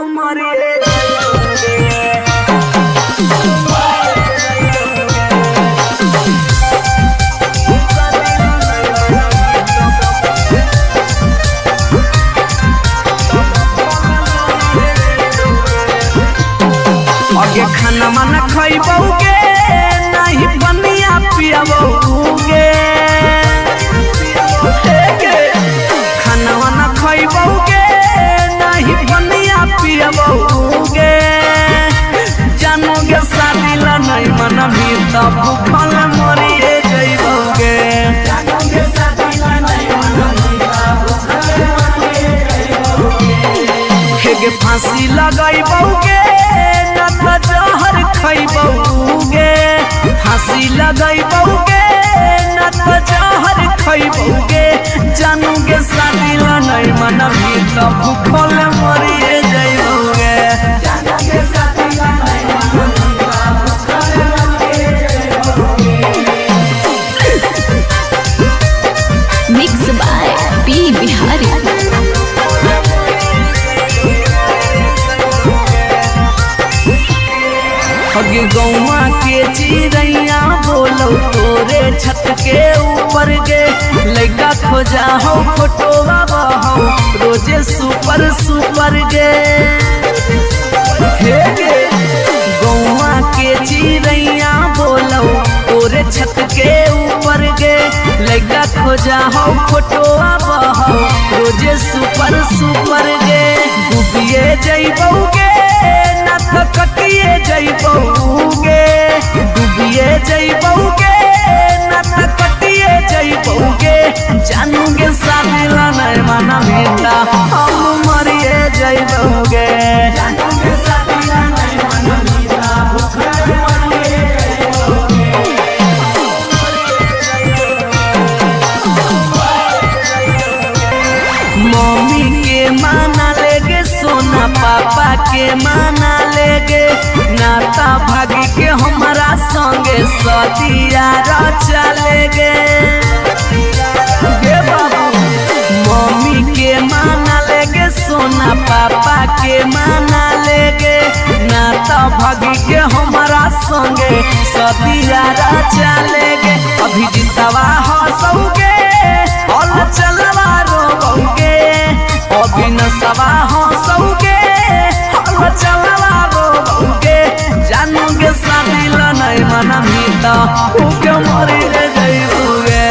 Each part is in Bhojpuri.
मरिए आगे खाना माना खइबोगे नहीं बनिया पियाबोगे खाना माना खइबोगे नहीं बनिया पियाबोगे जानोगे शादी ला नहीं मना भी तब भूखल मरिए जइबोगे जानोगे शादी ला नहीं मना भी तब भूखल मरिए जइबोगे फांसी लगाइबोगे जहर खइबोगे फांसी लगाइबोगे न तो जहर खइबोगे जानोगे शादी ला नहीं मना भी तब भूखल मरिए जइबोगे जानोगे शादी ला नहीं मना भी तब भूखल मरिए जइबोगे। Mix by P Bihari. अगे गौवा के चिड़ैया बोलो तोरे छत के ऊपर गे लड़का खोजा हो फोटो हो रोजे सुपर सुपर गे गे गौवा के चिड़ैया बोलो तोरे छत के ऊपर गे लड़का खोजा हो फोटो हो रोजे सुपर सुपर गे डूबिए जइबोगे कटिए जइबोगे डूबिए जइबोगे न त कटिए जइबोगे जानोगे शादी ला नहीं मना बेटा हम मरिए जइबोगे जानोगे शादी ला नहीं मना बेटा भूखल मरिए जइबोगे। मम्मी के माना लेगे सोना पापा के माना लेगे नाता भागी के हमारा संगे सदिया चलेगे बाबू मम्मी के माना लेगे सोना पापा के माना लेगे नाता भागी के हमारा संगे सदिया चलेगे अभी जितवा हंसोगे और चलवा रोगे अभी नसवा हंसोगे और चलवा रोगे जानोगे शादी ला नहीं मना भी तब भूखे मरिए जइबोगे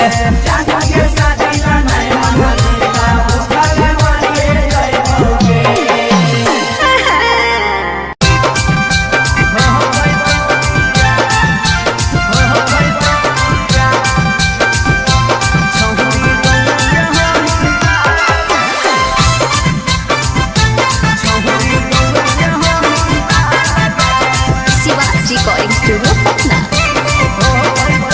जानोगे शादी ला नहीं मना भी तब भूखल मरिए जइबोगे। Shivaji recording studio Patna.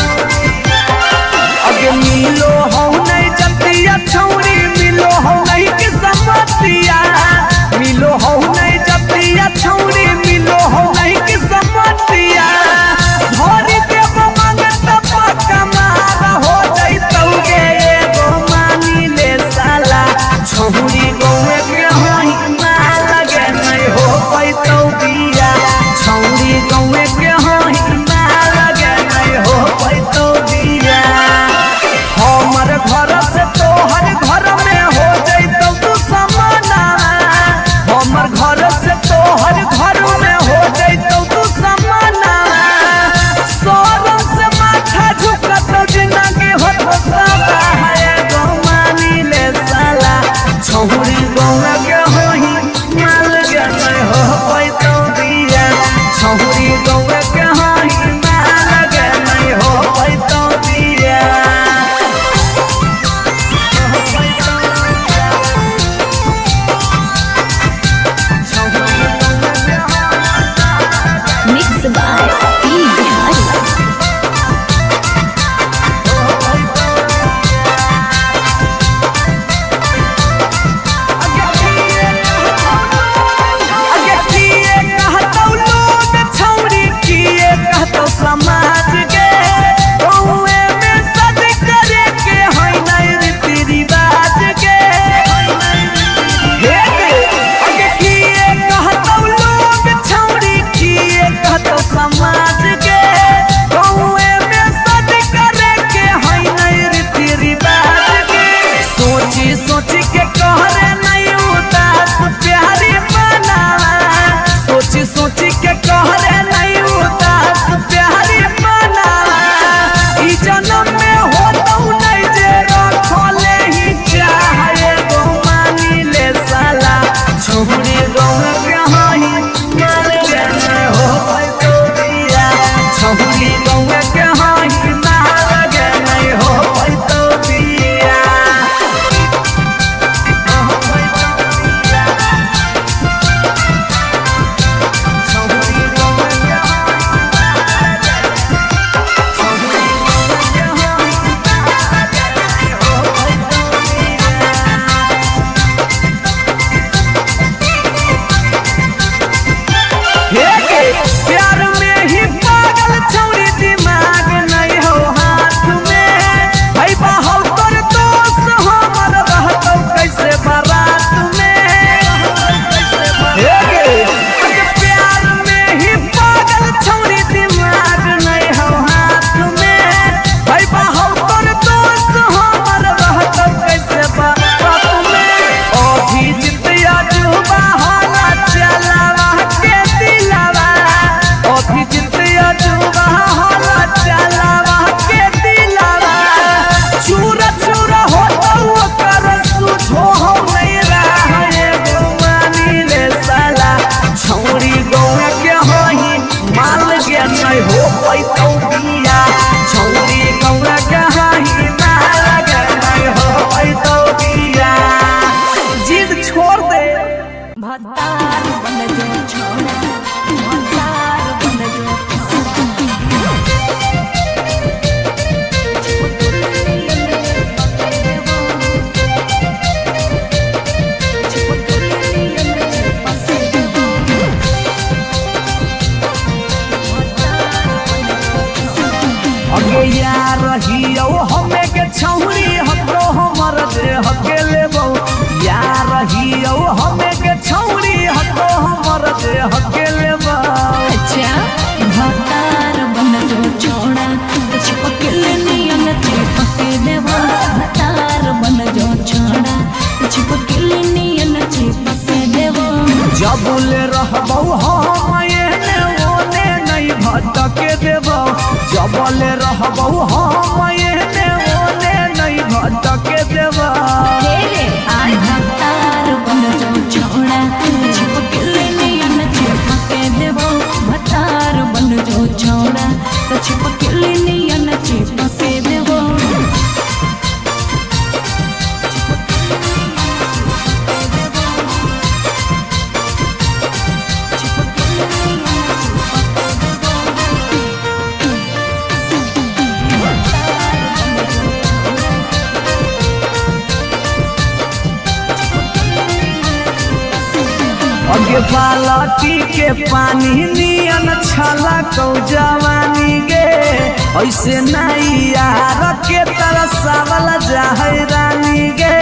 सोची के कहरे नहीं उदास प्यारी बना ई जन्म में हो तो नहीं जे रखले ही चाहे गो मानी ले साला छोड़ी गौर के हाई माल गए हो तो दिया छोड़ी गौर के हाई माल गए हो तो दिया प्यार में ही पागल छौरी दिमाग नहीं हो हाथ में भाई बाहर कर दोस्त हमर रहतो कैसे बारात में प्यार में ही पागल छौरी दिमाग नहीं हो हाथ में भाई बाहर कर दोस्त हमर रहतो कैसे बारात में अभी जितिया जुबा होला चलावा के दिलावा अभी जितिया जुबा होला चलावा के दिलावा चूरा चूरा होता ओकर सुझो हो नहीं रहा गुमानी ले साला छौरी गौरा के होही माल के नहीं हो कोई तो बिया छौरी गौरा के होही माल के नहीं हो कोई तो बिया जिद छोड़ दे भतार बन जो छोड़ा भतार बन जो अगे यार रहियो हमें के छौरी हतो हमर दे हके लेबो यार रहियो हमें के छौरी हतो हमर दे हके लेबो अच्छा भतार बन जो छोड़ा चिपकल नियन चिपके देवा भतार बन जो छोड़ा चिपकल नियन चिपके देवा जबुले रहबो हम एने ओने नहीं भटके देबो जबले रहबो हम एने ओने नहीं भटके देबो तेरे आज भतार बन जो छोड़ा चिपकल नियन चिपके देवा भतार बन जो छोड़ा चिपकल नियन चिपके देवा अगे बालटी के पानी नियन छला कौ जवानी गे ऐसे नहीं यार के तरसावल जाहे रानी गे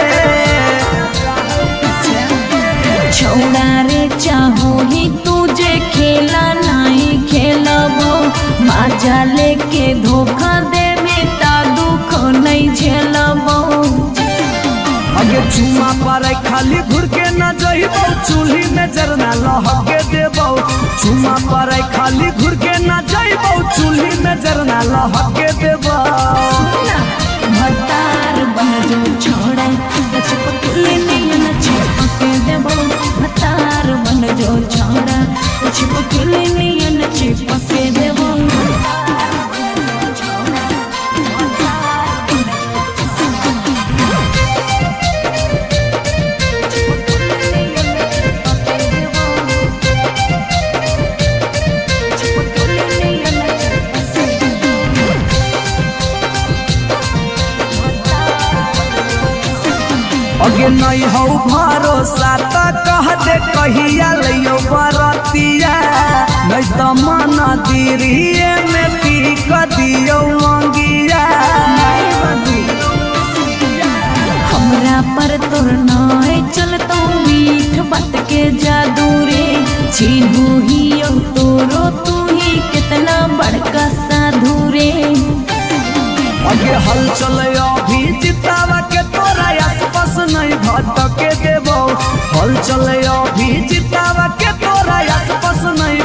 छोड़ा रे चाहो ही तुझे खेला नहीं खेलबो माजा लेके धोखा दे में ता दुख नहीं झेलबो अगे चुमा पर खाली घुर के न जइबो चूल्ही में जरना लहके देबो चुमा पर खाली घुर के न जइबो चूल्ही में जरना लहके देबो भतार बन जो छोड़ा चिपकल नियन चिपके देबो भतार बन जो छोड़ा चिपकल नियन चिपके देबो अगे नहीं हो भरोसा तो कह दे कहिया लियो बरतिया नहीं तो मन दिरिए में पी क दियो मंगिया हमरा पर तोर नाय चलतो मीठ बात के जादू रे छीनू ही तोरो तू ही कितना बड़का साधु रे अगे हल चले अभी जितावा के तोरा आसपास नहीं भटके देबो हल चले अभी जितावा के तोरा आसपास नहीं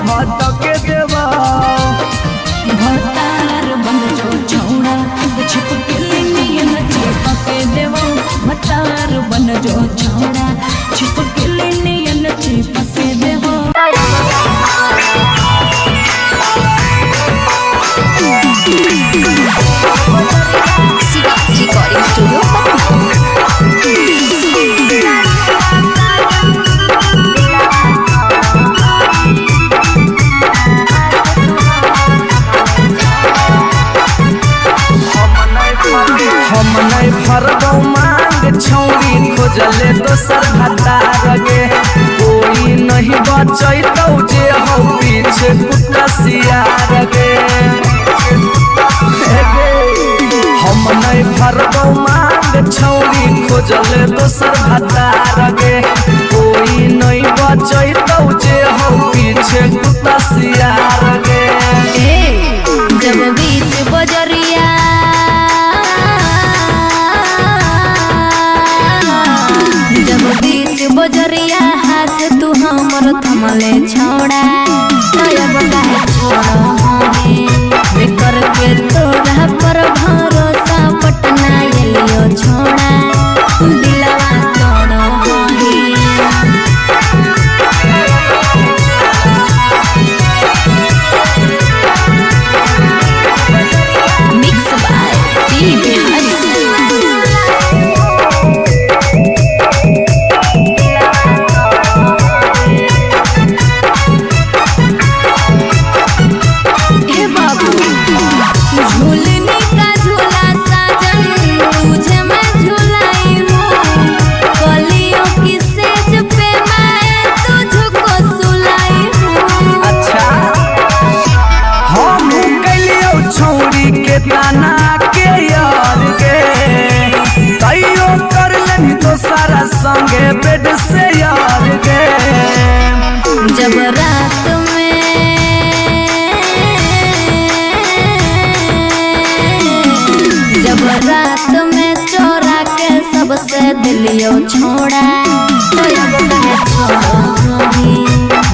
दोसर भतार गे कोई नहीं बचैतौ जे हो पीछे कुत्ता सियार गे हम नहीं भरबौ मांग छौरी खोजल दोसर भतार गे कोई नहीं बचैतौ जे हो पीछे कुत्ता सियार गे जब बीच बजरिया जब बीच बजरिया हाथ तू हमर थमले छोड़ा अब काहे छोड़ बेकर के तोरा पर भरोसा पटना एलियो छोड़ा दिलवा तोड़ मिक्स बाय टी बिहारी ताना के यार गे तैयो कर लेनी तो सारा संगे बेड से यार गे जब रात में चोरा के सबसे दिलियो छोड़ा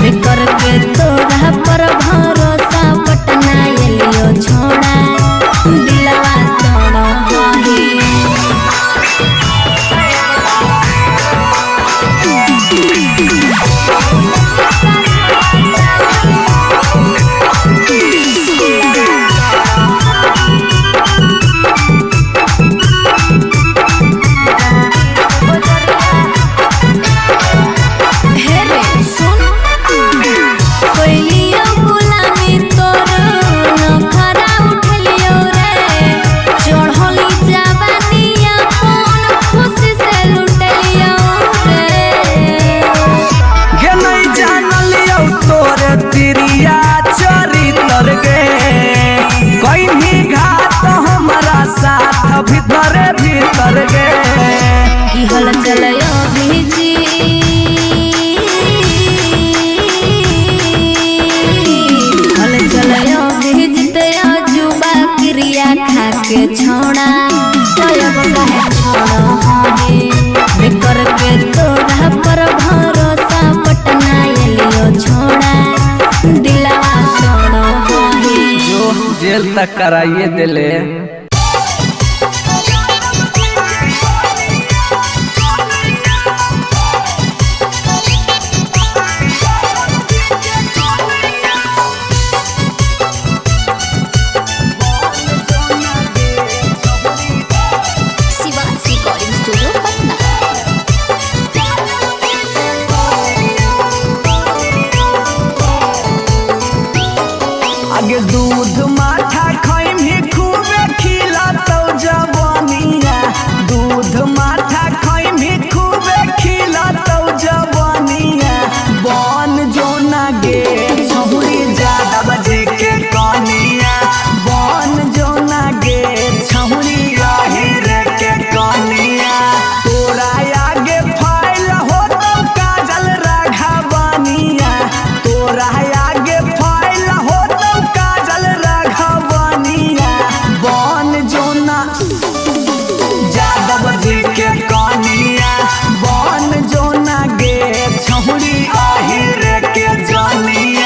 बेकर के तोरा पर भरोसा पटना एलियो छोड़ा दिलवा तोड़ भीतर भीतर गे की हल चलयो भीजी हल चलयो भीजते जुबा क्रिया खा के छोड़ा अब काहे छोड़ बेकर के तोरा पर भरोसा पटना एलियो छोड़ा दिलवा तोड़ जो जेल तक कराइए दिले आगे दूध माठा खैम ही खूबे खिलातौ जवानिया दूध माठा खैम ही खूबे खिलातौ जवानिया बन जो ना गे छहुरी ज्यादा बजे के कनिया बन जो ना गे छहुरी आहिर के कनिया तोरा आगे फाइल होतौ काजल राघवानिया तोरा आगे फाइल होतौ काजल राघवानिया बन जोना यादव जी के कनिया बन जोना गे छहुरी आहिर के जानिया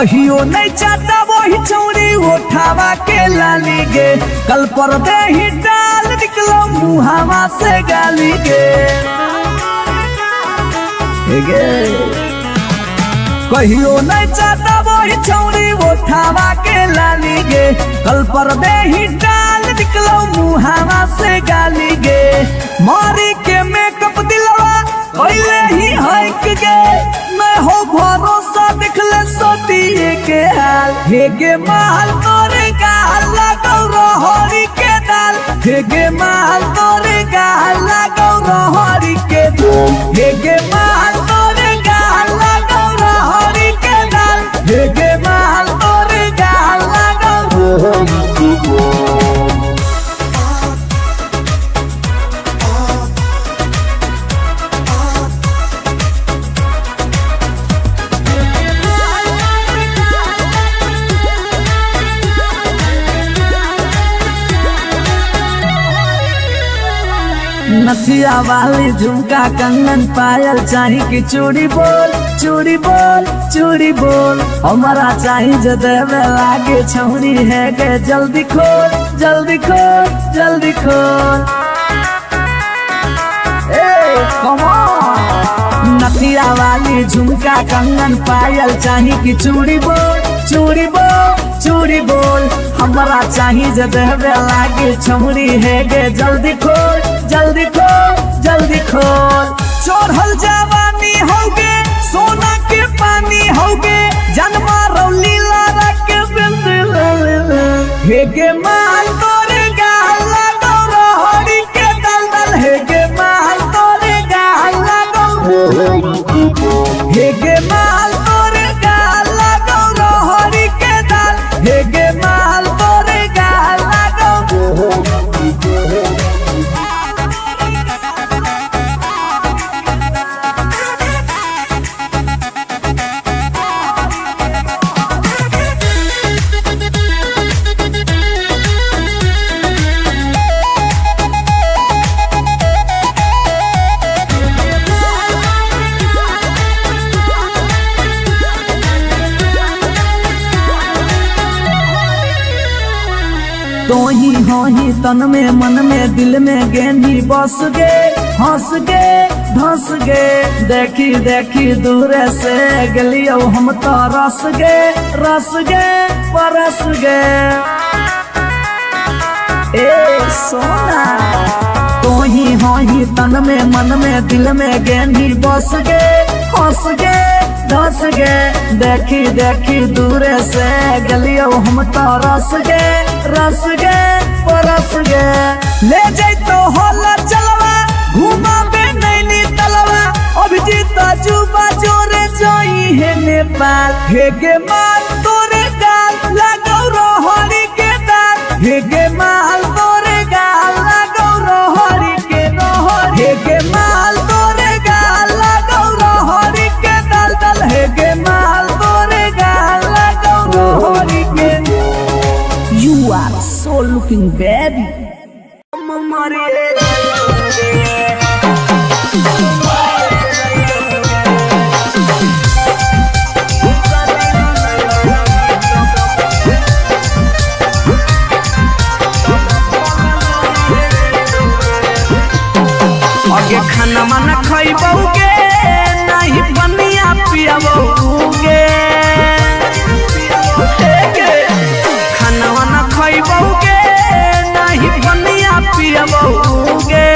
कहियो नहीं चाहता वही चौड़ी उठावा के लाली गे, कल पर दे ही डाल निकलो मुहावा से गाली गे। कहियो नहीं चाहता वही चौड़ी उठावा के लाली गे, कल पर दे ही डाल निकलो मुहावा से गाली गे। मारी के मेकअप दिलवा पहले ही हक गे, मैं हो भरोसा दिखले सोतिए के हाल। हे गे माल तोरे गाल लगौ रहरी के दाल, हे गे माल तोरे गाल लगौ रहरी के दाल, हे गे माल तोरे गाल लगौ रहरी के दाल, हे गे माल तोरे गाल लगौ रहरी के दाल। नथिया वाली झुमका कंगन पायल चाही कि चूड़ी बोल चूड़ी बोल चूड़ी बोल, हमारा चाही जो देवे लागे छौरी है गे, जल्दी खोल जल्दी खोल जल्दी खोल। Come on. नथिया वाली झुमका कंगन पायल चाही कि चूड़ी बोल चूड़ी बोल चूड़ी बोल, हमारा चाही जो देवे लागे छौरी है गे, जल्दी खोल जल्दी खोल जल्दी खोल। चढ़ल जवानी होगे सोना के पानी होगे, जन्मा रौली लारा के बिंद हे गे माल तोरे गाल लगौ रहरी के दलदल, हे गे माल तोरे गाल लगौ, हे गे माल तोरे गाल लगौ रहरी के दल, हे गे माल तोरे गाल लगौ। तो ही तन में मन में दिल में गेंदी बस गे, हंस गे धंस गे, देखी देखी दूर से गलियो हम तो रस गे परस गे। ए सोना तो ही तन में मन में दिल में गेंदी बस गे, हंस गे धंस गे, देखी देखी दूर से गलियो हम तो रस गे परस गे। ले जाई तो होला चलवा घुमा बे नैनी तलवा, अभिजीत जुबा जोरे जोई है नेपाल, हे गे माल तोरे गाल लगौ रहरी के दाल, हे गे माल तोरे गाल लगौ रहरी के दाल, हे गे माल तोरे गाल लगौ रहरी के दलदल, हे गे माल तोरे गाल लगौ रहरी के। You are so looking baby. आगे खाना माना खइबौगे नहीं बनिया पियबौगे, खाना वाना खइबौगे नहीं बनिया पियबौगे,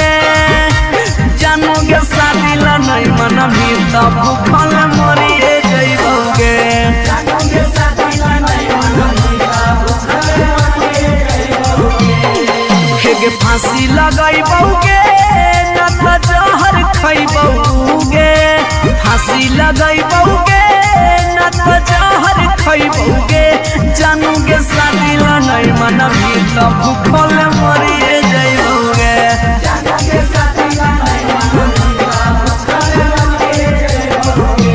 जानोगे शादी ला नहीं मनबी तो भूखल मरिए जइबौगे, जानोगे शादी ला नहीं मनबी तो भूखल मरिए जइबौगे। हे गे फांसी लगइबौगे न त जहर खइबौगे, फांसी लगइबौगे न त जहर खइबौगे, जानोगे शादी ला नहीं मनबी तो भूखल मरिए जइबौगे, जानोगे शादी ला नहीं मनबी तो भूखल मरिए जइबौगे।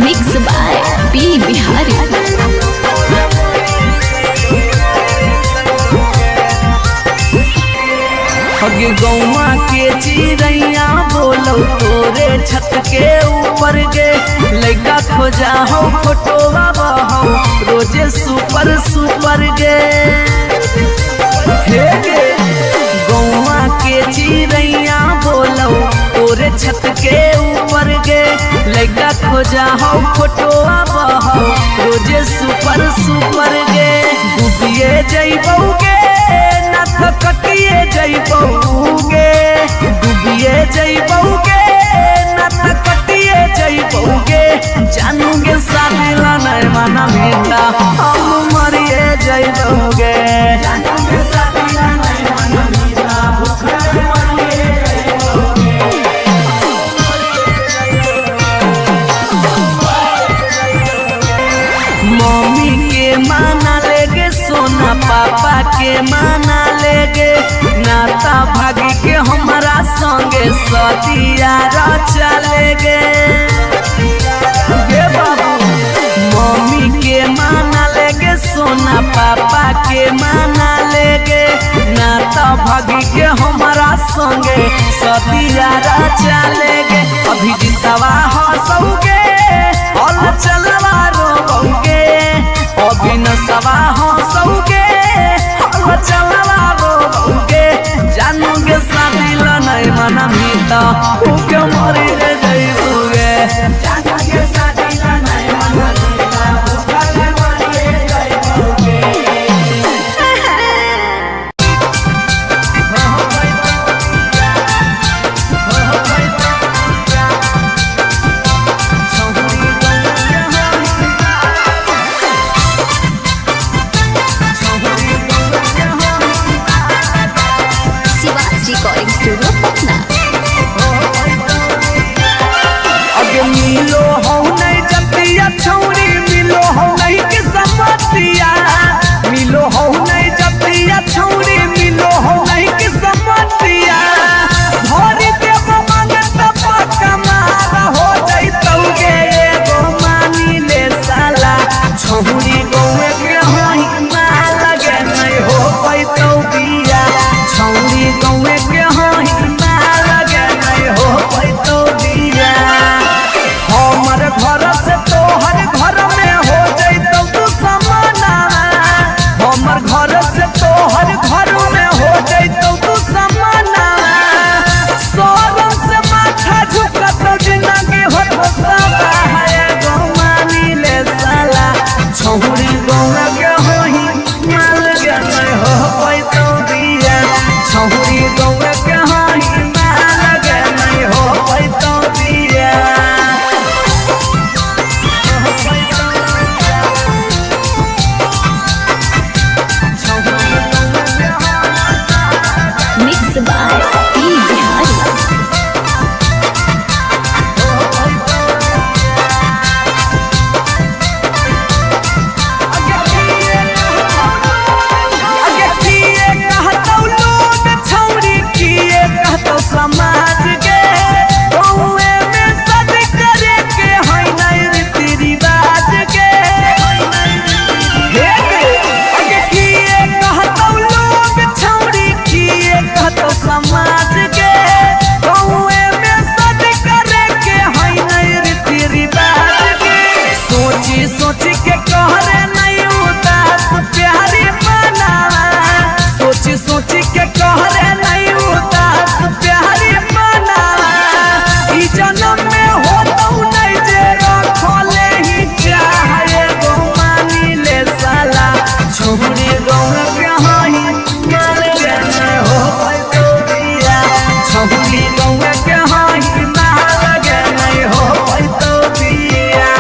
Mix by P Bihari. हगे गौवा के चिड़ैया बोल बोलो तोरे छत के ऊपर गे लइका खोजा हो फोटोवा बहो रोजे सुपर सुपर गे हे गे गौवा के चिड़ैया बोलो तोरे छत के ऊपर गे लइका खोजा हो फोटोवा बहो रोजे सुपर सुपर गे डूबिए जइबोगे ना तो कटिए जइबोगे डूबिए जइबोगे ना तो कटिए जइबोगे जानूगे शादी ला नहीं माना बेटा हम मरिए जइबोगे जानूगे शादी ला नहीं माना बेटा भूखा मरिए मम्मी के माना लेगे सोना पापा के माना लेगे नाता भागी के हमारा संगे सदिया चलेगे बाबू मम्मी के माना लेगे सोना पापा के माना लेगे नाता भागी के हमारा संगे सदिया चलेगे अभी जितवा हंसोगे और चलवा रोगे अभी नसवा हंसोगे और चलवा रोगे जानोगे शादी ला नहीं मना मीता भूखे मरी जइबोगे जानोगे शादी ला नहीं मना मीता भूखे मरी जइबोगे रिकॉर्डिंग स्टूडियो पटना। अगे मिलो हो नहीं जतिया छौरी मिलो हो नहीं के समतिया मिलो हो नहीं जतिया छौरी मिलो हो नहीं के समतिया भरी देव मांगत पक्का मार हो जइतौगे एगो मानी ले साला छौरी गौए के होई ना लगे नहीं हो पैतौ बिया छौरी गौए के होई ना लगे नहीं हो पैतौ बिया हमर घर से तोहर घर में हो जइतौ तू समाना हमर घर से तोहर घर में हो जइतौ तू समाना सोरम से माथा झुकत जिंदगी होता है गो मानी ले साला छौरी गौआ के होई माल के नहीं हो पैतौ बिया छौरी गौआ के होई माल के नहीं हो पैतौ बिया मिक्स बाय पी बिहारी। अगे किए कहतौ लोग छौरी किए कहतौ समाज के गौए में सद करे के है नहीं रीति रिवाज के अगे किए कहतौ लोग छौरी किए कहतौ समाज के गौए में सद करे के है नहीं रीति रिवाज के सोची सोची के कहरे नहीं उदास प्यारी बनावा सोची सोची के कहरे नहीं उदास प्यारी बनावा ई जन्म में होतौ नहीं जे रखले ही चाहे गो मानी ले साला छौरी गौआ के होई माल के नहीं हो पैतौ बिया छौरी गौआ के होई माल के नहीं हो पैतौ बिया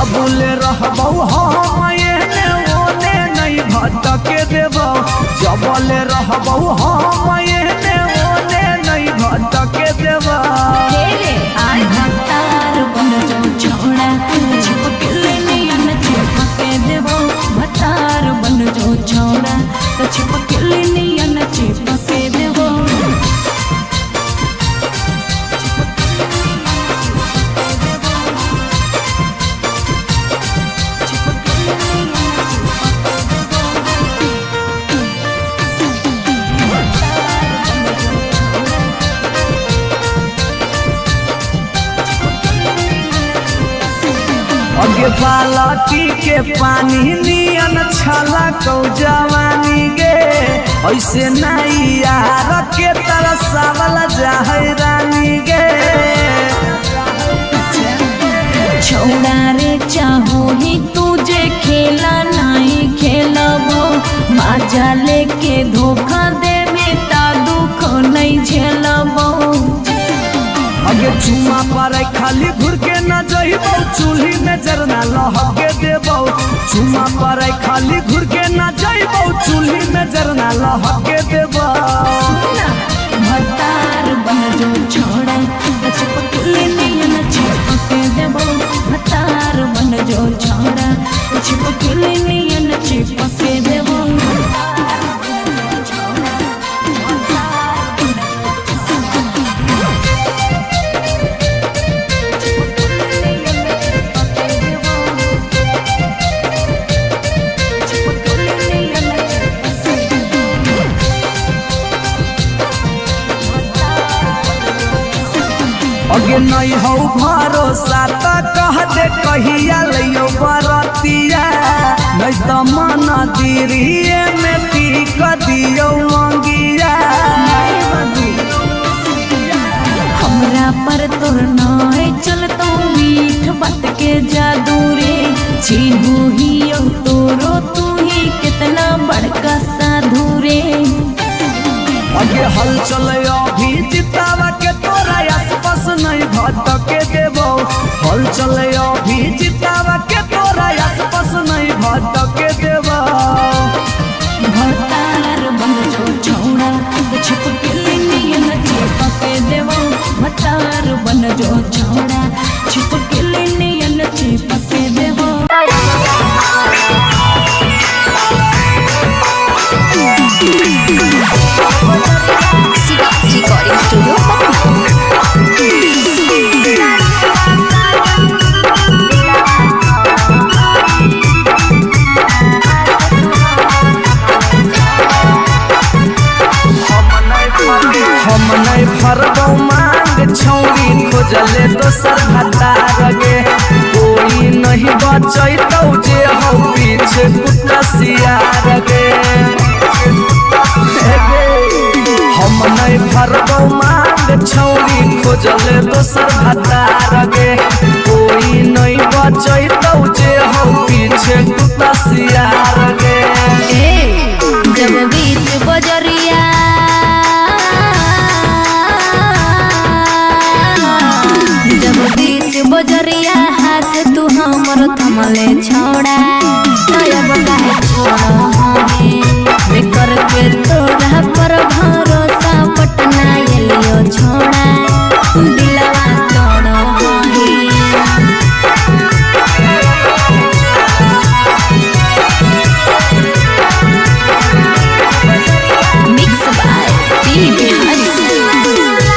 जबले रहबौ हम एने ओने नहीं भटके देबौ जबले रहबौ हम एने ओने नहीं भटके देबौ आई भतार बन जो छोड़ा चिपकले नियन चिपके देबो भतार बन जो छोड़ा तो चिपकले नियन चिपके देबो अगे बालटी के पानी नियन छला कौ जवानी गे ऐसे नहीं यार के तरसावल जाहै रानी गे छोड़ा रे चाहो ही तुझे खेला नहीं खेलबो मजा लेके धोखा देबे ता दुख नहीं झेलबो अगे चुमा पर खाली घुर के न जइबौ चूल्ही में जरना लहके देबौ चुमा पर खाली घुर के न जइबौ चूल्ही में जरना लहके देबौ भतार बन जो छोड़ा चिपकले नियन चिपके देबो भतार बन जो छोड़ा चिपकले नियन चिपके देबो अगे नहीं हो भरोसा तो कह दे कहिया लियो बरतिया नहीं तो मन दिरिए में पीक दियो मंगिया हमरा पर तोर नाय चलतो मीठ बात के जादू रे चिन्हू ही तोरो तू ही कितना बड़का साधु रे अगे हल चले अभी जितावा के तोरा आसपास नहीं भटके देबो हल चले अभी जितावा के तोरा आसपास नहीं भटके देबो भतार बन जो छोड़ा चिपकले नियन चिपके देबो भतार बन जो छोड़ा चिपकले नियन चिपके देबो रिकॉर्डिंग स्टूडियो हम नहीं फरबौ मांग छौरी खोजले दोसर भतार गे कोई नहीं बचैतौ जे हो पीछे कुत्ता सियार गे हम नहीं फरबौ मांग छौरी खोजले दोसर भतार गे कोई नहीं बचैतौ जे हो पीछे कुत्ता सियार गे जब बीच बजरिया जब बीच बजरिया हाथ तू हमर थमले छोड़ा तब काहे छोड़ा है करके तोरा पर भरोसा पटना एलियो छोड़ा दिलवा तोड़ो मिक्स बाय पी बिहारी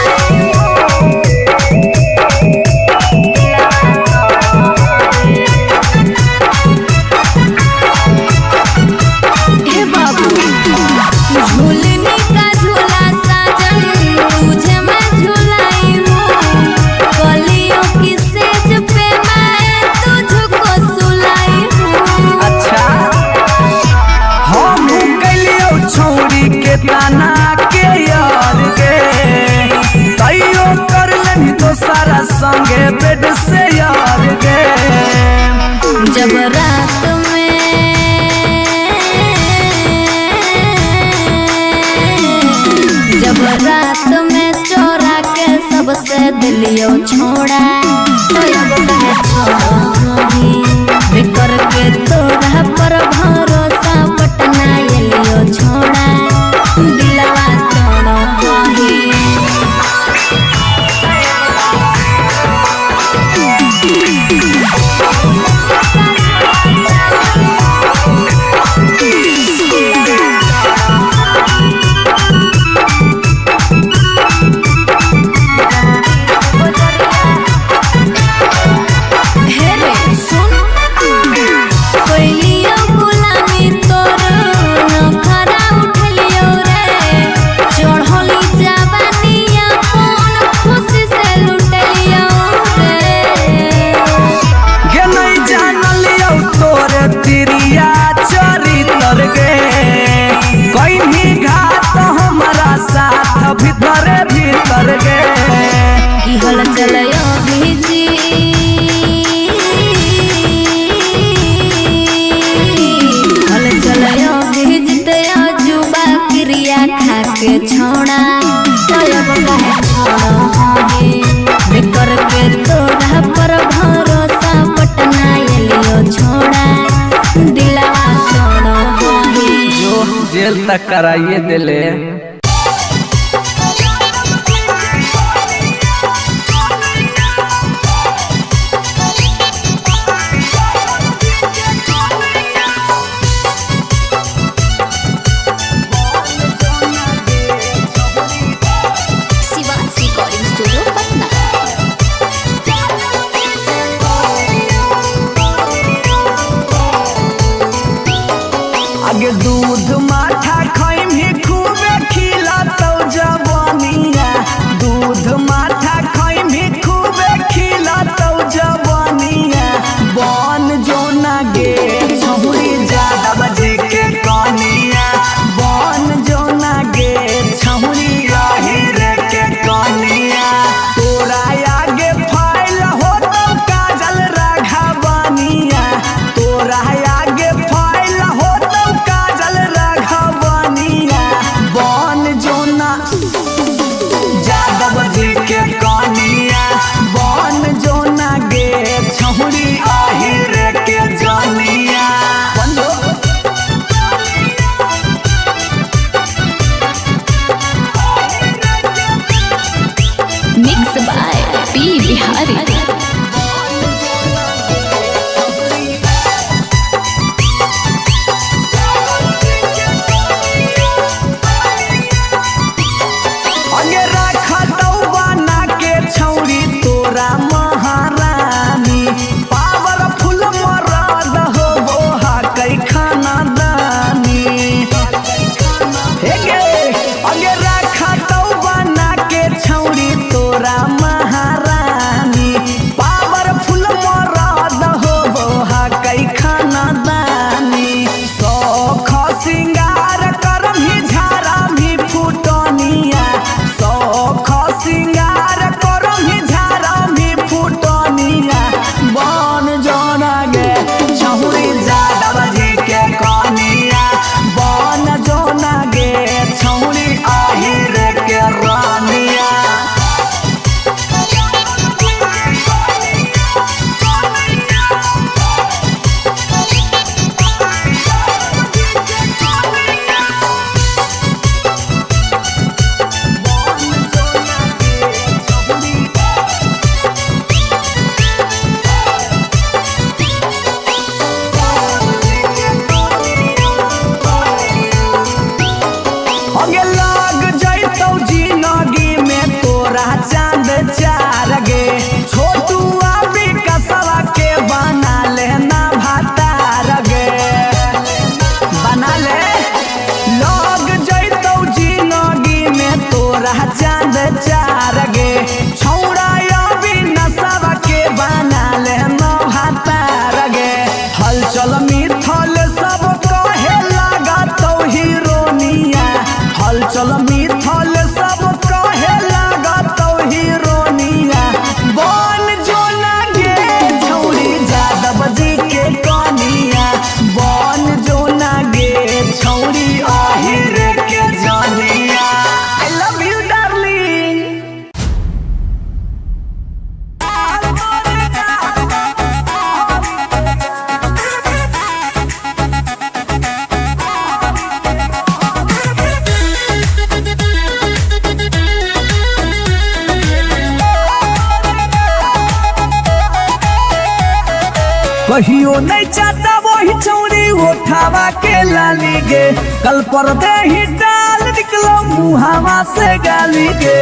संगे बेड से यार गे जब रात में चोरा के सबसे दिलियो छोड़ा तो अब कहे छोड़ो रिश्ता कराइए दिले। आगे दूध माठा खाई भी खूबे खिला तो जवानिया, दूध माठा खाई भी खूबे खिला तो जवानिया। बन जो ना गे छहुरी ज्यादा बजे के कनिया, बन जो ना गे छहुरी रे के कनिया। तोरा आगे फाइल हो तो काजल राघवनिया, तोरा आगे फाइल हो काजल राघवनिया। बन जोना यादव जी के कनिया, बन जोना गे छहुरी आहिर के जनिया। Mix by P Bihari. तोरा महारानी पावरफुल मरद हो वो हा कई खाना दानी। अगे रखा तो बना के छौरी तोरा महारानी पावरफुल मरद हो वो हा कई खाना दानी। सौख सिंगार करम ही झारा भी फुटनिया, सौख सिंगार करम ही झारा भी फुटनिया। बन जोना गे छहुरी यादव जी के कनिया, बन जोना गे छहुरी आहिर के रानिया। अगे लग जैतौ जिंदगी में तोरा चांद चार गे, छोटू अभी कसवा के बना लेना भातार गे, बना ले। लग जैतौ जिंदगी में तोरा चांद चार गे, छौड़ा अभी नसवा के बना लेना भातार गे। हलचल मिथल सब कहे लगा तो हीरोनिया, हलचल मिथल सब कहे लगा तो हीरोनिया। बन जोना गे छौरी यादव जी के कनिया, बन जोना गे छौरी आहिर के जनिया। I love you darling. कहियो नहीं चाहता वही छौरी उठावा के लाली गे, कल पर दे ही डाल निकलो मुहावा से गाली गे।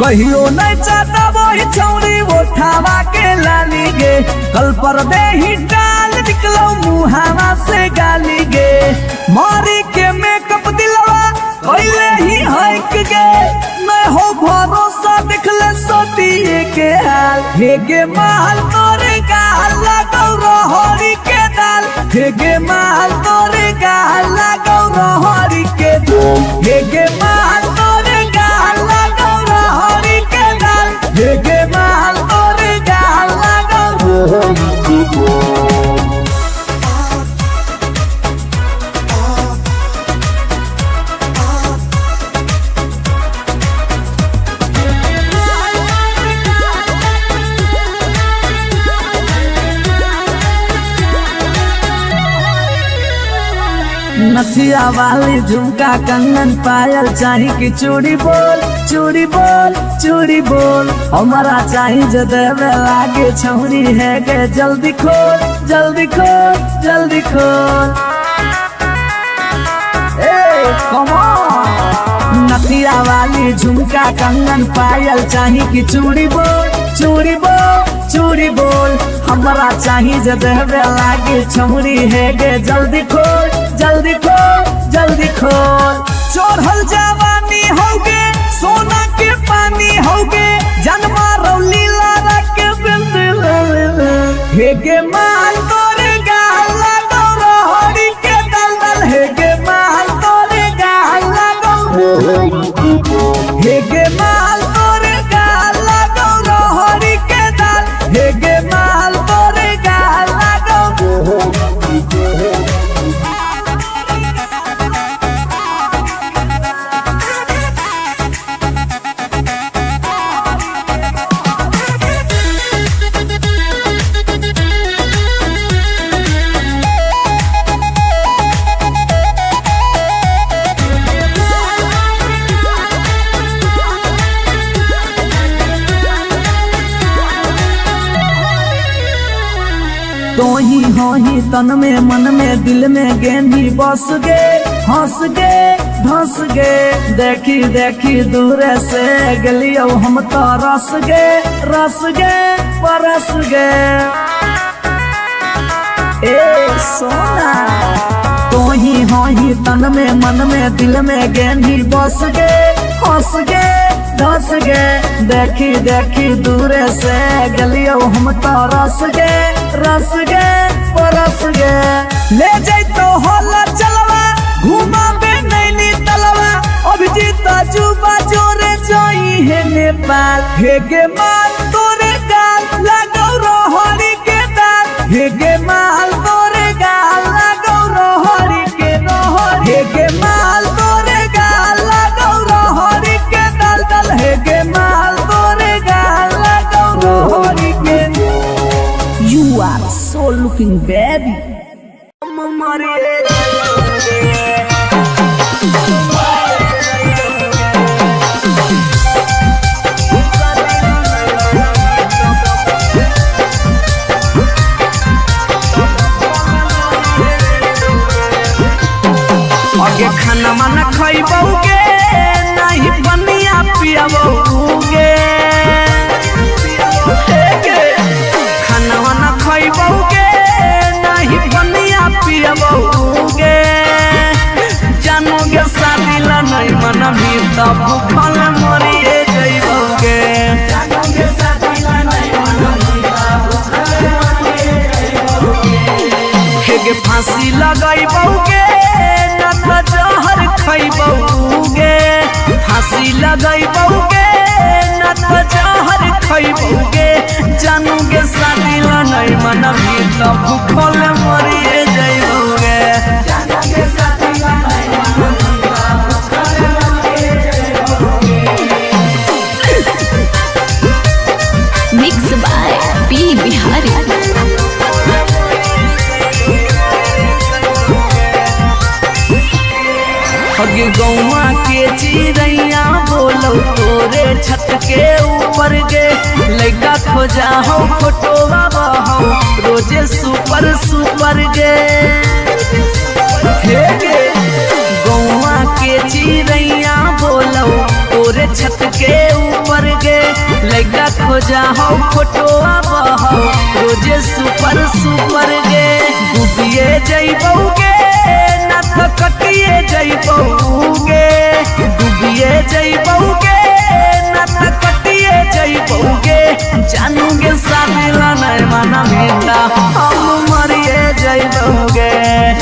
कहियो नहीं चाहता वही छौरी उठावा के लाली गे, कल पर दे ही डाल निकलो मुहावा से गाली गे। मारी के मेकअप दिलवा पहले ही हक गे, मैं हो भरोसा दिखले सतिए के हाल। हेगे महल तोरे गाल लगौ रहरी के दाल, हेगे महल तोरे गाल लगौ रहरी के दाल, हेगे महल तोरे गाल लगौ रहरी के दाल, हेगे महल तोरे गाल लगौ रहरी के दाल। नथिया वाली झुमका कंगन पायल चाही कि चूड़ी बोल चूड़ी बोल चूड़ी बोल हमारा चाही जो देवे लागे छौरी है गे जल्दी खोल जल्दी खोल जल्दी खोल। Come on। नथिया वाली झुमका कंगन पायल चाही कि चूड़ी बोल चूड़ी बोल चूड़ी बोल हमारा चाही जो देवे लागे छौरी है गे जल्दी खोल जल्दी खोल जल्दी खोल। चोरहल जवानी होगे सोना के पानी होगे जन्मा रौली लारा के बिंद हे गे माल तोरे गाला गौरा हरी के दलदल हे गे माल तोरे गाला गौरा हे गे माल तोरे गाला गौरा हरी के दल हे गे माल तोरे गाला गौरा। तो ही हो ही तन में मन में दिल में गेंदी बस गे हंस गे धंस गे देखी देखी दूर से गलियो हम तो रस गे परस गे। ए सोना तो ही हो ही तन में मन में दिल में गेंदी बस गे हंस गे धंस गे देखी देखी दूर से गलियो हम तो रस गे परस गे। ले जैतो होला चलवा घुमा बे नैनी तलवा अभिजीत जुबा जोरे जोई है नेपाल हे गे माल तोरे गाल लगौ रोहरी के दाल हे गे माल तोरे गाल लगौ रोहरी के रोहरी हे गे माल तोरे गाल लगौ रोहरी के दल दल हे गे माल तोरे गाल लगौ रोहरी के। You are so looking baby। आगे खाना माना खइबौगे नहीं बनिया पियबौगे खाना माना खइबौगे नहीं बनिया पियबौगे जानोगे शादी ला नहीं मना भी तब भूखल मरिए जइबौगे जानोगे शादी ला नहीं मना भी तब भूखल मरिए जइबौगे हेगे फांसी लगाइबौगे न जहर खइबौगे फांसी लगाइबौगे न जहर खइबौगे जानोगे शादी ला नहीं मना भी तब भूखल मरिए जइबौगे जानोगे शादी ला नहीं मना भी तब भूखल मरिए जइबौगे। Mix by P Bihari. हगे गौवा के चिड़ैया बोलो तोरे छत के ऊपर गे लइका खोजा हो फोटोवा बहो रोजे सुपर गे हे गे गौवा के चिड़ैया बोलो तोरे छत के ऊपर गे लइका खोजा हो फोटोवा बहो रोजे सुपर गे डूबिए जइबौगे ना तो कटिए जइबौगे डूबिए जइबौगे ना तो कटिए जइबौगे जानोगे शादी ला नहीं मना मिला हम मरिए जइबौगे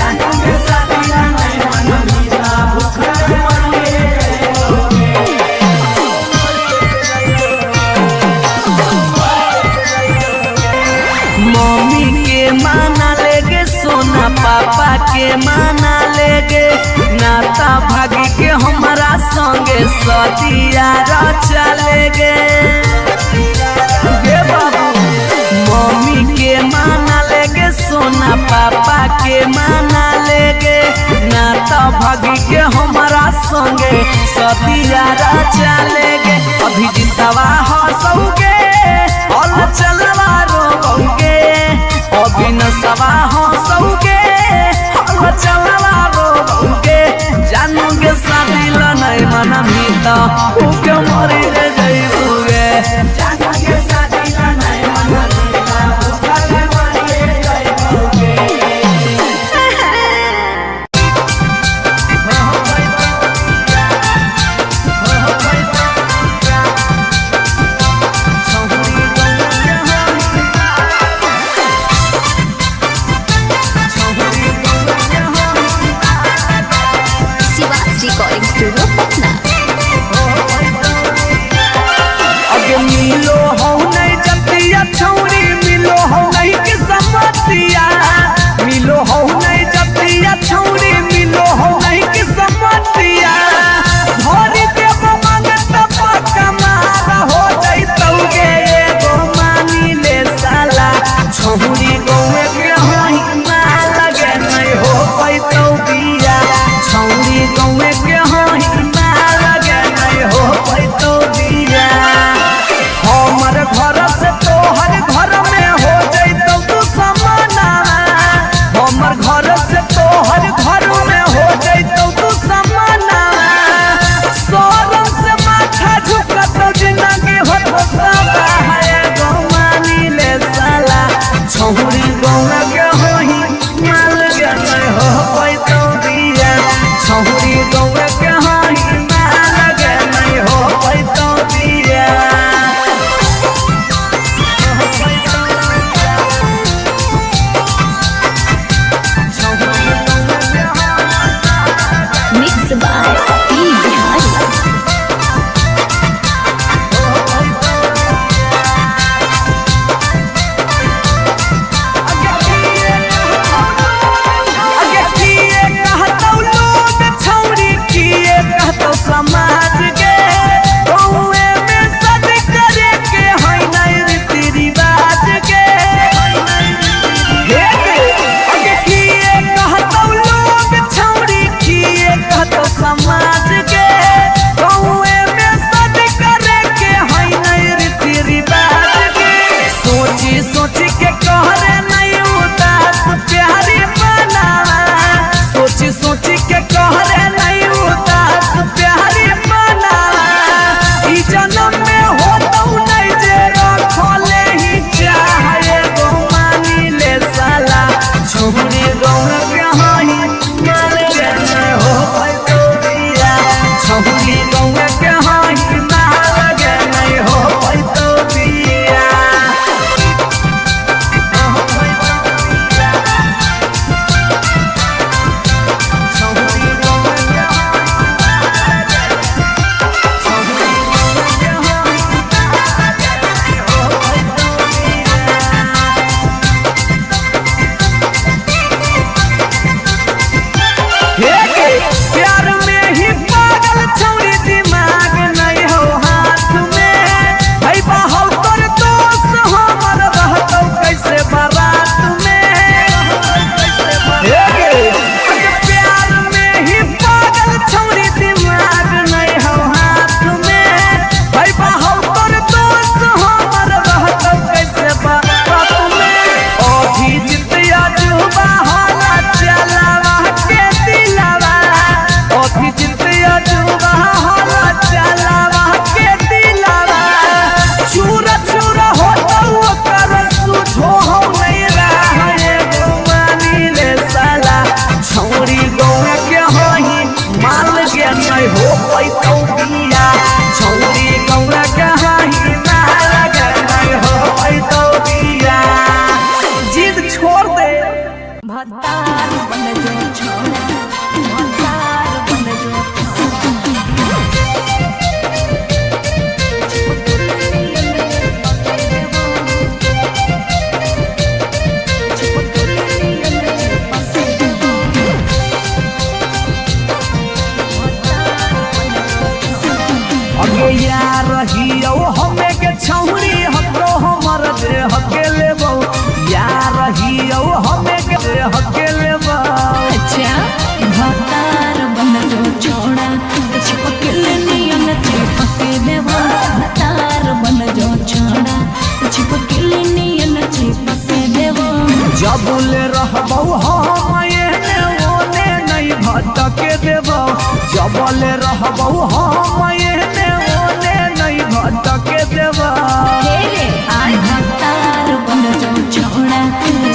जानोगे शादी ला नहीं मना मिला भूखल मरिए जइबौगे। मम्मी के माना लेगे सोना पापा के माना लेगे नाता भागी के हमारा संगे सदिया चलेगे गे बाबू मम्मी के माना लेगे सोना पापा के माना लेगे ना तो भागी के हमारा संगे सदियारा चलेगे। अभी जितवा हंसोगे और चलवा रोगे, अभी नसवा हंसोगे और चलवा रोगे। जानोगे शादी नहीं मना मीता उके मरी रे जाइबोगे। जानोगे शादी नहीं मना मीता उके मरी रे जाइबोगे। Recording studio Patna. अगे मिलो हो नहीं जतिया छौरी, मिलो हो नहीं कि समतिया, मिलो हो नहीं जतिया छौरी, मिलो हो नहीं कि समतिया। भरी देव मांगत पक्का मार हो जैतौगे एगो मानी ले साला। छौरी गौए के हाई ना लगे नहीं हो पैतौ बिया, छौरी गौए के हाई ना लगे नहीं हो पैतौ बिया। हमर घर से तोहर घर में हो जैतौ तू समाना, हमर घर से तोहर घर में हो जैतौ तू समाना। शरम से माथा झुकतौ जिंदगी होता है गो मानी ले साला। छौरी गौए के होही माल गे नहीं हो पैतौ बिया, छौरी गौए के होही माल गे नहीं हो पैतौ बिया। Mix by P Bihari. अगे किए कहतौ लोग छौरी, किए कहतौ समाज के, गौए में सद करे के है नहीं रीति रिवाज के। अगे किए कहतौ लोग छौरी, किए कहतौ समाज के, गौए में सद करे के है नहीं रीति रिवाज के। सोची सोची के कहरे नहीं उदास प्यारी बनावा, सोची सोची के कहरे नहीं उदास प्यारी बनावा। ई जन्म में होतौ नहीं जे रखले ही चाहे गो मानी ले साला। छौरी गौए के हाई माल गे नहीं हो पैतौ बिया, छौरी गौए के हाई माल गे नहीं हो पैतौ बिया। प्यार में ही पागल छौरी, दिमाग नहीं हो हाथ में। भाई बाहौ तोर दोस्त हमर रहतौ कैसे बारात में। प्यार में ही पागल छौरी, दिमाग नहीं हो हाथ में। भाई बाहौ तोर दोस्त हमर रहतौ कैसे बारात में। अभी जितिया जुबा होला चलावा के दिलावा, अभी जितिया जुबा होला चलावा के दिलावा। चूर चूर होतौ ओकर सुझो हो नहीं रहे गो मानी ले साला। छौरी गौए के हाही माल गे नहीं हो पैतौ बिया, छौरी गौए के हाही माल गे नहीं हो पैतौ बिया। जिद छोड़ दे। भतार बन जो छोरा, भतार बन जो अगे यार रहियो हमें के छौरी हमरो हमर देह के लेबौ, यार रहियो हमें के देह के लेबौ। अच्छा भतार कबले रहबौ हम एने ओने नहीं भटके देबा भतार बन जो छोड़ा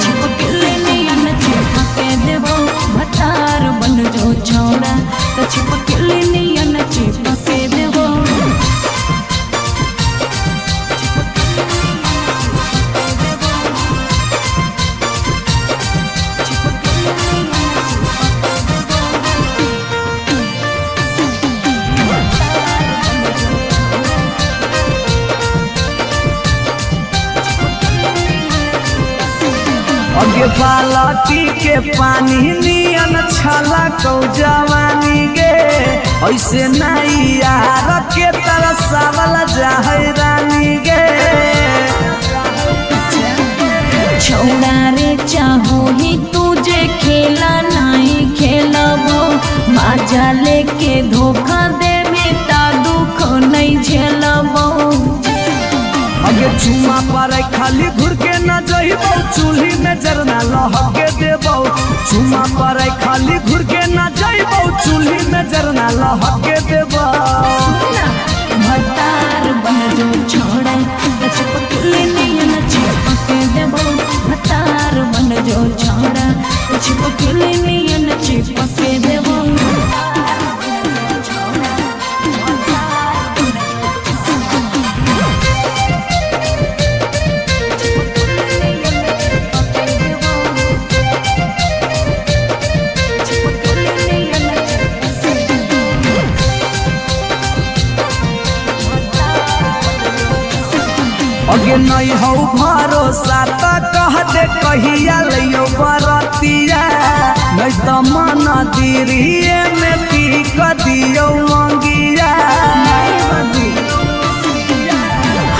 छिपकली नियन चिपके देबो भतार बन जो छोड़ा तो छिपकली नियन चिपके देबो अगे बालटी के पानी नियन छला कौ जवानी गे ऐसे नहीं यार के तरसावल जाहै रानी गे छोड़ा रे चाहो ही तुझे खेला नहीं खेलबो माजा लेके धोखा दे बेटा दुख नहीं झेलबो अगे चुमा पर खाली घुर के न जइबौ चूल्ही में जरना लहके देबौ चुमा पर खाली घुर के न जइबौ चूल्ही में जरना लहके देबौ भतार बन जो छोड़ा छिपकली नियन चिपके देबो भतार बन जो छोड़ा छिपकली नियन चिपके देबो अगे नहीं हो भरोसा तो कह दे कहिया लियो बरतिया नहीं तो मन दिरिए में पी क दियो मंगिया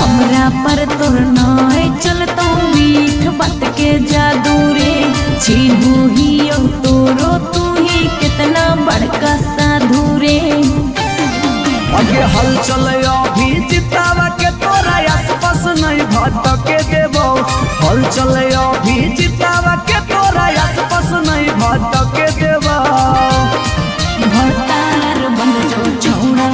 हमरा पर तोर नाय चलतो मीठ बात के जादू रे छीनू ही तोरो तू ही कितना बड़का साधु रे अगे हल चले अभी जितावा के तोरा आसपास नहीं भटके देबो हल चले अभी जितावा के तोरा आसपास नहीं भटके देबो भतार बन जो छोड़ा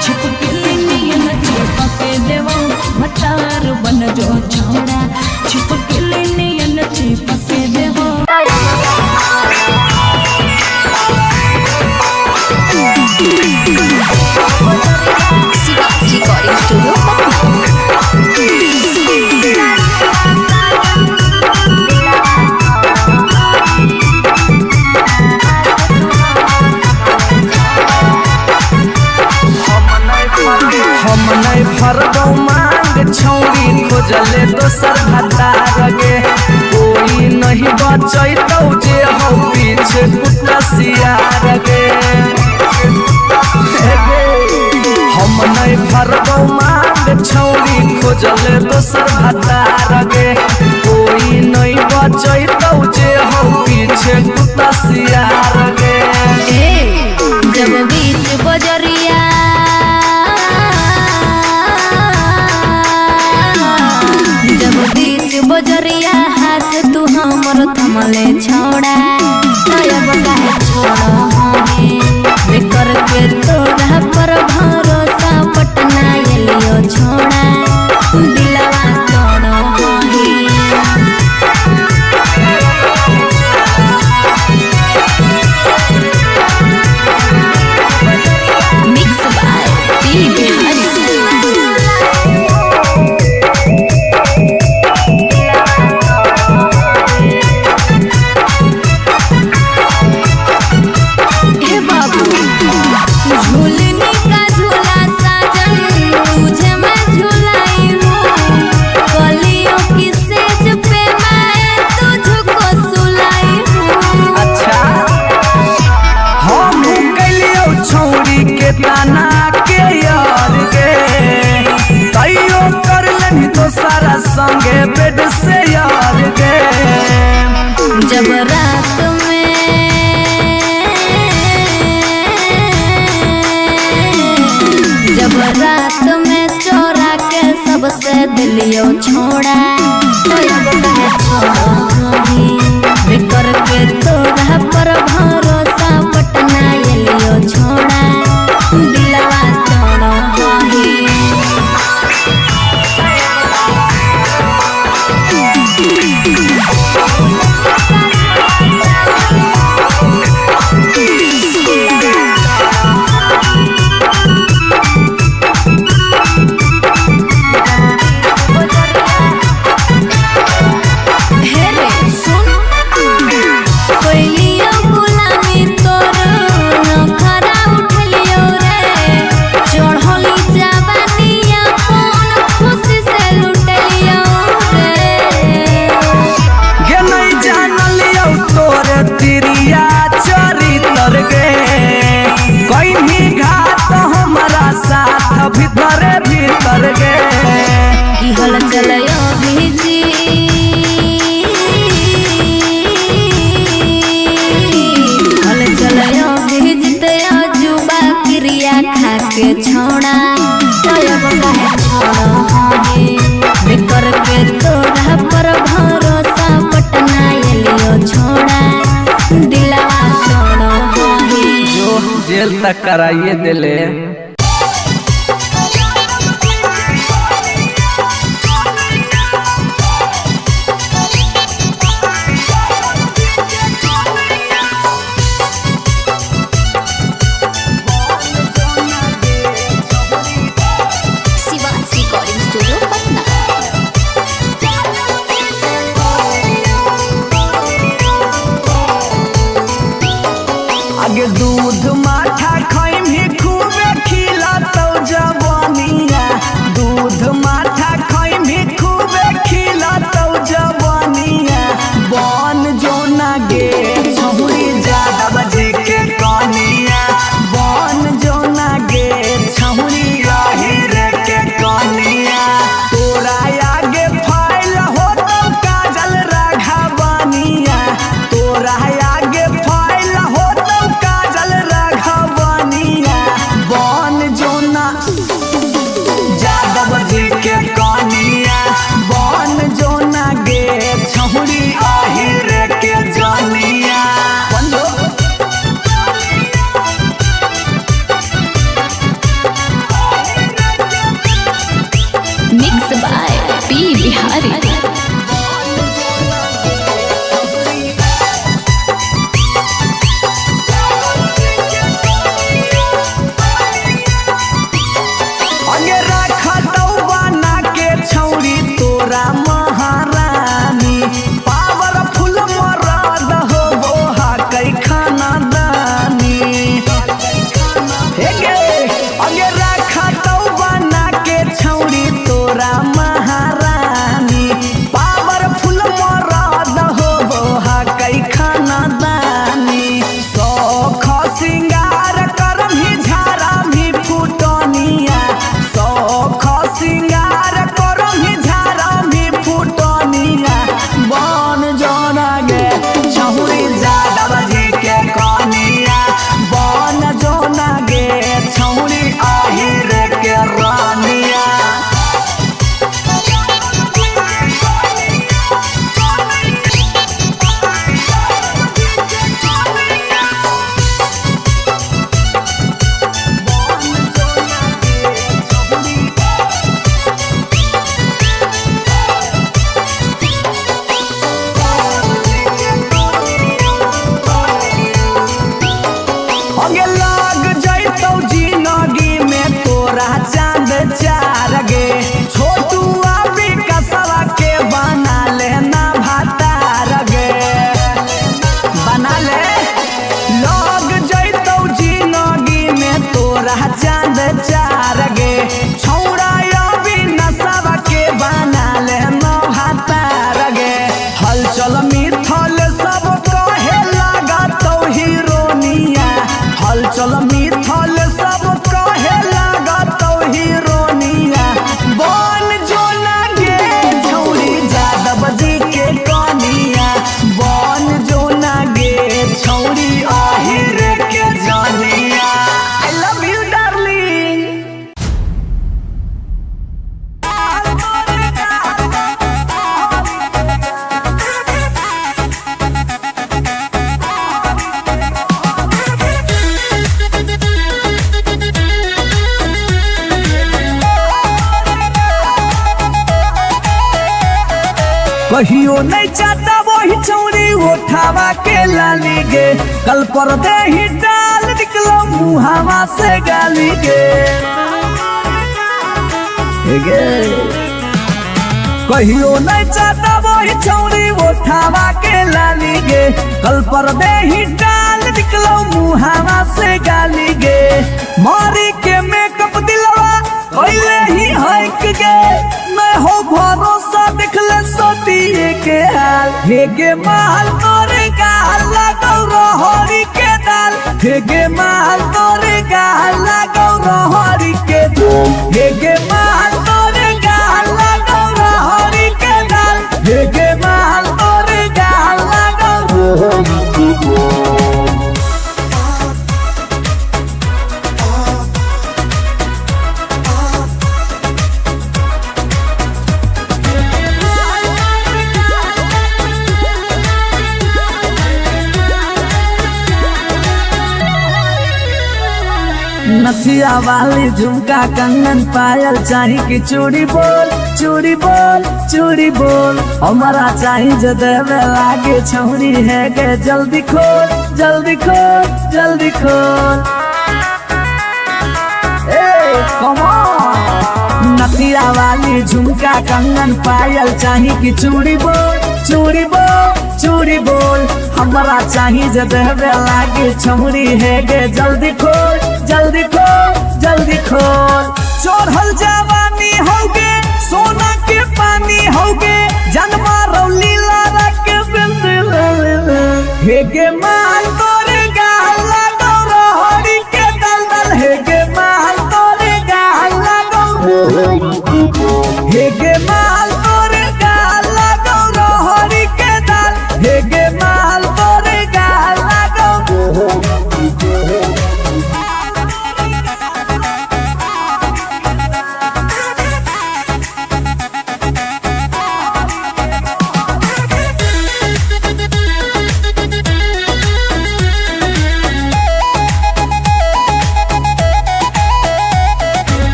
छिपकली नियन चिपके देबो भतार बन जो छोड़ा छिपकली नियन चिपके देबो रिकॉर्डिंग स्टूडियो हम नहीं फरबौ मांग छौरी खोजले दोसर भतार गे कोई नहीं बचैतौ जे हो पीछे कुत्ता सियार गे हम नहीं फरबौ मांग छौरी खोजले दोसर भतार गे कोई नहीं बचैतौ जे हो पीछे कुत्ता सियार गे जब बीच बजरिया जब बीच बजरिया हाथ तू हमर थमले छोड़ा तब काहे छोड़ो हमें करके तोरा पर भरोसा पटना एलियो छोड़ा दिलवा तोड़ो मिक्स बाय पी बिहारी सारा संगे बेड से यार गे जब रात में चोरा के सबसे दिलियो छोड़ा करके तोरा पर भरोसा पटना एलियो छोड़ा भीतरे भीतर गे की हल चलयो भेजी हल चलयो भेजते जुबा क्रिया खा के छोड़ा तब कहे छोड़ो बेकर के तोड़ा पर भरोसा पटना लियो छोड़ा दिलवा छोड़ो जो जेल तक कराइए दिले। आगे दूध माठा खाइम ही खूबे खिला तो जवानिया दूध माठा खाइम ही खूबे खिला तो जवानिया बन जो ना गे छहुरी ज्यादा बजे के कनिया बन जो ना गे छहुरी रे के कनिया तोरा आगे फाइल हो तो काजल राघवानिया तोरा आगे फाइल हो काजल राघवानिया बन जोना जादव जी के कनिया बन जोना गे छहुरी आहिर के जानिया मिक्स बाय पी बिहारी तोरा महारानी पावरफुल मरद हो वो कई खाना दानी अगे रखा तो बना के छौरी तोरा महारानी पावरफुल मरद हो वो कई खाना दानी सौख सिंगार करम ही झारा भी फुटनिया सौख सिंगार करम ही फुटनिया बन जोना गे छहुरी जादव जी के कनिया बन जोना गे छहुरी आहिर के रानिया अगे लाग जैतौ जिंदगी में तोरा चांद चार गे छोटू अभी कसवा के बना लेना भातार गे बना ले लाग जैतौ जिंदगी में तोरा चांद चार गे छौड़ा अभी नसवा के बना लेना भातार गे हलचल मिथल सब कहे लगा तो हीरोनिया हलचल मिथल सब कहे लगा तो हीरोनिया बन जोना गे छौरी जादव जी के कनिया बन जोना गे छौरी आहिर के जानिया आई लव यू डार्लिंग। कहियो नहीं चाहता वही चौरी उठावा के लाली गे कल पर दे ही डाल निकलो मुहावा से गाली गे कहियो नहीं चाहता वही चौरी उठावा के लाली गे कल पर दे ही डाल निकलो मुहावा से गाली गे मारी के मेकअप दिलवा कोइले ही हक गे मैं हो भरोसा दिखले सोतिए के हाल हे के माल तोरे गाल लगौ रहरी के दाल हेगे माल तोरे गाल लगौ रहरी के हेगे माल तोरे गाल लगौ रहरी के दाल हेगे माल तोरे गाल लगौ रहरी के नथिया वाली झुमका कंगन पायल चाही कि चूड़ी बोल चूड़ी बोल चूड़ी बोल हमारा चाही जो देवे लागे छौरी है के जल्दी खोल जल्दी खोल जल्दी खोल कम ऑन नथिया वाली झुमका कंगन पायल चाही कि चूड़ी बोल चूड़ी बोल चूड़ी बोल हमारा चाही जो देवे लागे छौरी है के जल्दी खोल जल्दी खोल जल्दी खोल चढ़ल जवानी होगे सोना के पानी होगे जन्मा रौली लारा के बिंद हेगे माल तोरे गाल लगौ रहरी के दलदल हेगे माल तोरे गाल लगौ हेगे माल तोरे गाल लगौ रहरी के दल हेगे माल तोरे गाल लगौ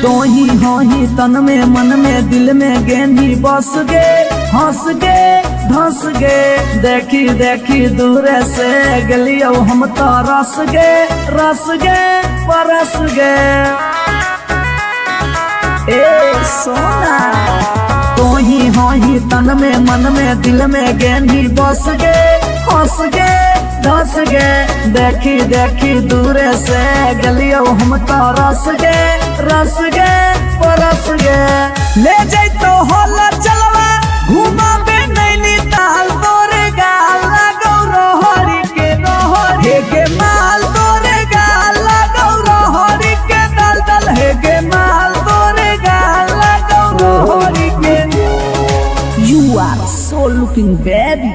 ही तन में मन में दिल में गेंदी बस गे हंस गे धंस गे देखी देखी दूर से गलियो हम तो रस गे परस गे ए सोना तो ही तन में मन में दिल में गेंदी बस गे हंस गे धंस गे देखी देखी दूर से गलियो हम तो रस गे परस गे ले जाई तो होला चलवा घुमा बे नैनीताल तोरे गाल लगौ रहरी के रहरी हेगे माल तोरे गाल लगौ रहरी के दलदल हेगे माल तोरे गाल लगौ रहरी के You are so looking baby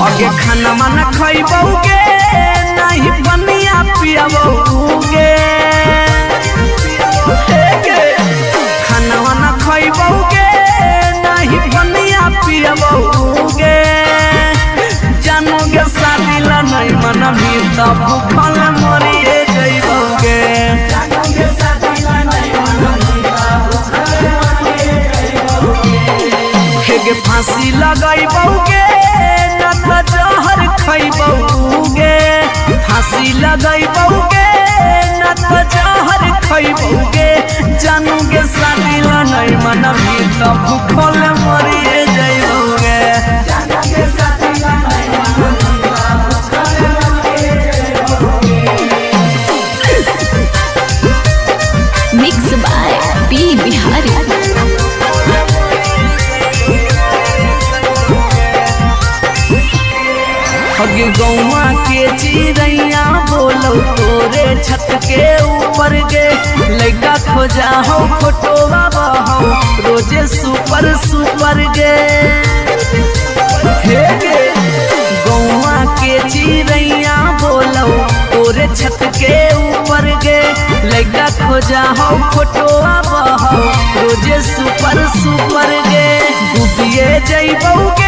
आगे खाना माना खइबौगे नहीं बनिया पियबौगे खाना माना खइबौगे नहीं बनिया पियबौगे जानोगे शादी ला नहीं मना भी तो भूखल मरिए जइबौगे हेगे फांसी लगइबौगे न जहर खइबौगे फांसी लगइबौगे न जहर खइबौगे जानोगे शादी ला नहीं मना भी तो भूखल मरिए जइबौगे मिक्स बाय पी बिहारी हगे गौवा के चिड़ैया बोलो तोरे छत के ऊपर गे लड़का खोजा हो फोटोवा बहो रोजे सुपर सुपर गे हे गे गौवा के चिड़ैया बोलो तोरे छत के ऊपर गे लड़का खोजा हो फोटोवा बहो रोजे सुपर सुपर गे डूबिए जइबौगे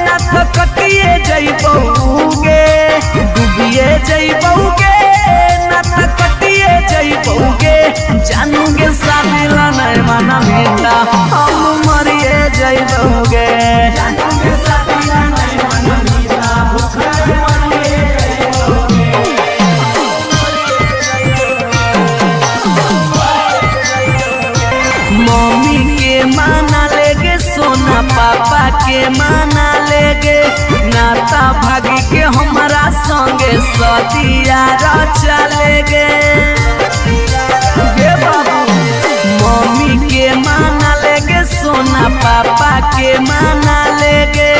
न कटिए जइबौगे डूबिए जइबौगे न कटिए जइबौगे जानूगे शादी ला नहीं माना बेटा हम मरिए जइबौगे जानूगे शादी ला नहीं माना बेटा भूखल मरिए जइबौगे पापा के माना लेगे नाता भागी के हमारा संगे सदिया रचा लेगे बाबू मम्मी के माना लेगे सोना पापा के माना लेगे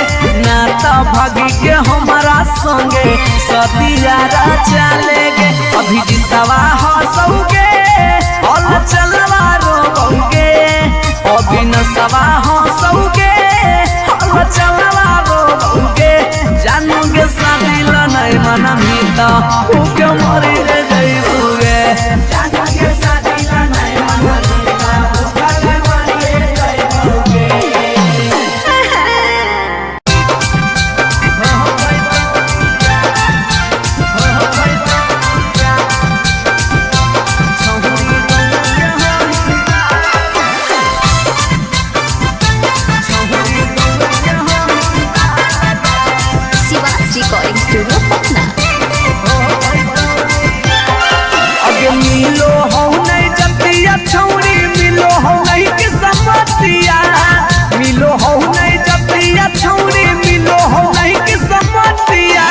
नाता भागी के हमारा संगे सदिया रचा लेगे अभी जितवा हंसोगे और चलवा रोगे अभी नसवा हंसोगे और चलवा रोगे जानोगे शादी नहीं मन मीता उके मरी रे जइबोगे जानोगे शादी नहीं मन मीता उके मरी रे जइबोगे रिकॉर्डिंग स्टूडियो पटना। अगे मिलो हो नहीं जतिया छौरी मिलो हो नहीं कि समतिया मिलो हो नहीं जतिया छौरी मिलो हो नहीं कि समतिया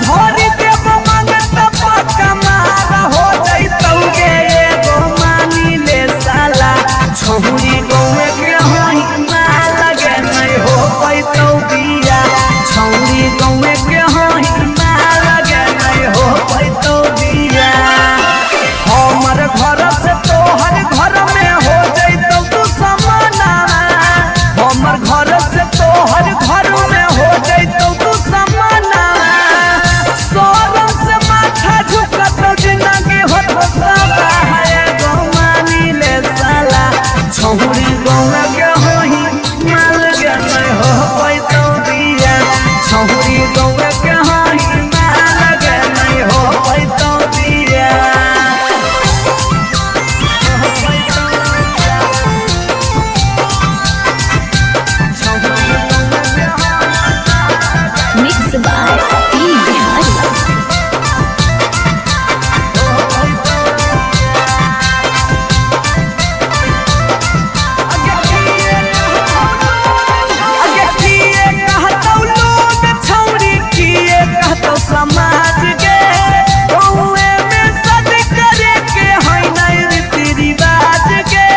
भरी देव मांगत पक्का मार हो जइतौगे एगो मानी ले साला छौरी गौवे के होई मार लगे नहीं हो पैतौ बिया छौरी गौवे के होई मार लगे नहीं हो पैतौ बिया हमर घर से तोहर घर में हो जइतौ तू समाना हमर घर से तोहर घर में हो जइतौ तू समाना सोरम से माथा झुकत जिंदगी होता है गो मानी ले साला छौरी गौवा के होई माल के नहीं हो पैतौ बिया छौरी गौवा के होई माल के नहीं हो पैतौ बिया मिक्स बाय पी बिहारी। अगे किए कहतौ लोग छौरी किए कहतौ समाज के गौए में सद करे के होई नहीं रीति रिवाज के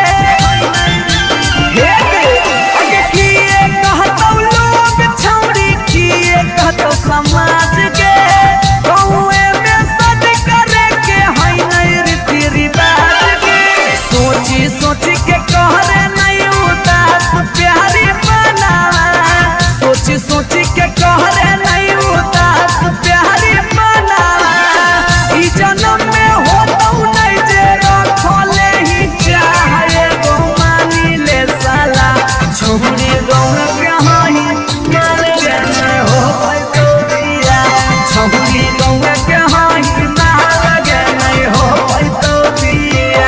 अगे किए कहतौ लोग छौरी किए कहतौ समाज के गौए में सद करे के होई नहीं रीति रिवाज के सोची सोची के कहरे नहीं उदास प्यारी बना सोची सोची के कहरे नहीं उदास प्यारी बना ई जन्म में होतौ नहीं जे रखले ही चाहे गो मानी ले साला छौरी गौर के होई माल के नहीं हो पैतौ बिया छौरी गौर के होई माल के नहीं हो पैतौ बिया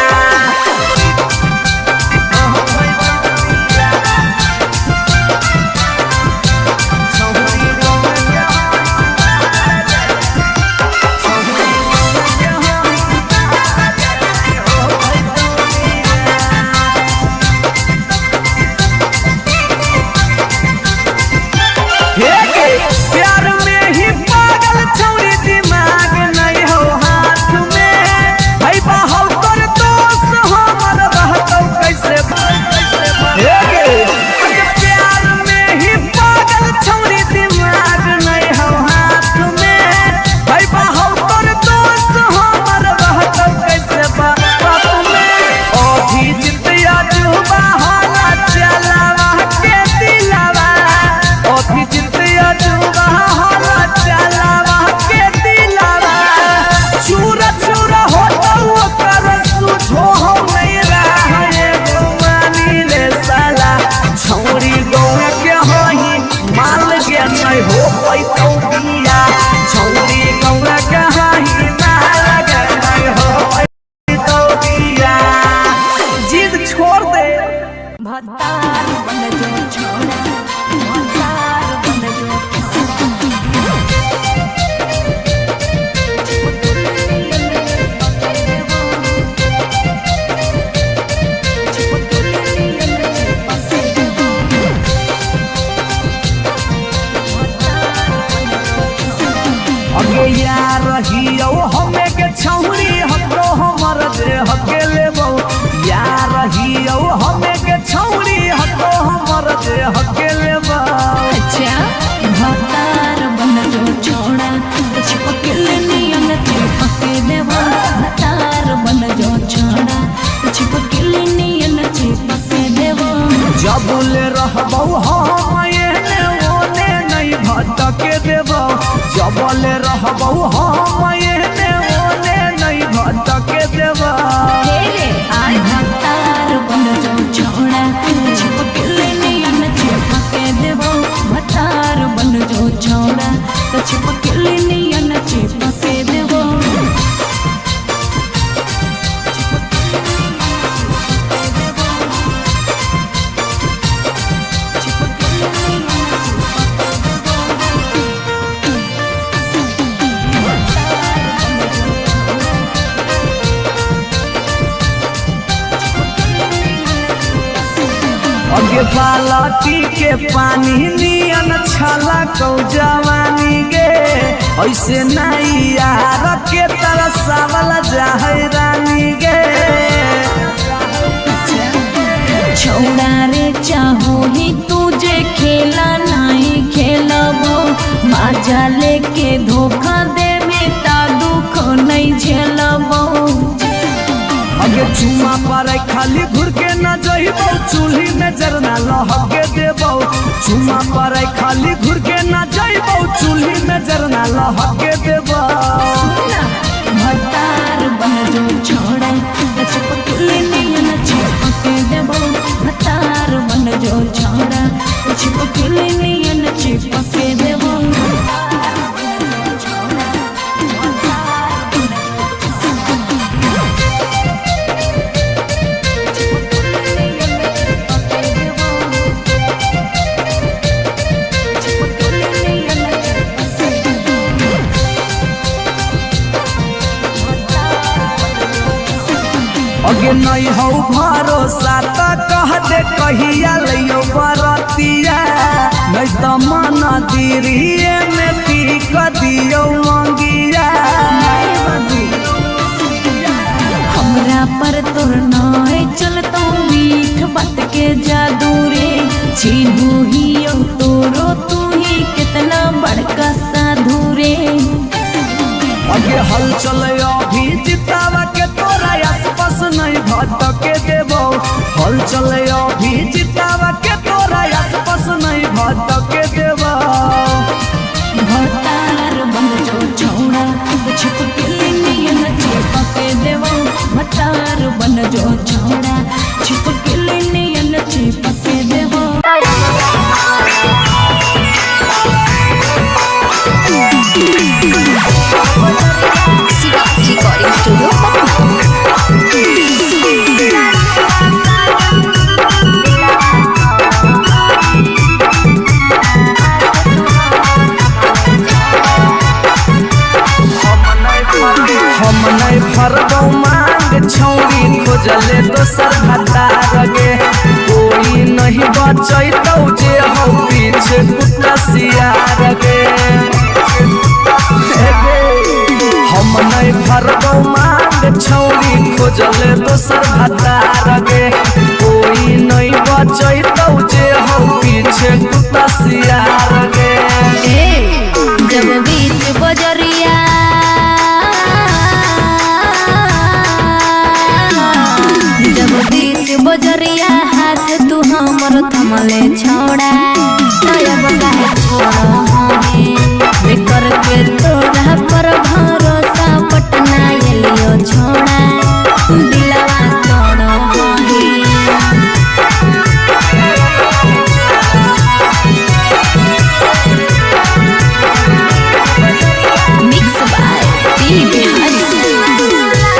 हकेले बा। अच्छा भतार बन जो छोड़ा चिपक नियन चिपक देवा भतार बन जो छोड़ा चिपक नियन चिपक देवा जबले रहबौ हम एने ओने नहीं भटके देबौ जबले रहबौ हम एने ओने नहीं भटके देबौ आज भतार बन जो छोड़ा चिपक नियन चिपक देवा भतार बन जो छोड़ा चिपक नियन चिपक देवा अगे बालटी के पानी नियन छला कौ जवानी गे ऐसे नहीं यार के तरह सावल जाहे रानी गे छोड़ा रे चाहो ही तुझे खेला नहीं खेलबो माजा लेके धोखा दे बेटा दुख नहीं झेलबो अगे चुमा पर खाली घुर के न जइबौ चूल्ही में जरना लहके देबौ चुमा पर खाली घुर के न जइबौ चूल्ही में जरना लहके देबौ भतार बन जो छोड़ा चिपक नियन चिपक देबो भतार बन जो छोड़ा चिपक नियन चिपक देबो अगे नहीं हो भरोसा त कह दे कहिया लियो बरतिया नहीं तो मन दिरिए में पीक दियो मंगिया हमरा पर तोर नाय चलतो मीठ बात के जादू रे छीनू ही तोरो तू ही कितना बड़का साधु रे अगे हल चले अभी जितावा के तोरा आसपास नहीं भटके देबो हल चले अभी जितावा के तोरा आसपास नहीं भटके देबो भतार बन जो छोड़ा चिपक नियन चिपक देबो भतार बन जो छोड़ा चिपक नियन चिपक देबो रिकॉर्डिंग स्टूडियो हम नहीं भरबौ मांग छौरी खोजले दोसर भतार गे कोई नहीं बचैतौ जे हो पीछे कुत्ता सियार गे हम नहीं भरबौ मांग छौरी खोजले दोसर भतार गे कोई नहीं बचैतौ जे हो पीछे कुत्ता सियार गे जब बीच बजरिया जब बीच बजरिया हाथ तू हमर थमले छोड़ा तब काहे छोड़ा हमें कर के तोरा पर भरोसा पटना एलियो छोड़ा दिलवा तोड़ो मिक्स बाय पी बिहारी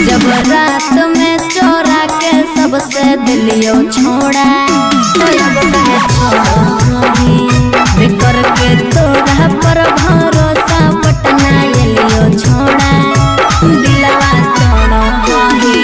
जब रात में चोरा के सबसे दिलियो छोड़ा तो अब कहे छोड़ी बेकर के तोरा पर भरोसा पटना एलियो छोड़ा दिलवा तोड़ा ही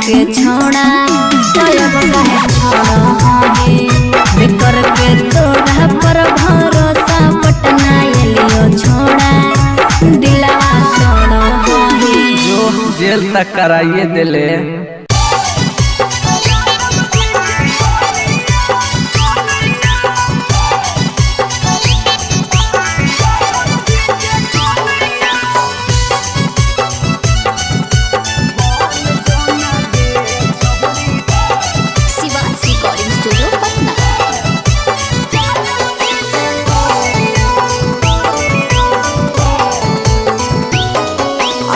के छोड़ा तब कहे छोड़े बेकर के तोरा पर भरोसा पटना एलियो छोड़ा दिलवा तोड़ा जो जेल तक कराइए दिले।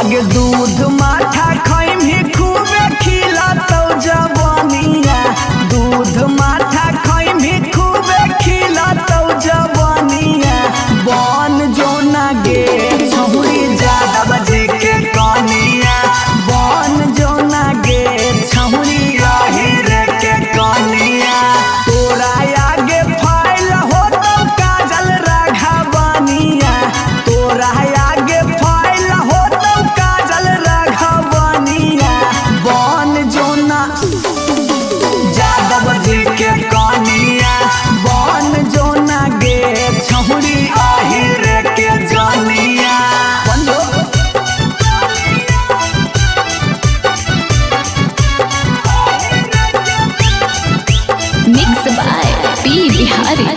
आगे दूध माठा खाई भी खूबे खिला तो जवानिया दूध माठा खाई भी खूबे खिला तो जवानिया बन जो ना गे छहुरी ज्यादा बजे के कनिया बन जो ना गे छहुरी राहिर के कनिया तोरा आगे फाइल हो तो काजल राघवानिया तोरा आगे फाइल हो बन जोना ज्यादा बजे के कनिया बन जोना गे छहुरी आहिर के जानिया मिक्स बाय पी बिहारी।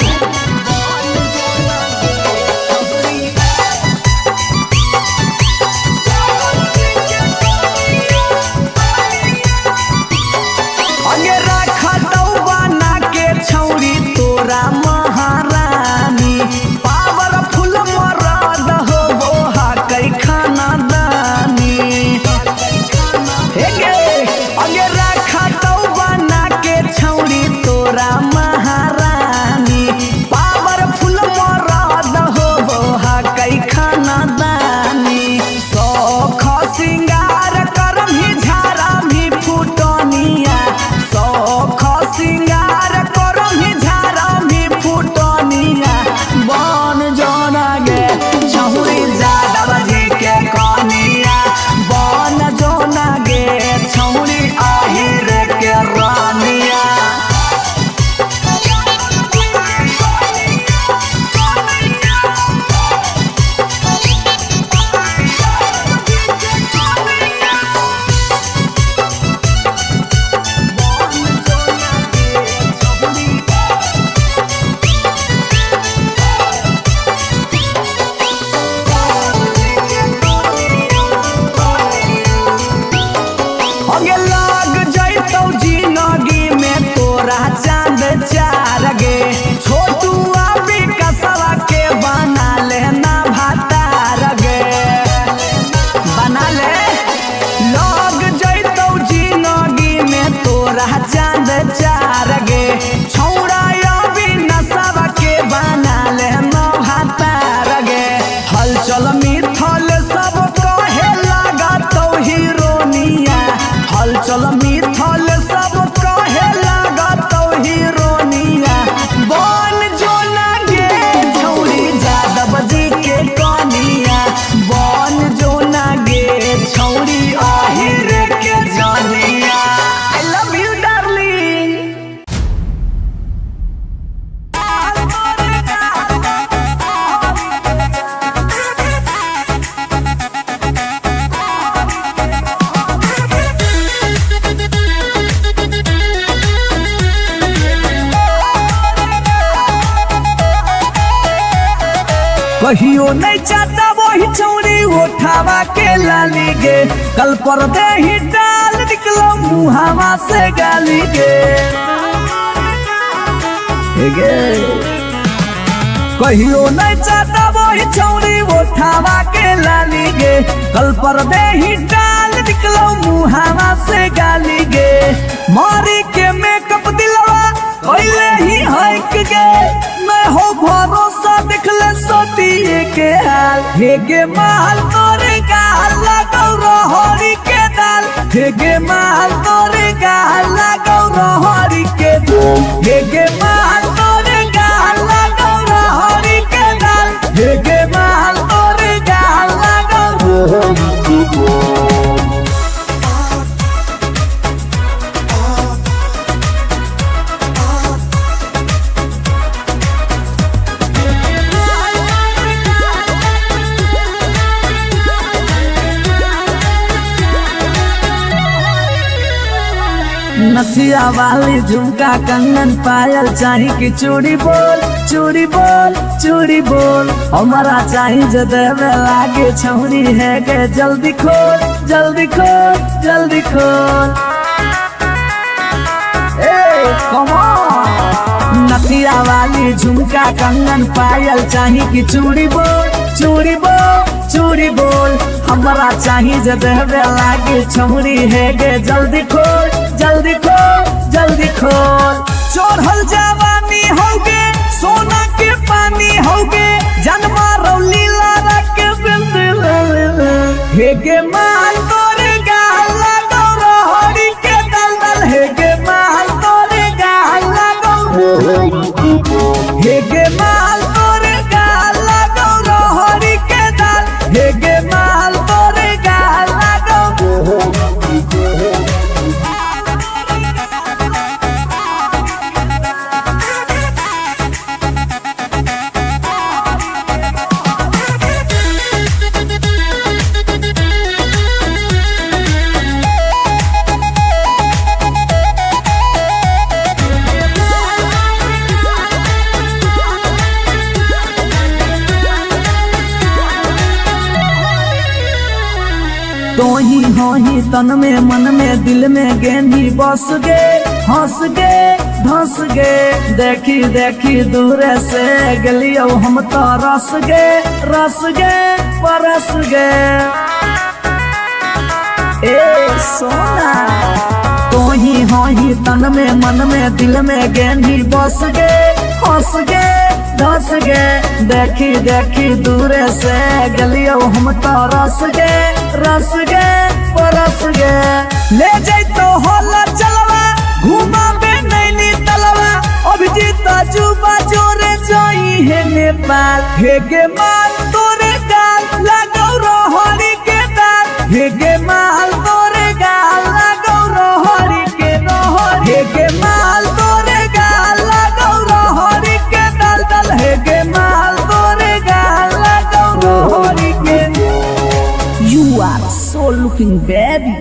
तोरा महारानी पावरफुल मरद हो वो कई खाना दानी हे गे अगे रखा तो बना के छौरी तोरा महारानी पावरफुल मरद हो वो कई खाना दानी सौख सिंगार कर भी झारा भी फुटनिया सौख सिंगार कर भी बन जोना गे छहुरी ज्यादा बजे के कनिया बन जोना गे छहुरी आहिर के रानिया चांद चार गे छोटू अभी कसवा के बना लेना भातार गे बना ले लोग जैतौ जिंदगी में तोरा चांद चार गे छौड़ा अभी नसवा के बना लेना भातार गे हलचल मिथल सब कहे लगा तो हीरोनिया हलचल मिथल सब कहे लगा तो हीरोनिया बन जो ना गे छौरी ज्यादा बजे के कहियो नहीं चाहता वही छौरी उठावा के लाली गे कल पर दे ही डाल निकलो मुहावा से गाली गे कहियो नहीं चाहता वही छौरी उठावा के लाली गे कल पर दे ही डाल निकलो मुहावा से गाली गे मारी के मेकअप दिलवा कोइले ही हक गे मैं हो भरोसा दिखले सोतिए के हाल हे गे माल तोरे गाल लगौ रहरी के दाल हे गे माल तोरे गाल लगौ रहरी के दाल हे गे माल तोरे गाल लगौ रहरी के दाल हे गे माल तोरे गाल लगौ रहरी के दाल नथिया वाली झुमका कंगन पायल चाही कि चूड़ी बोल चूड़ी बोल चूड़ी बोल हमारा चाही जो देवे लागे छौरी है के जल्दी खोल जल्दी खोल जल्दी खोल नथिया वाली झुमका कंगन पायल चाही कि चूड़ी बोल चूड़ी बोल चूड़ी बोल हमारा चाही जो देवे लागे छौरी है के जल्दी खोल जल्दी खोल जल्दी खोल चोरहल जवानी होगे सोना के पानी होगे जन्मा रौली लारा के बिंद हे गे माल तोरे गाल लगौ रहरी के दलदल हे गे माल तोरे गाल लगौ हे गे माल तोरे गाल लगौ रहरी के दल हे गे माल तोरे गाल लगौ हो ही तन में मन में दिल में गेंदी बस गे हंस गे धंस गे देखी देखी दूर से गलियो हम तो रस गे परस गे ए सोना तो ही हो ही तन में मन में दिल में गेंदी बस गे हंस गे धस गे देखी देखी दूर से गलियो हम तो रस गे परस गे ले जैतो होला चलवा घुमा बे नैनी तलवा अभिजीत जुबा जोरे जोई है नेपाल हे गे माल तोरे गाल लगौ रहरी के दाल हे गे माल तोरे गाल लगौ रहरी के रहर हे गे माल तोरे गाल लगौ रहरी के दल दल हे गे माल तोरे गाल लगौ रहरी के You are so looking baby.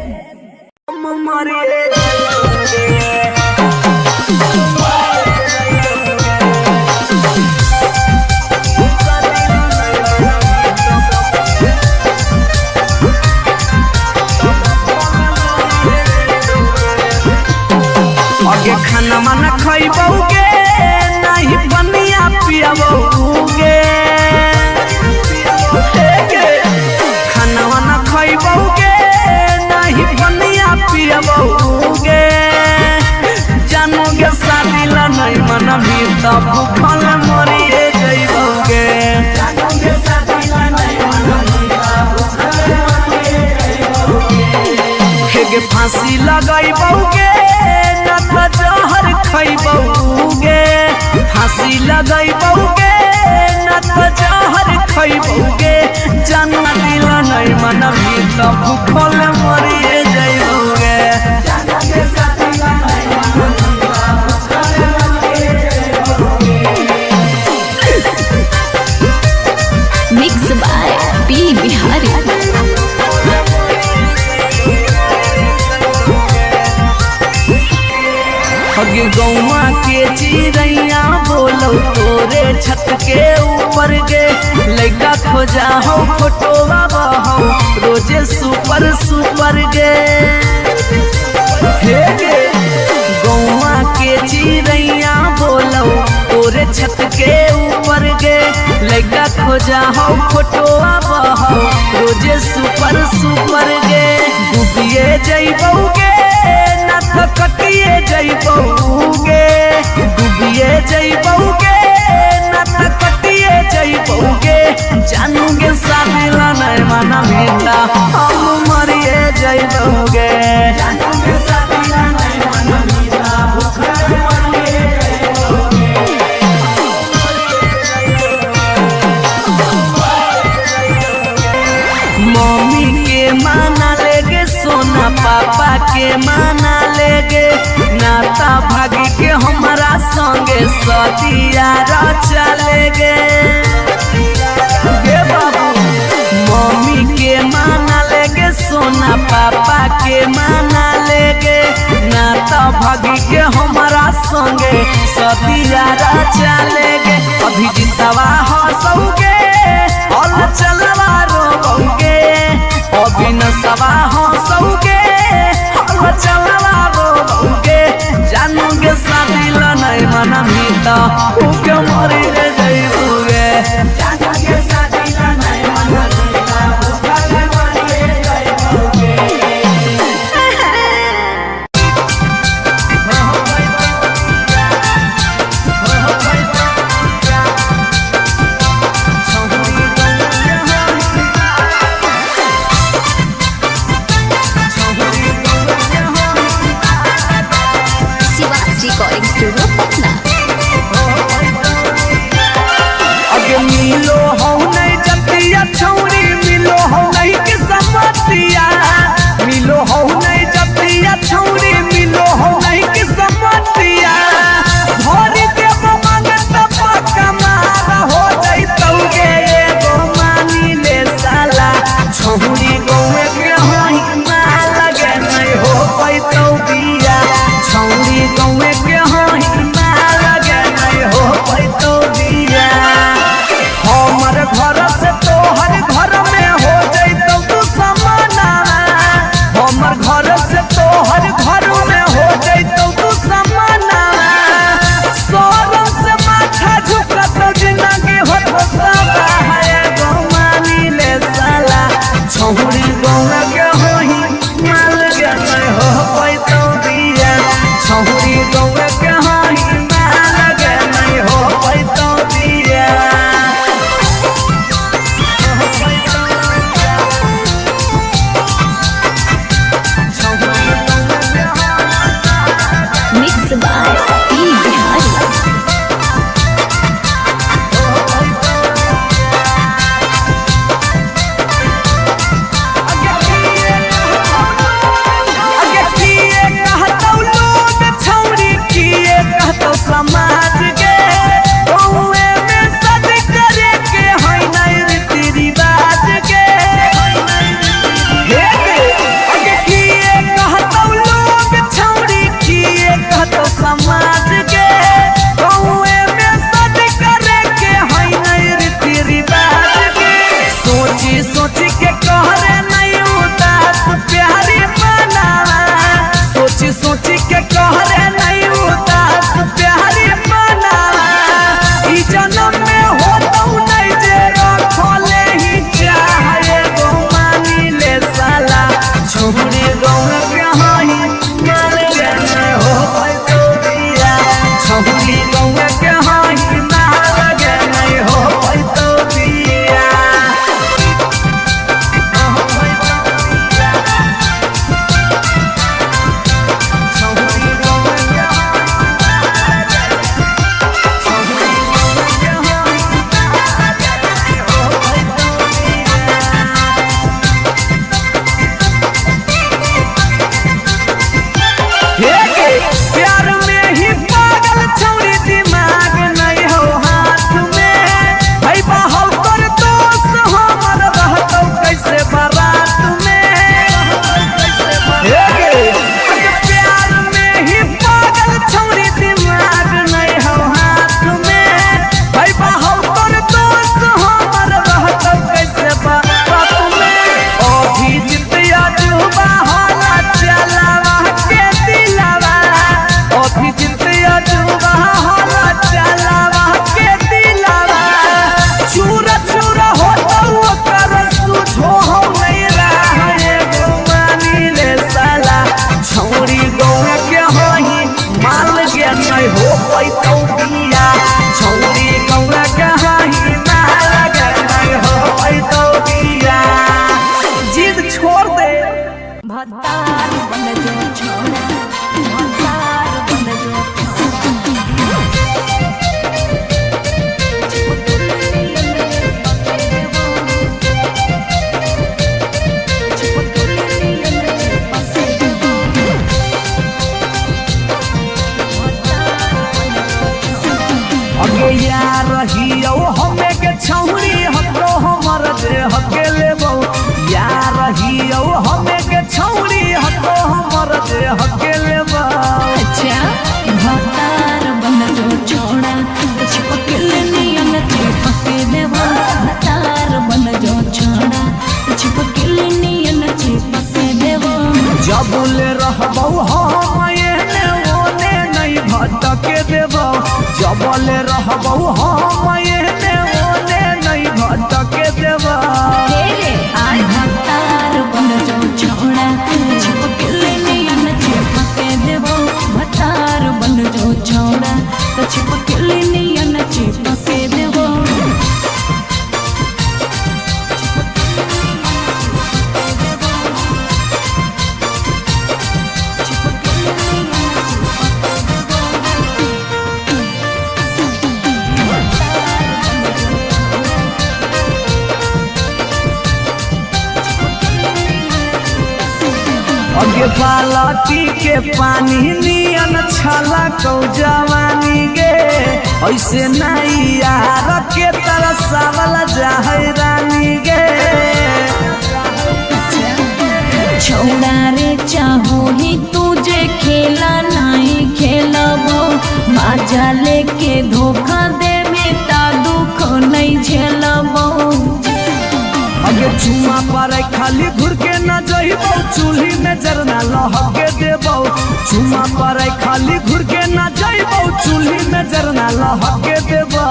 आगे खाना माना खइबौगे नहीं बनिया पियबौगे खाना वाना खइबौगे नहीं बनिया पियबौगे जानोगे शादी ला नहीं मना भी तब भूखल मरिए जइबौगे जानोगे शादी ला नहीं मना भी तब भूखल मरिए जइबौगे के फांसी लगइबौगे न त जहर खइबौगे फांसी लगइबौगे न त जहर खइबौगे जाना दिल नहीं मन भी त भूखल मरिए जइबौगे जाना के साथी नहीं मन मिक्स बाय पी बिहारी। अगे गौवा के चिड़ैया बोलो तोरे छत के ऊपर गे लइका खोजा हो फोटोवा बहो रोजे सुपर सुपर गे हे गे गौवा के चिड़ैया बोलो तोरे छत के ऊपर गे लइका खोजा हो फोटोवा बहो रोजे सुपर सुपर गे डूबिए जइबौगे ना तो कटिए जइबौगे डूबिए जइबौगे ना तो कटिए जइबौगे जानूगे सादिला नहीं माना बेटा हम मरिए जइबौगे जानूगे सादिला नहीं माना बेटा भूखे मरिए मम्मी के माना लेगे सोना पापा के माना लेगे नाता भागी के हमारा संगे सदिया रचा लेगे बाबू मम्मी के माना लेगे सोना पापा के माना लेगे नाता भागी के हमारा संगे सदिया रचा लेगे अभी जितवा हंसोगे और चलवा रोगे अभी नसवा हंसोगे और चलवा रोगे जानोगे सादिला नहीं मना मीता उके मरी रे जइबोगे जानोगे सादिला नहीं मना मीता उके मरी रे जइबोगे रिकॉर्डिंग स्टूडियो पटना। अगे मिलो हो नहीं जतिया छौरी मिलो हो नहीं के समतिया मिलो हो नहीं जतिया छौरी मिलो हो नहीं के समतिया भरी देव मांगत पक्का मार हो जइतौगे एगो मानी ले साला छौरी गौवे के होई माल लगे नहीं हो पैतौ बिया छौरी गौवे के होई माल लगे नहीं हो पैतौ बिया हमर घर से तोहर घर में हो जइतौ तू समाना हमर घर से तोहर घर में हो जइतौ तू समाना सोरम से माथा झुकत जिंदगी होता है गो मानी ले साला छौरी गौवा के होई माल के नहीं हो पैतौ बिया छौरी गौवा के होई माल के नहीं हो पैतौ बिया मिक्स बाय पी बिहारी। अगे किए कहतौ लोग छौरी किए कहतौ समाज के गौवे में सद करे के होई नहीं रीति रिवाज के अगे किए कहतौ लोग छौरी किए कहतौ समाज के गौवे में सद करे के होई नहीं रीति रिवाज के सोची सोची के कहरे नहीं उदास प्यारी मना सोची सोची के कहरे नहीं उदास प्यारी मना ई जन्म में होतौ नहीं जे रखले ही चाहे गो मानी ले साला छौरी गौवा के होई माल के नहीं हो पैतौ बिया छौरी गौवा के होई माल के नहीं हो पैतौ बिया भतार बन जो छोड़ा भतार बन जो अगे यार रहियो हमें के छौरी हको हमर दे हके लेबो यार रहियो हमें के छौरी हको हमर दे हके लेबो अच्छा भतार बन जो छोड़ा चिपकल नियन चिपके देबो भतार बन जो छोड़ा चिपकल नियन चिपके देबो जबुले रहबो हम एने ओने नहीं भटके देबो जबले रहबो हम एने ओने नहीं भटके देबो भतार बन जो छोड़ा चिपकल नियन चिपके देबो भतार बन जो छोड़ा चिपकल नियन चिपके देबो अगे बालटी के पानी नियन छला कौ जवानी गे ऐसे नहीं यार के तरसावल जाहै रानी गे छोड़ा रे चाहो ही तुझे खेला नहीं खेलबो बाजा लेके धोखा दे में ता दुख नहीं झेलबो अगे चुमा पर खाली घुर के न जइबो चूल्ही में जरना लहके देबो चुमा पर खाली घुर के न जइबो चूल्ही में जरना लहके देबो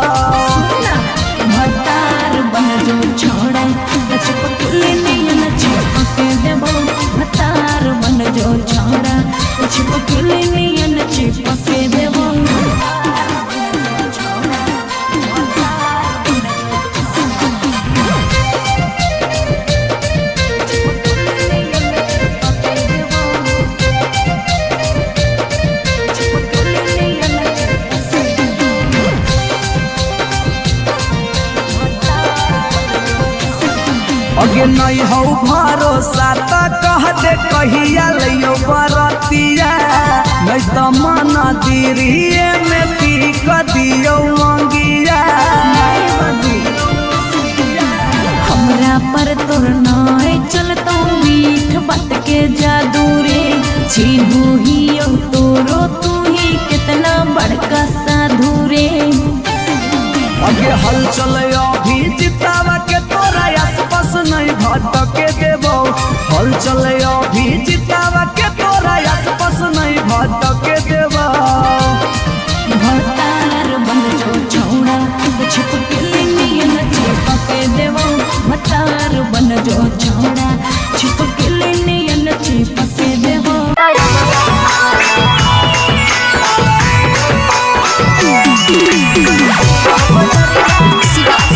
भतार बन जो छोड़ा चिपकल नियन चिपके देबो भतार बन जो छोड़ा चिपकल नियन चिपके देबो अगे नहीं हो भरोसा त कह दे कहिया लियो बरतिया नहीं तो मन दिरिए में पी क दियो मंगिया हमरा पर तोर नाय चलतो मीठ बात के जादू रे छीनू ही तोरो तू ही कितना बड़का साधु रे अगे हल चले अभी जितावा के तोरा आसपास नहीं भटके देबो हल चले अभी जितावा के तोरा आसपास नहीं भटके देबो भतार बन जो छोड़ा चिपकल नियन चिपके देबो भतार बन जो छोड़ा चिपकल नियन चिपके देबो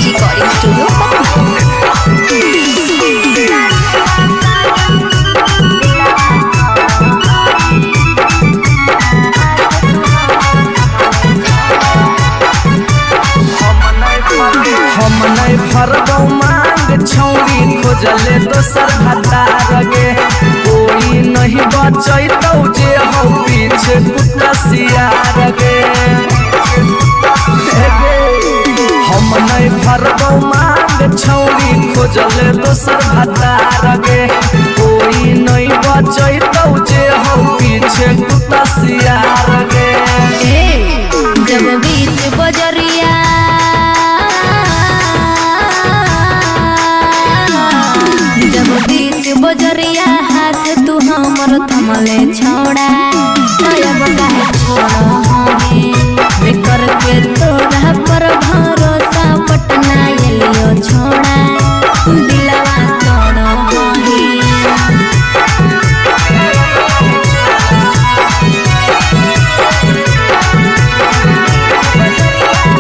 रिकॉर्डिंग स्टूडियो हम नहीं भरबो मांग छौरी खोजले दोसर भतार गे कोई नहीं बचैतौ जे हो पीछे कुत्ता सियार गे हम नहीं भरबो मांग छौरी खोजले दोसर भतार गे कोई नहीं बचैतौ जे हो पीछे कुत्ता सियार गे जब बीच बजरिया जब बीच बजरिया हाथ तू हमर थमले छोड़ा अब काहे छोड़ बेकर के तोरा पर भरोसा पटना एलियो छोड़ा दिलवा तोड़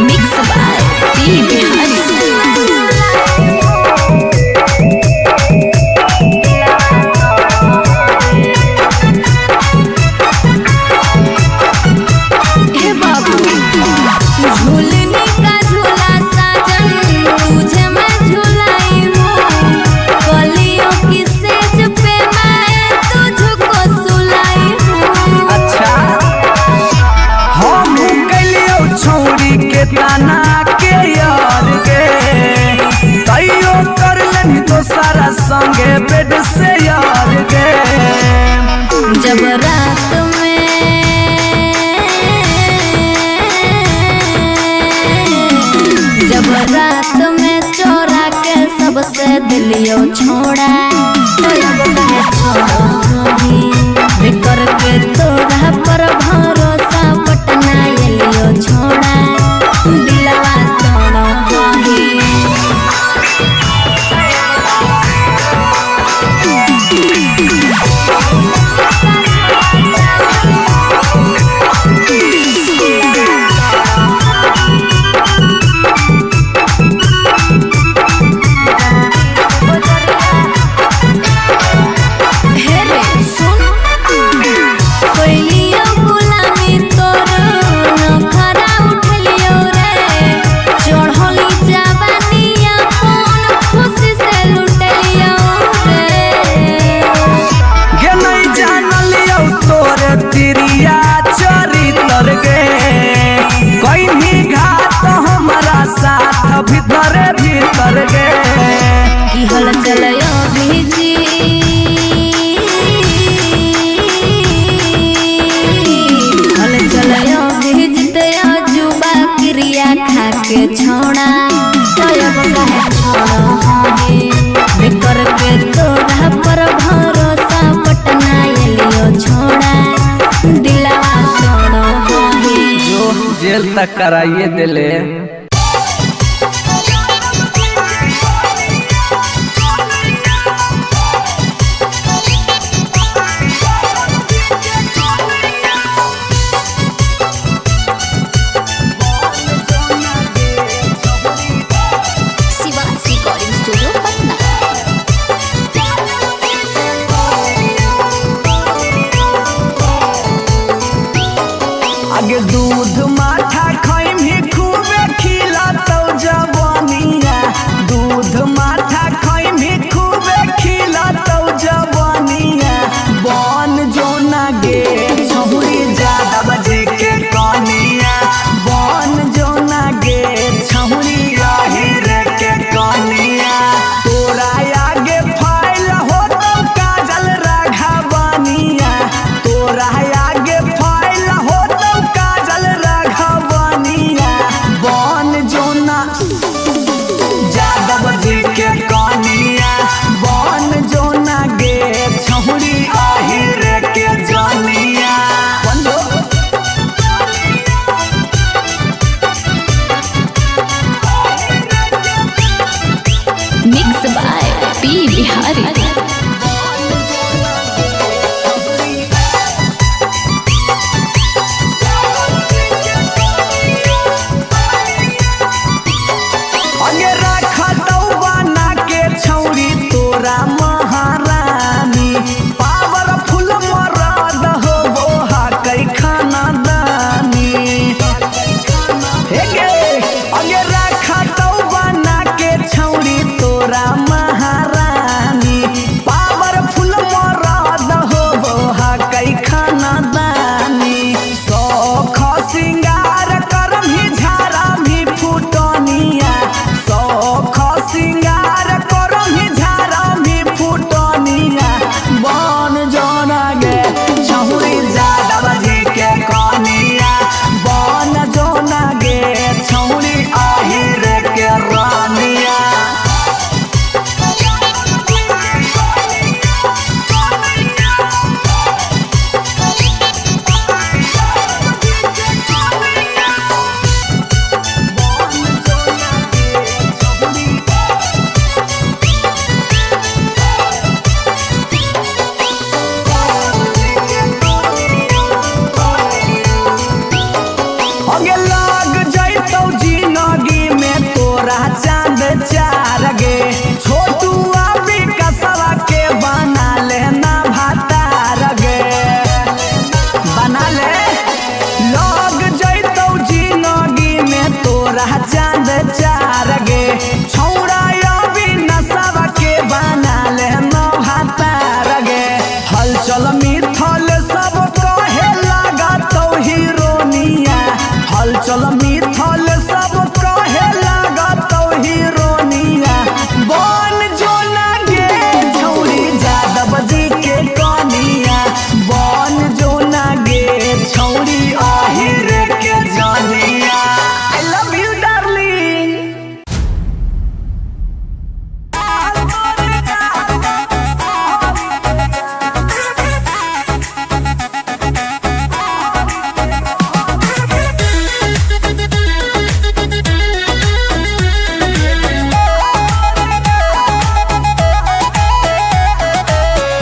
मिक्स बाय पी बिहारी हमारा संगे बेड से यार गे। जब रात में चोरा के सबसे दिलियो छोड़ा तो अब कहे छोड़ी बिकर के तोरा पर भरोसा पटना एलियो छोड़ा दिलवा तोड़ा ही। भीतर भीतर गे की हल चलयो भेजी हल चलयो भेजते जुबा क्रिया खा के छोड़ा तो अब कहे छोड़ो बिकर के तोरा पर भरोसा पटना एलियो छोड़ा दिलवा छोड़ो जो जेल तक कराइए दिले। आगे दूध माठा खैम ही खूबे खिला तो जवानिया दूध माठा खैम ही खूबे खिला तो जवानिया बन जो ना गे छहुरी ज्यादा बजे के कनिया बन जो ना गे छहुरी रे के कनिया तोरा आगे फाइल हो तो काजल राघवानिया तोरा आगे फाइल हो काजल राघवानिया बन जोना यादव जी के कनिया बन जोना गे छहुरी आहिर के जानिया। Mix by P Bihari. तोरा महारानी पावरफुल मरद हो वो हाकै खाना दानी अगे रखा तो बना के छौरी तोरा महारानी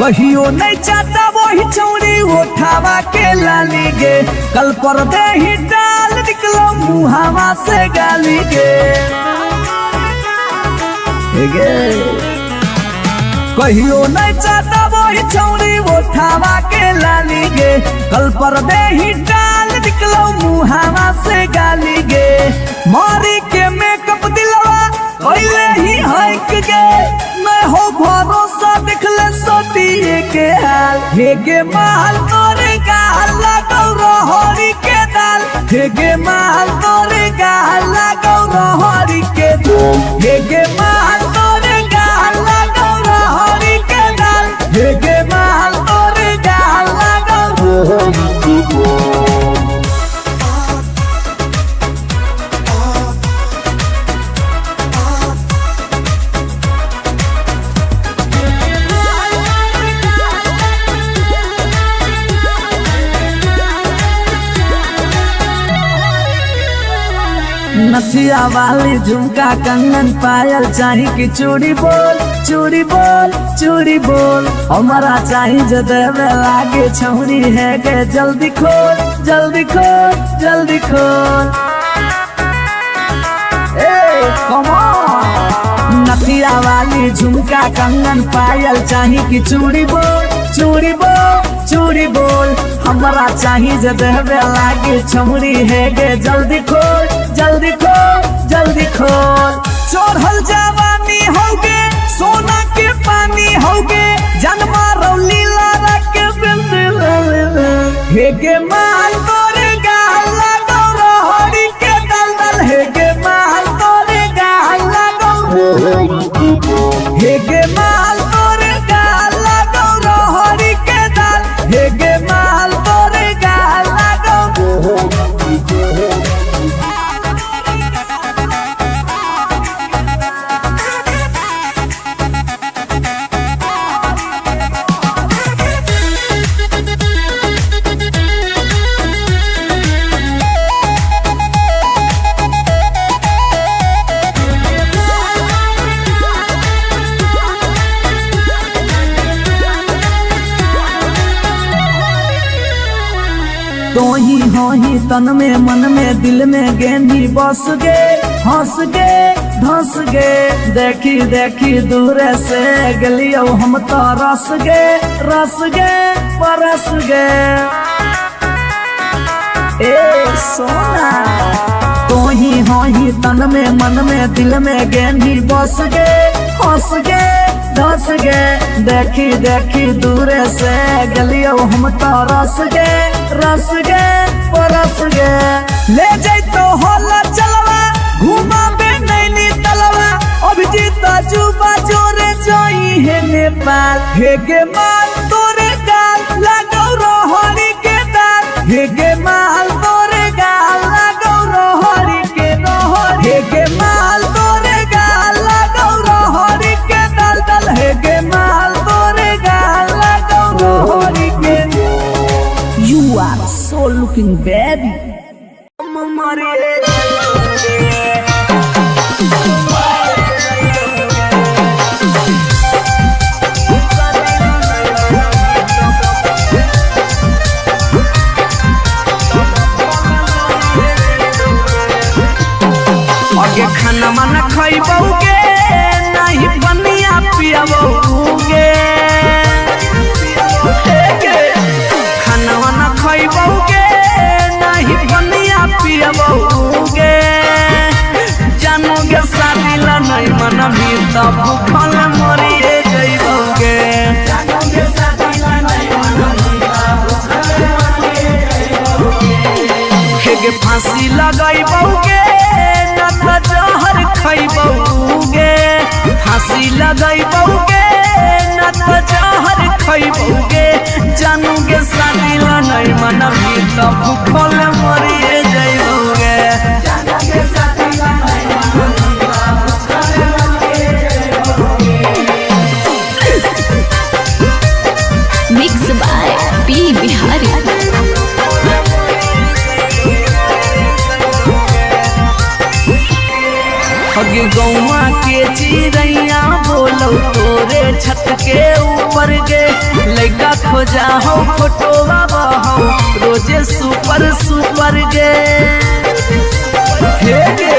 कहियो नहीं चाहता वही चौड़ी उठावा के लाली गे कल पर दे ही डाल निकलो मुहावा से गाली गे कहियो नहीं चाहता वही चौड़ी उठावा के लाली गे कल पर दे ही डाल निकलो मुहावा से गाली गे मारी के मेकअप दिलवा पहले ही हक गे मैं हो भरोसा दिखले सोतिए के हाल हे गे माल तोरे गाल लगौ रहरी के दाल हे गे माल तोरे गाल लगौ रहरी के दाल हे गे माल तोरे गाल लगौ रहरी के दाल हे गे माल तोरे गाल लगौ रहरी के दाल नथिया वाली झुमका कंगन पायल चाही की चूड़ी बोल चूड़ी बोल चूड़ी बोल हमारा चाही जो देवे लागे छौरी है गे जल्दी खोल जल्दी खोल जल्दी खोल नथिया वाली झुमका कंगन पायल चाही की चूड़ी बोल चूड़ी बोल चूड़ी बोल हमारा चाही जो देवे लागे छौरी है गे जल्दी खोल जल्दी खोल जल्दी खोल चढ़ल जवानी होगे सोना के पानी होगे जन्मा रौली लारा के बिंद हे गे माल तोरे गाल लगौ रहरी के दलदल हे गे माल तोरे गाल लगौ हे गे माल तोरे गाल लगौ रहरी के दल हे गे माल तोरे गाल लगौ तो ही हो ही तन में मन में दिल में गेंदी बस गे हंस गे धंस गे देखी देखी दूर से गलियो हम तो रस गे परस गे ए सोना तो ही हो ही तन में मन में दिल में गेंदी बस गे हंस गे धंस गे देखी देखी दूर से गलियो हम तो रस गे परस गे ले जैतो होला चलवा घुमा बे नैनी तलवा अभिजीत जुबा जोरे जोई है नेपाल हे गे माल तोरे गाल लगौ रहरी के दाल हे गे माल तोरे गाल लगौ रहरी के हे गे माल तोरे गाल लगौ रहरी के दल हे गे माल तोरे गाल लगौ रहरी के You are so looking baby. आगे खाना माना खइबौगे नहीं बनिया पियबौगे खाना माना खइबौगे नहीं बनिया पियबौगे जानोगे शादी ला नहीं मना भी तब भूखल मरिए जइबौगे जानोगे शादी ला नहीं मना भी तब भूखल मरिए जइबौगे के फांसी लगइबौगे न जहर खइबौगे फांसी लगइबौगे न जहर खइबौगे जानूगे शादी ला नहीं मनबी तब भूखल मरिए जइबौगे जानूगे शादी ला नहीं मनबी तब भूखल मरिए जइबौगे। Mix by P Bihari. गौवा के चिड़ैया बोलो तोरे छत के ऊपर ऊपर गे लइका खोजा हो फोटोवा बहो रोजे सुपर सुपर गे हे गे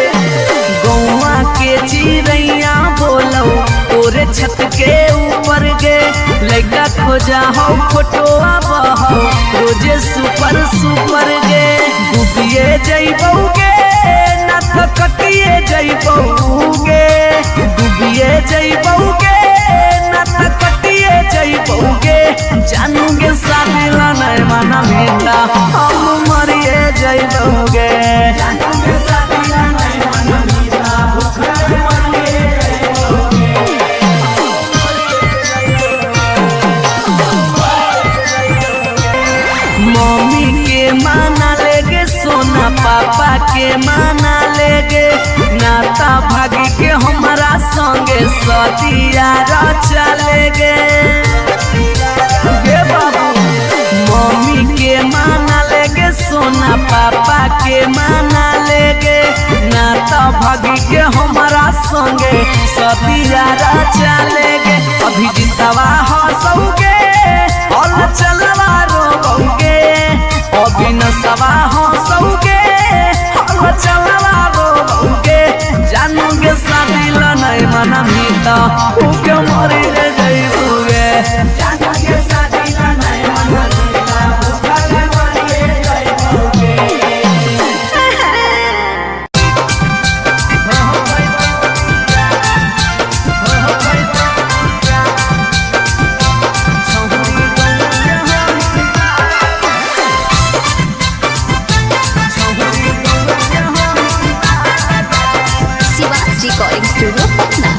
गौवा के चिड़ैया बोलो तोरे छत के ऊपर गे लइका खोजा हो फोटोवा बहो रोजे सुपर सुपर गे डूबिए जइबौगे नथ कटिए जइबौगे डूबिए जइबौगे नथ कटिए जइबौगे जानूगे शादी ला नहीं माना मीठा हम मरिए जइबौगे जानूगे शादी ला नहीं माना मीठा भूखे मरिए मम्मी के माना लेगे सोना पापा के माना लेगे नाता भागी के हमारा संगे सदिया रचा लेगे हे बाबू मम्मी के माना लेगे सोना पापा के माना लेगे नाता भागी के हमारा संगे सदिया रचा लेगे अभी जितवा हंसोगे और चलवा रोगे अभी नसवा हंसोगे और चलवा रोगे जानोगे शादी ला नहीं मना मीठा उके मरी रे जइबोगे जानोगे शादी ला नहीं मना मीठा उके मरी रे जइबोगे शिवांश रिकॉर्डिंग स्टूडियो पटना।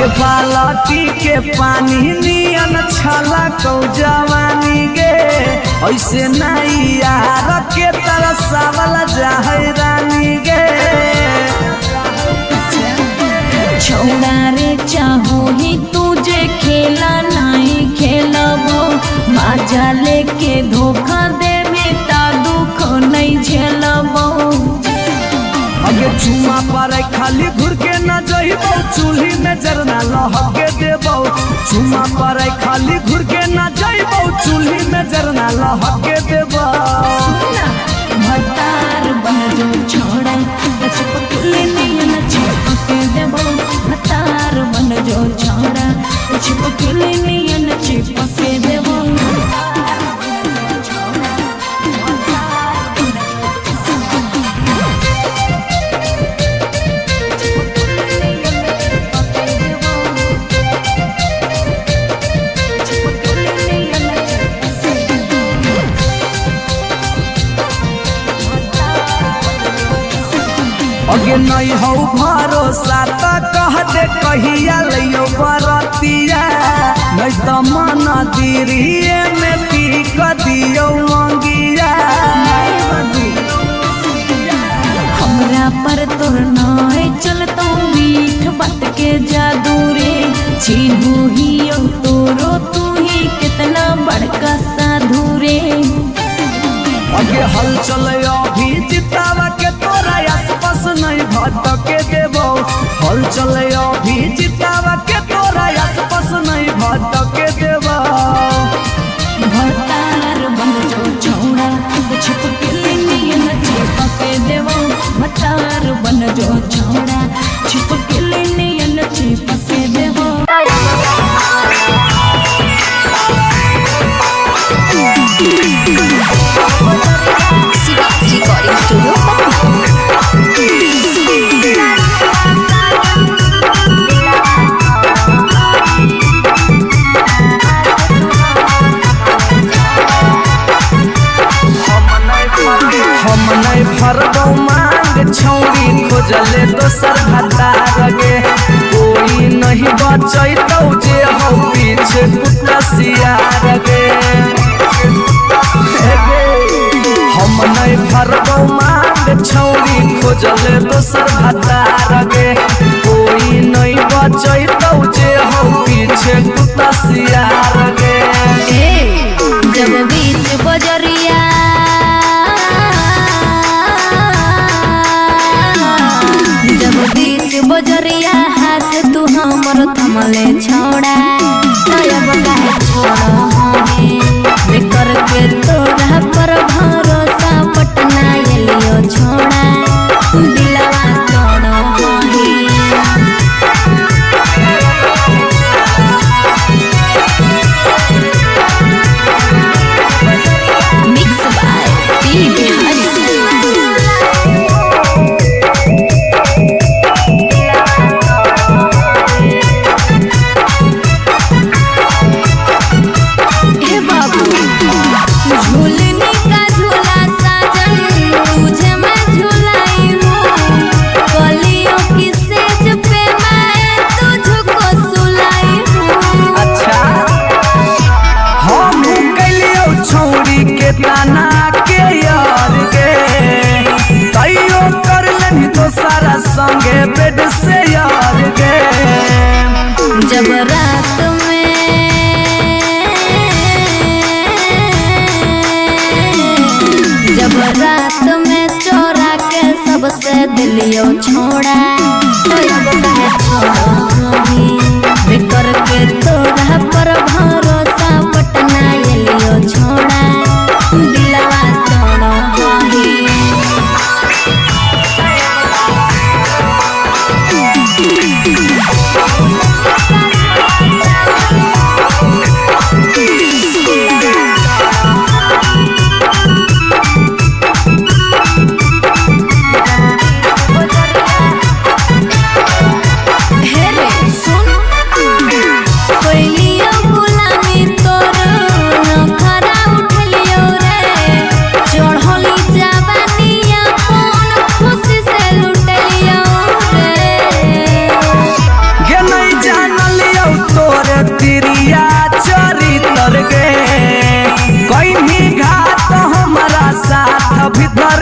अगे बालटी के पानी नियन छला कौ जवानी गे ऐसे नहीं यार के तरसावल जाहे रानी गे छौड़ा रे चाहो ही तुझे खेला नहीं खेलबो माजा लेके धोखा देबे ता दुख नहीं झेलबो अगे चुमा पर खाली घुर के न जइबो चूल्ही में जरना लहके देबो चुमा पर खाली घुर के न जइबो चूल्ही में जरना लहके देबो भतार बन जो छोड़ा चिपकले नहीं न चिपके देबो भतार बन जो छोड़ा चिपकले नहीं न चिपके देबो अगे नहीं हो भरोसा तो कह दे कहिया लियो बरतिया नहीं तो मन दिरिए में पी क दियो मंगिया हमरा पर तोर नाय चलतो मीठ बात के जादू रे छीनू ही तोरो तू ही कितना बड़का साधु रे अगे हल चले अभी जितावा के तोरा आसपास नहीं भटके देबो हल चले अभी जितावा के तोरा आसपास नहीं भटके देबो भतार बन जो छौड़ा छिपकली नियन चिपके देबो भतार बन जो छौड़ा छिपकली नियन चिपके देबो रिकॉर्डिंग स्टूडियो हम नहीं भरबो मांग छौरी खोजले दोसर भतार गे कोई नहीं बचैतौ जे हो पीछे कुत्ता सियार गे हम नहीं भरबो मांग छौरी खोजले दोसर भतार गे कोई नहीं बचैतौ जे हो पीछे कुत्ता सियार गे जब बीच बजरिया जब बीच बजरिया हाथ तू हमर थमले छोड़ा तब काहे छोड़ा है करके तोरा पर भरोसा पटना एलियो छोड़ा दिलवा तोड़ो मिक्स बाय पी बिहारी ताना के यार गे तैयो कर लेनी तो सारा संगे बेड से यार गे जब रात में चोरा के सबसे दिलियो छोड़ा करके तोरा पर भरोसा पटना एलियो छोड़ा दिलवा तोड़ो हे रे सुन कोई लियो गुलाम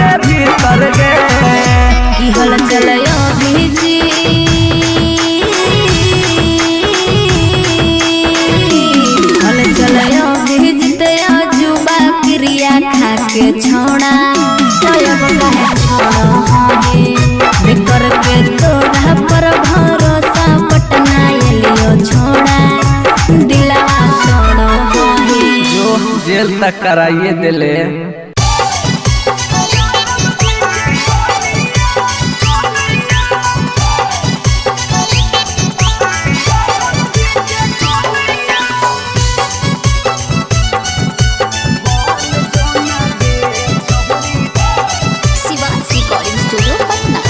तोरे भीतर गे की हल चलया भेजी हल चलया भेजते जुबा क्रिया खा के छोड़ा तब कहे छोड़ा है बेकर के तोरा पर भरोसा पटना एलियो छोड़ा दिला छोड़ा है जो जेल तक कराइए दिले शिवांश रिकॉर्डिंग स्टूडियो पटना।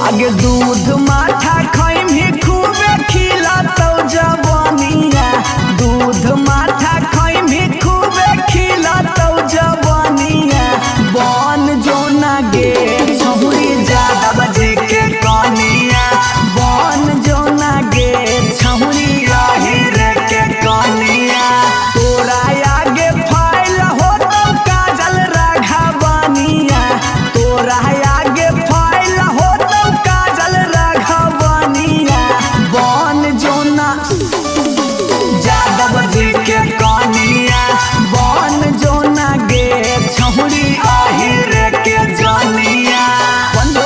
आगे दूध माठा खाइम ही खूबे खिला तो जवानिया दूध माठा खाइम ही खूबे खिला तो जवानिया बन जो ना गे छहुरी ज्यादा बजे के कनिया बन जो ना गे छहुरी राहिर के कनिया तोरा आगे फाइल हो तो काजल राघवानिया तोरा आगे फाइल हो तो काजल राघवानिया बन जो ना यादव जी के कनिया बन जो ना गे छहुरी आहिर के जनिया बंदो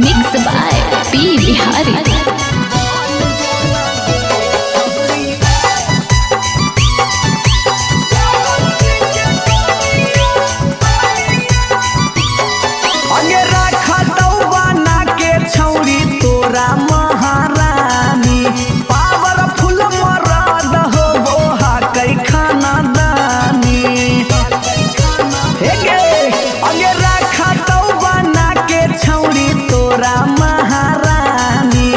मिक्स बाय पी बिहारी। अगे रखा तो बना के छौरी तोरा महारानी पावरफुल मरद हो बोहा कई खाना दानी हे गे अगे रखा तो बना के छौरी तोरा महारानी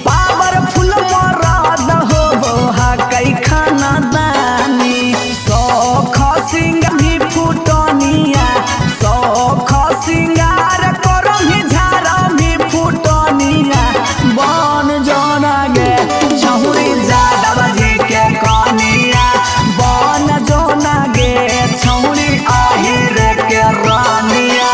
पावरफुल मरद हो बोहा कई खाना दानी सौख सिंगार फुटनिया सौख सिंगार करमी झारमी फुटनिया बन जोना गे छहुरी यादव जी के कनिया बन जोना गे छहुरी आहिर के रानिया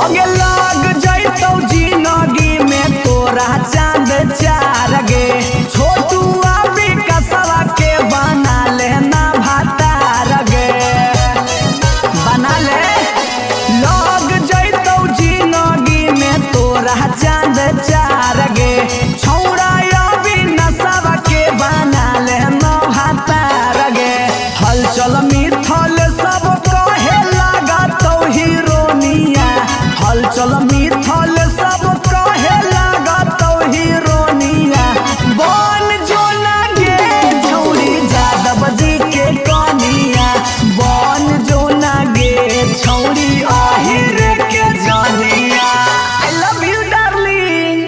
अगे लाग जैतौ जिंदगी में तोरा चांद चार गे छोटू अभी कसवा के बना ले ना भातार गे बना ले लाग जैतौ जिंदगी में तोरा चांद चार गे छौड़ा अभी नसवा के बना ले ना भातार गे हलचल मिथल सब कहे लगा तो हीरोनिया हलचल मिथल सब कहे लगा तो हीरोनिया बन जो ना गे छौरी यादव जी के कनिया बन जो ना गे छौरी आहिर के जनिया आई लव यू डार्लिंग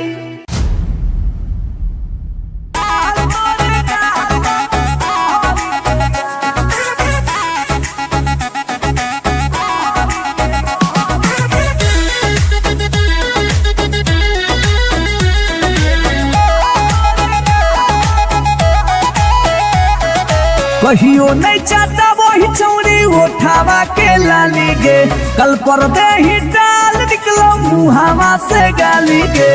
कहियो नहीं चाहता वही चौड़ी उठावा के लाली गे कल पर दे ही डाल निकलो मुहावा से गाली गे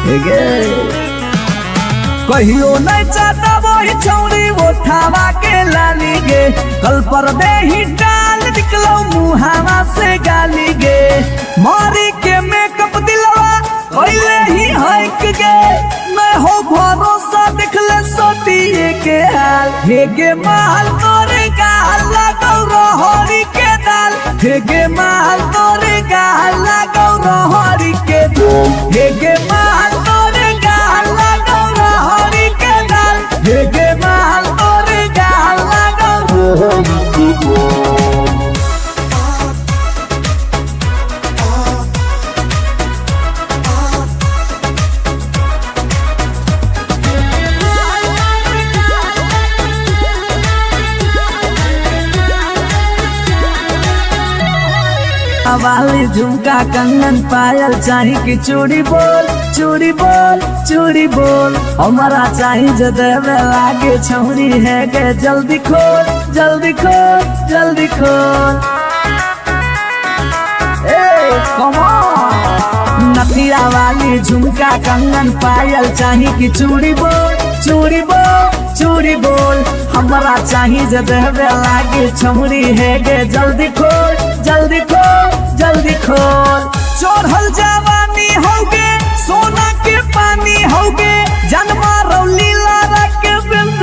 हे गे कहियो नहीं चाहता वही चौड़ी उठावा के लाली गे कल पर दे ही डाल निकलो मुहावा से गाली गे मारी के मेकअप दिलवा पहले ही हक गे मैं हो भरोसा दिखले सोटिए के हाल हे गे माल तोरे गाल लगौ रहरी के दाल हेगे माल तोरे गाल लागौ रहरी के हेगे माल तोरे गाल लागौ रहरी के दाल हेगे माल तोरे गाल लागौ रहरी के वाली झुमका कंगन पायल चाही कि चूड़ी बोल चूड़ी बोल चूड़ी बोल हमारा चाही जो देवे लागे छौरी है के जल्दी खोल जल्दी खोल जल्दी खोल कम ऑन नथिया वाली झुमका कंगन पायल चाही कि चूड़ी बोल चूड़ी बोल चूड़ी बोल हमारा चाही जो देवे लागे छौरी है के जल्दी खोल जल्दी खोल जल्दी खोल चढ़ल जवानी होगे सोना के पानी होगे जन्मा रौली लारा के बिंद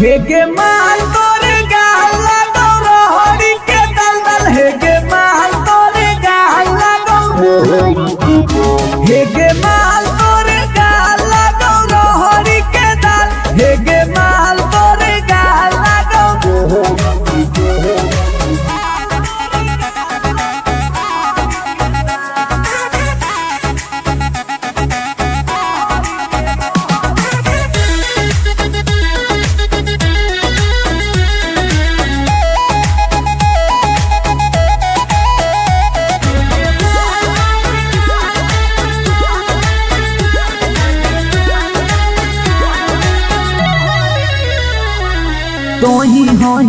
हेगे माल तोरे गाल लागौ रहरी के दलदल हेगे माल तोरे गाल लागौ हेगे माल तोरे गाल लागौ रहरी के दल हेगे माल तोरे गाल लागौ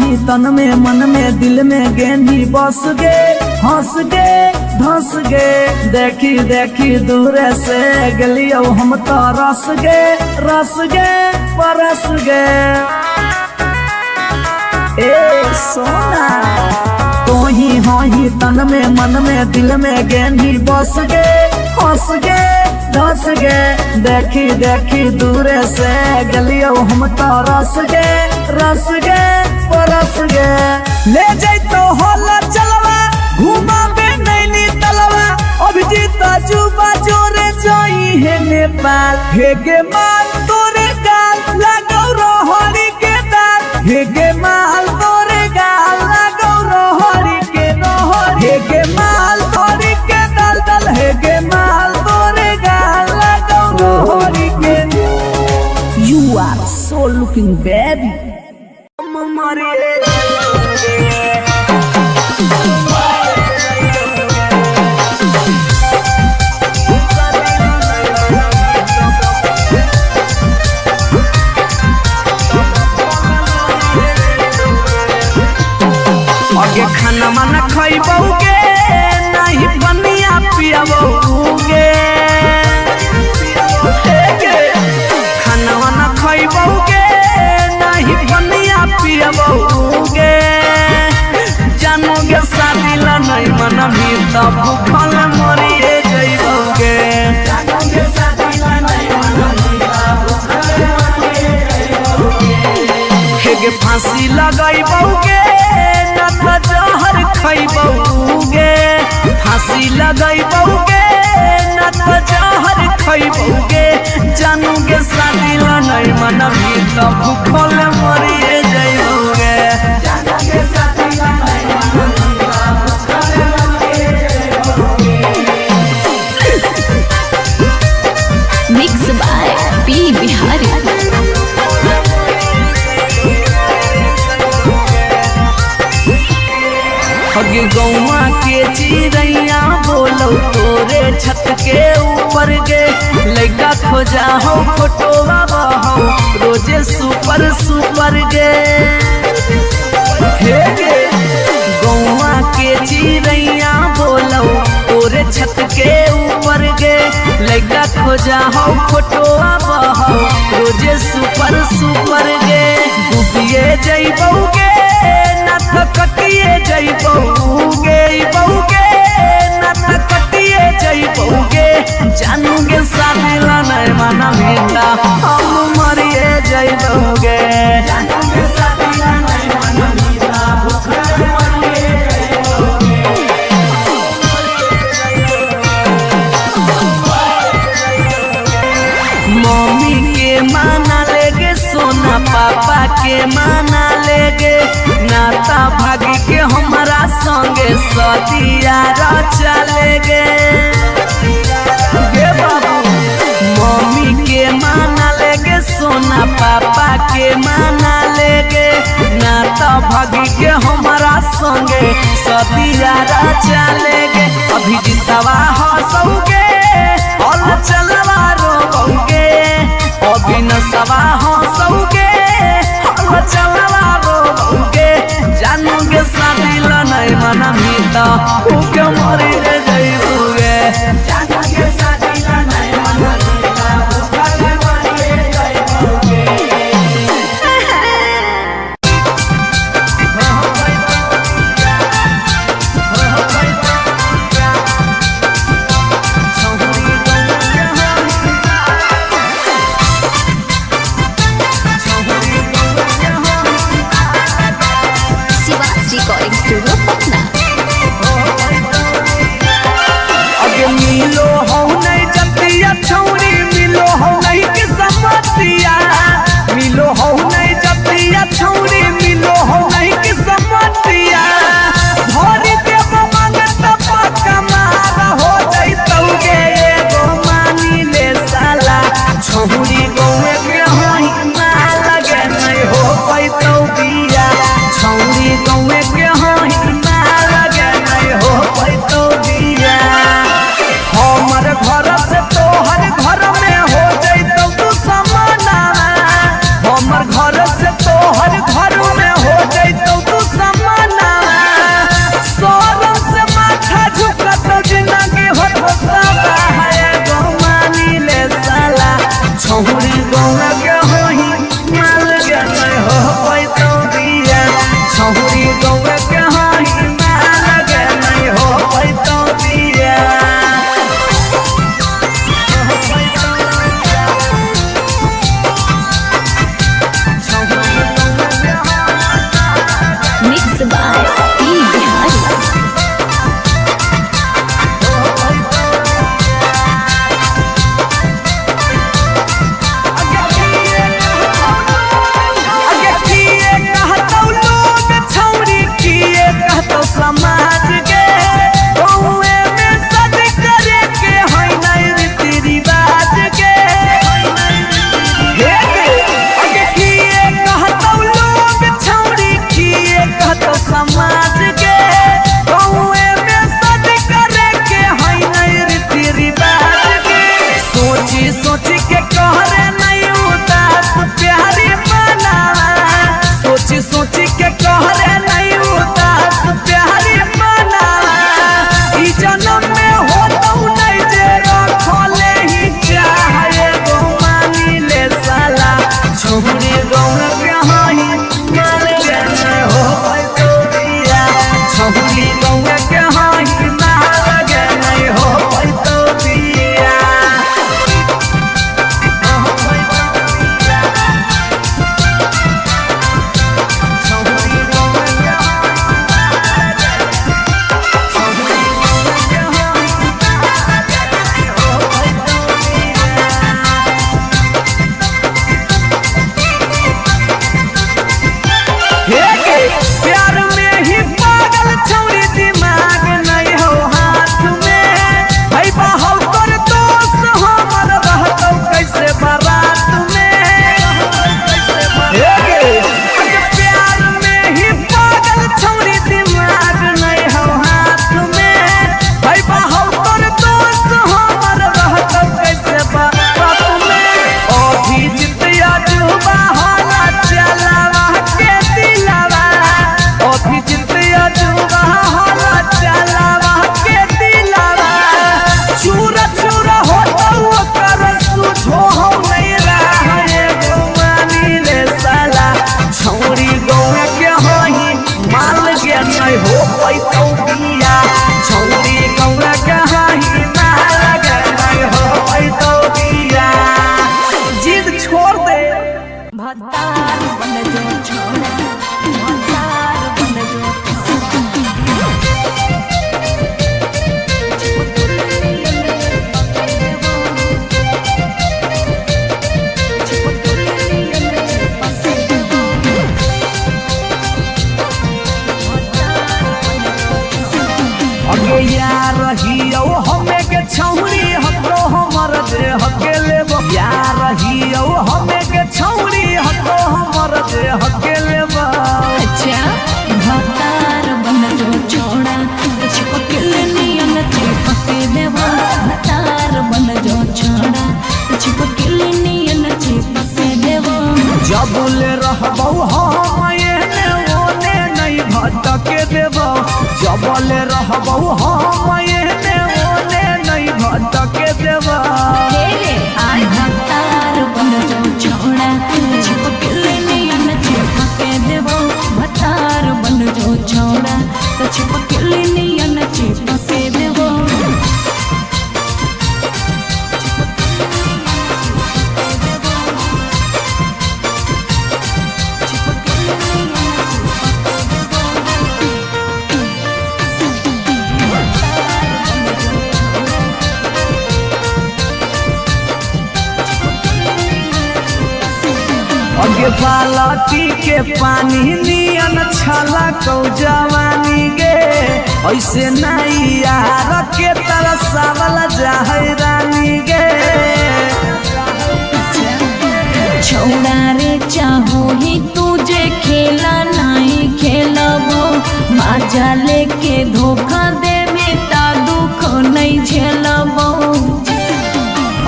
ही तन में मन में दिल में गेंदी बस गे हंस गे धंस गे देखी देखी दूर से गलियो हम तो रस गे परस गे ए सोना तो ही तन में मन में दिल में गेंदी बस गे हंस गे धंस गे देखी देखी दूर से गलियो हम तो रस गे परस गे ले जैतो होला चलवा घुमा बे नैनी तलवा अभिजीत जुबा जोरे जोई है नेपाल हेगे माल तोरे गाल लागौ रहरी के दाल हेगे माल तोरे गाल लागौ रहरी के हेगे माल तोरे के दल दल हेगे माल तोरे गाल लागौ रहरी के You are so looking baby आगे खाना माना खइबौगे नहीं बनिया पियबौगे खाना माना खइबौगे नहीं बनिया पियबौगे जानोगे शादी ला नहीं मनमी तब भूखल मरिए जइबौगे हेगे फांसी लगइबौगे न त जहर खइबौगे फांसी लगइबौगे न त जहर खइबौगे जानोगे शादी ला नहीं मनमी तब भूखल मरिए जइबौगे मिक्स बाय पी बिहारी। हगे गौवा के चिड़ैया बोलो तोरे छत के ऊपर गे लइका खोजा हो फोटोवा बहो रोजे सुपर सुपर गे हे गे गौवा के चिड़ैया बोलो तोरे छत के ऊपर गे लइका खोजा हो फोटोवा बहो रोजे सुपर सुपर गे डूबिए जइबौगे न त कटिए जइबौगे न त कटिए जइबौगे जानूगे शादी ला नहीं माना मीता हम मरिए जइबौगे जानूगे शादी ला नहीं माना मीता भूखल मरिए माना लेगे सोना पापा के माना लेगे नाता भागी के हमारा संगे सदिया चलेगे गे बाबू मम्मी के माना लेगे सोना पापा के माना लेगे नाता भागी के हमारा संगे सदिया चलेगे अभी जितवा हंसोगे और चलवा रोगे अभी नसवा हंसोगे और चलवा रोगे जानोगे शादी नहीं मना मीता उके मरी जाइबूगे जानोगे शादी नहीं मना मीता उके मरी जाइबूगे रिकॉर्डिंग स्टूडियो पटना। अगे मिल जे हकेले बा। अच्छा भतार बन जो छोड़ा चिपक नियन चिपक देवा भतार बन जो छोड़ा चिपक नियन चिपक देवा जबले रहबौ हम एने ओने नहीं भटके देबौ जबले रहबौ हम एने ओने नहीं भटके देबौ भतार बन जो छोड़ा चिपक नियन चिपक देवा भतार बन जो छोड़ा चिपक नियन चिपक देवा अगे बालटी के पानी नियन छला कौ जवानी गे ऐसे नहीं यार के तरसावल जाहै रानी गे छोड़ा रे चाहो ही तुझे खेला नहीं खेलबो मजा लेके धोखा देवे ता दुख नहीं झेलबो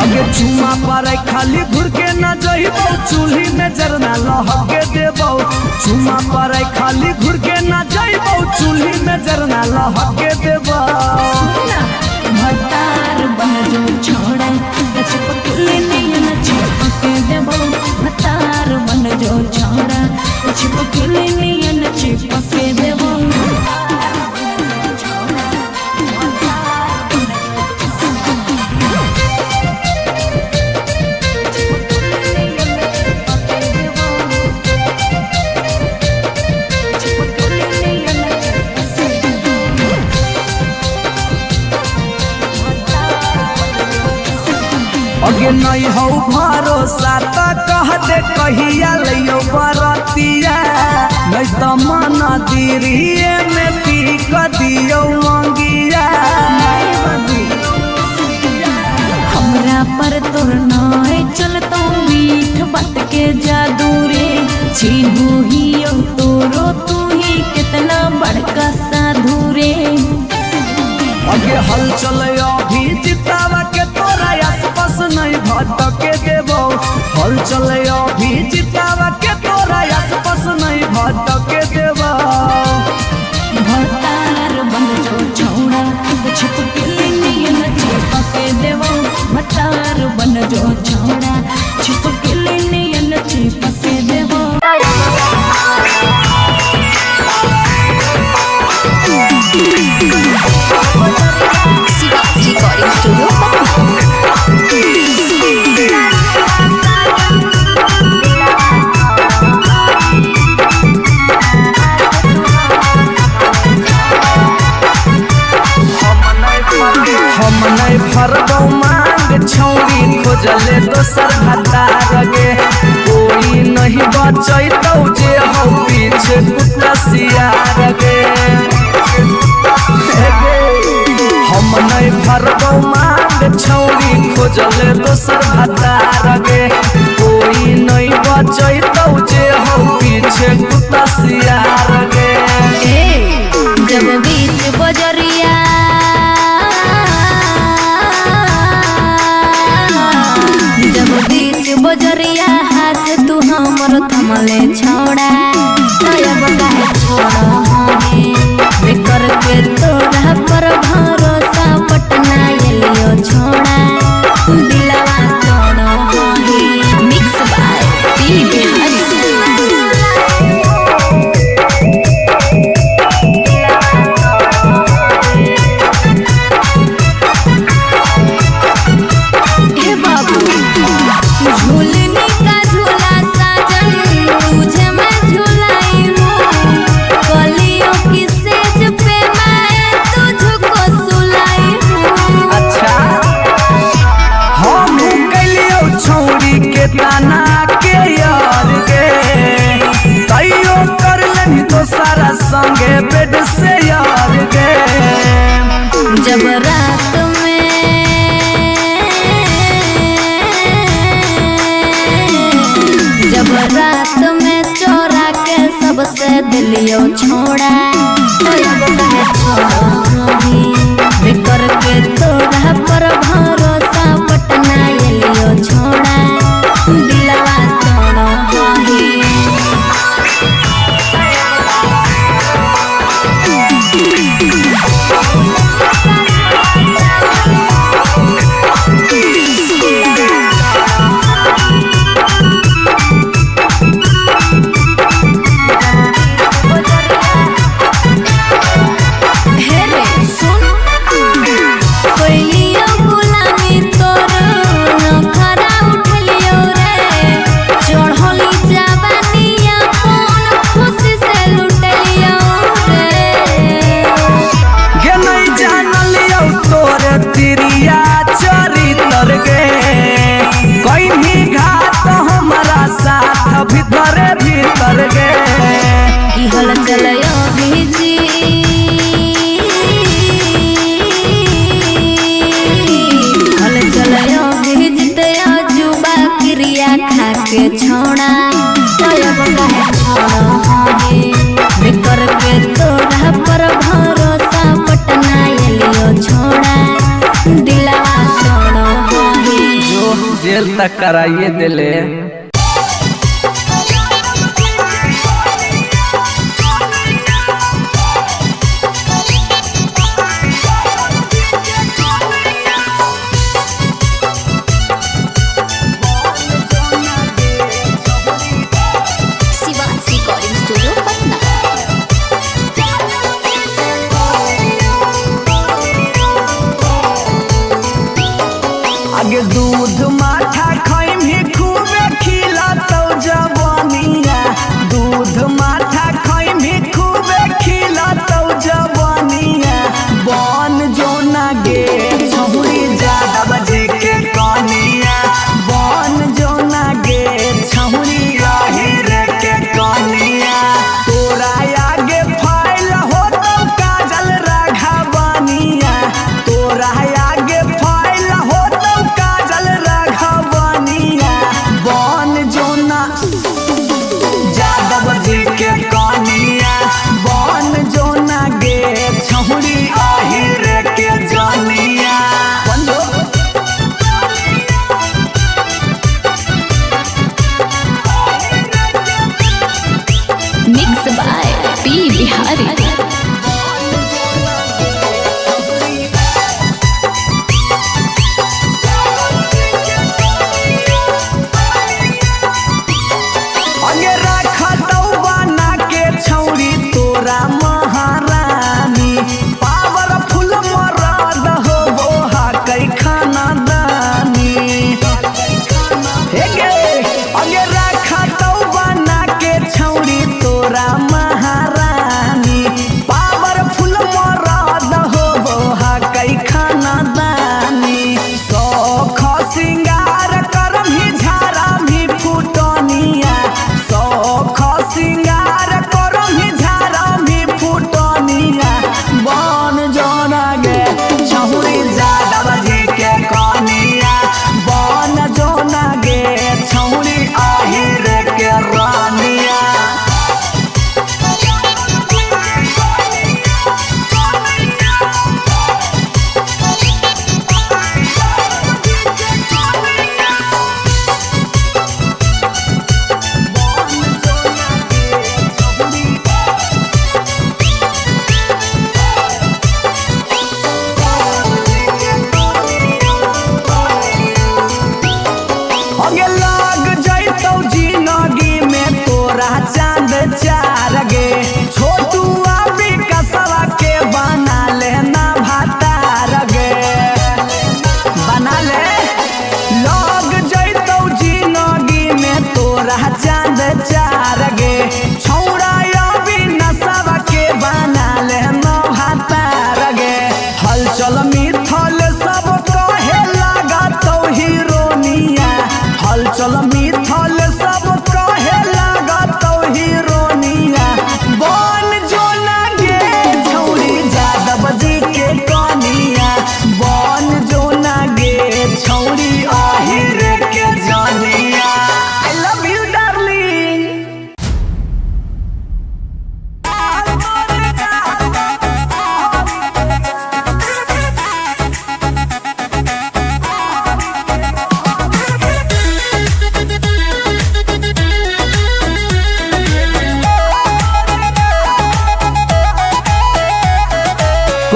अगे चुमा पर खाली घुर के न जइबौ चूल्ही में जरना लहके देबौ चुमा पर खाली घुर के न जइबौ चूल्ही में जरना लहके देबौ भतार बन जो छोड़ा चिपक नियन चिपक देबो भतार बन जो छोड़ा चिपक नियन चिपक देबो अगे नहीं हो भरोसा त कह दे कहिया लियो बरतिया नहीं त मन दिरिए में पी क दियो मंगिया हमरा पर तोर नाय चलतो मीठ बात के जादू रे छीनू ही तोरो तू ही कितना बड़का साधु रे अगे हल चले अभी जितावा के तोरा आसपास नहीं भटके देबो हल चले अभी जितावा के तोरा आसपास नहीं भटके देबो भतार बन जो छोड़ा चिपक नियन चिपक देबो भतार बन जो छोड़ा चिपक नियन चिपक देबो रिकॉर्डिंग स्टूडियो हम नहीं फरबौ मांग छौरी खोजले दोसर भतार गे कोई नहीं बचैतौ जे हो पीछे कुत्ता सियार गे हम नहीं फरबौ मांग छौरी खोजले दोसर भतार गे कोई नहीं बचैतौ जे हो पीछे कुत्ता सियार गे जब बीच बजरिया जब बीच बजरिया हाथ तू हमर थमले छोड़ा तब काहे छोड़ा बेकर के तोरा पर भरोसा पटना एलियो छोड़ा दिलवा तोड़ो मिक्स बाय पी बिहारी झूलने का झूला साजन तुझे मैं झूलाई हूँ कलियों की सेज पे मैं तुझको सुलाई हूँ अच्छा हम कलियो छौरी के ताना के यार गे तैयो कर लेनी तो सारा संगे बेड से यार गे जब रात में सबसे दिलियो छोड़ा बेकर के तोरा पर भरोसा पटना एलियो छोड़ा दिलवा तोड़ा भीतर गे की हल चलयो भीजी हल चलयो भीजते जुबा क्रिया खा के छोड़ा तब कहे छोड़ा बेकर के तोरा पर भरोसा पटना एलियो छोड़ा दिलवा छोड़ा जो जेल तक कराइए दिले। आगे दूध माठा खाइम ही खूबे खिला तो जवानिया दूध माठा खाइम ही खूबे खिला तो जवानिया बन जो ना गे छहुरी ज्यादा बजे के कनिया बन जो ना गे छहुरी रे के कनिया तोरा आगे फाइल हो तो काजल राघवानिया तोरा आगे फाइल हो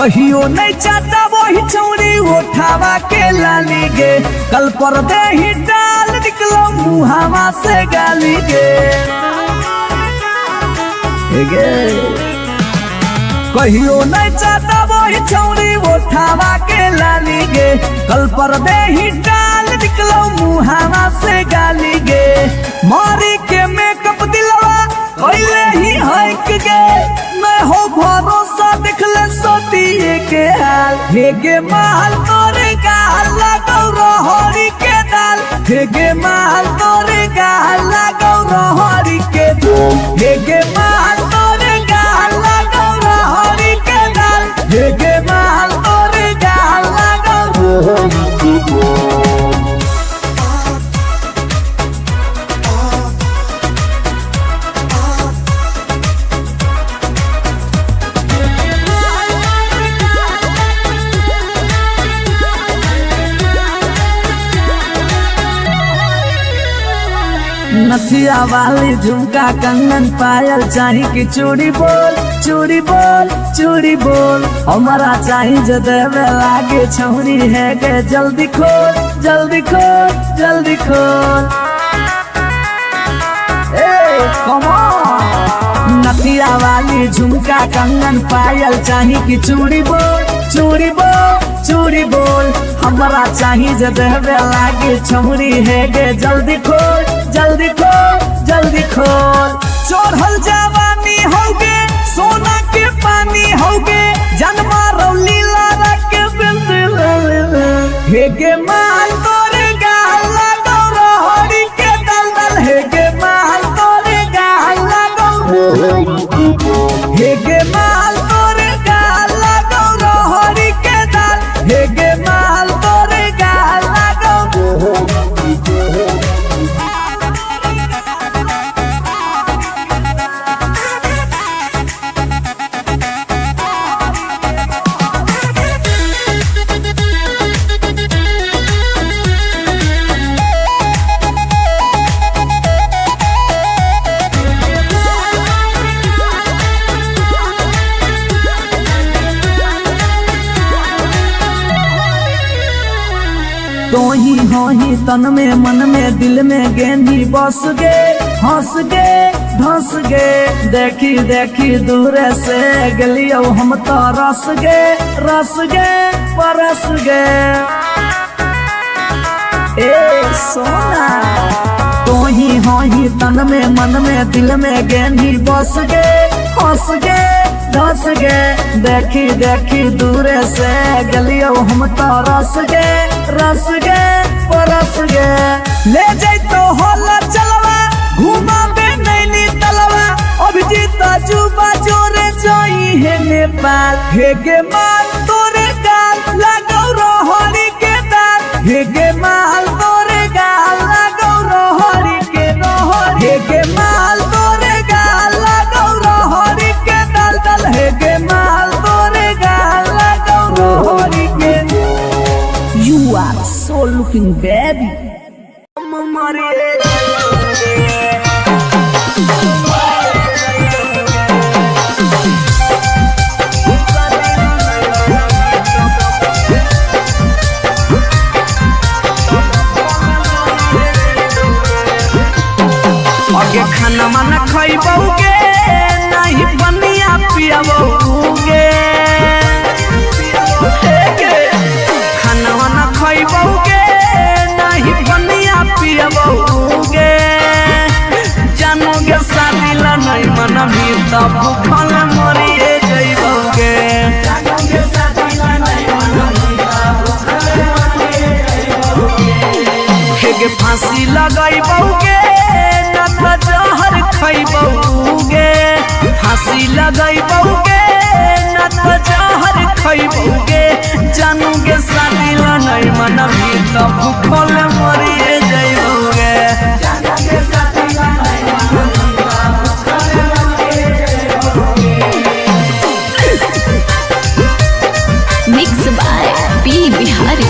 कहियो नहीं चाहता वही चौड़ी उठावा के लाली गे कल पर दे ही डाल निकलो मुहावा से गाली गे कहियो नहीं चाहता वही चौड़ी उठावा के लाली गे कल पर दे ही डाल निकलो मुहावा से गाली गे मारी के मेकअप दिलवा पहले ही हक गे मैं हो भरोसा देख ले सोतिए के हाल हेगे माल तोरे गाल लगौ रहरी के दाल हेगे माल तोरे गाल लगौ रहरी के दाल हेगे माल तोरे गाल लगौ रहरी के दाल हेगे माल तोरे गाल लगौ रहरी के दाल नथिया वाली झुमका कंगन पायल चाही की चूड़ी बोल चूड़ी बोल चूड़ी बोल हमारा चाही जो देवे लागे छौरी है गे जल्दी खोल जल्दी खोल जल्दी खोल कम ऑन नथिया वाली झुमका कंगन पायल चाही की चूड़ी बोल चूड़ी बोल चूड़ी बोल हमारा चाही जो देवे लागे छौरी है गे जल्दी खोल जल्दी खोल जल्दी खोल चढ़ल जवानी होगे सोना के पानी होगे जन्मा रौली लारा के बिल्कुल हेगे माल तोरे गाल लगौ रहरी के दलदल हेगे माल तोरे गाल लगौ हेगे माल तोरे गाल लगौ रहरी के दल हेगे माल तोरे गाल लगौ तो ही हो ही तन में मन में दिल में गेंदी बस गे हंस गे धंस गे देखी देखी दूर से गलियो हम तो रस गे परस गे ए सोना तो ही हो ही तन में मन में दिल में गेंदी बस गे हंस गे धंस गे देखी देखी दूर से गलियो हम तो रस गे परस गे ले जैतो होला चलवा घुमा बे नैनी तलवा अभिजीत जुबा जोरे जोई है नेपाल हेगे माल तोरे गाल लगौ रहरी के दाल हेगे माल तोरे गाल लगौ रहरी के रहरी हेगे माल तोरे गाल लगौ रहरी के दाल दल हेगे माल तोरे गाल लगौ रहरी के You are so looking baby. आगे खाना माना खइबौगे नहीं बनिया पियबौगे खाना माना खइबौगे नहीं बनिया पियबौगे जानोगे शादी ला नहीं मना भी तब भूखल मरिए जइबौगे जानोगे शादी ला नहीं मना भी तब भूखल मरिए जइबौगे हेगे फांसी लगाइबौगे न जहर खइबौगे फांसी लगाइबौगे न जहर खइबौगे जानोगे शादी ला नहीं मना भी तब भूखल मरिए जइबौगे जानोगे शादी ला नहीं मना भी तब भूखल मरिए जइबौगे मिक्स बाय पी बिहारी।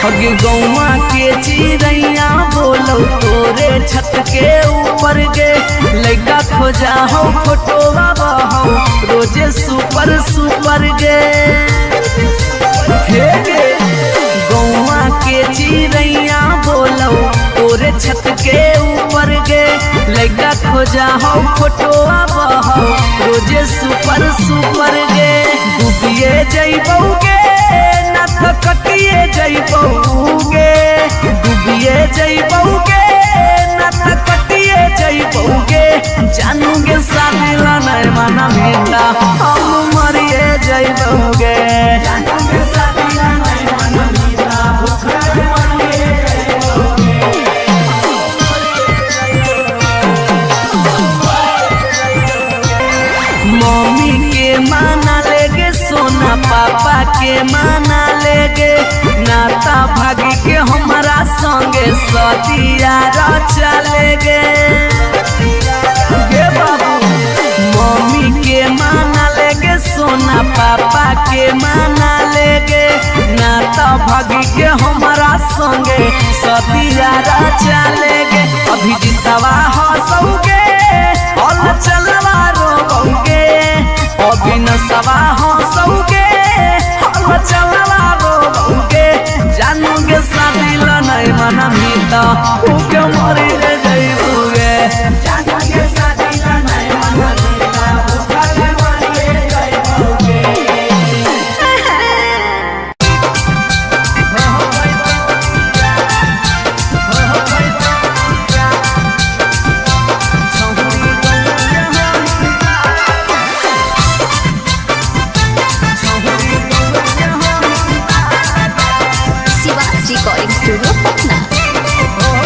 अगे गौवा के चिड़ैया बोलो तोरे छत के ऊपर गे लइका खोजा हो फोटोवा बहो रोजे सुपर सुपर गे हे गे गौवा के चिड़ैया बोलो तोरे छत के ऊपर गे लइका खोजा हो फोटोवा बहो रोजे सुपर सुपर गे डूबिए जइबौगे ना तो कटिए जइबौगे डूबिए जइबौगे ना तो कटिए जइबौगे जानूगे शादी ला नहीं माना मीठा हम मरिए जइबौगे जानूगे शादी ला नहीं माना मीठा भूखे मरिए जइबौगे मम्मी के माना लेगे सोना पापा के माना लेगे नाता भागी के हमारा संगे सदिया चलेगे गे बाबू मम्मी के माना लेगे सोना पापा के माना लेगे नाता भागी के हमारा संगे सदिया चलेगे अभी जितवा हंसोगे और चलवा रोगे अभी नसवा हंसोगे और चलवा रोगे जानोगे शादी ला नहीं माना मीठा उके मरी जइबोगे जानोगे शादी ला नहीं माना मीठा उके मरी जइबोगे शिवाज रिकॉर्डिंग स्टूडियो पटना।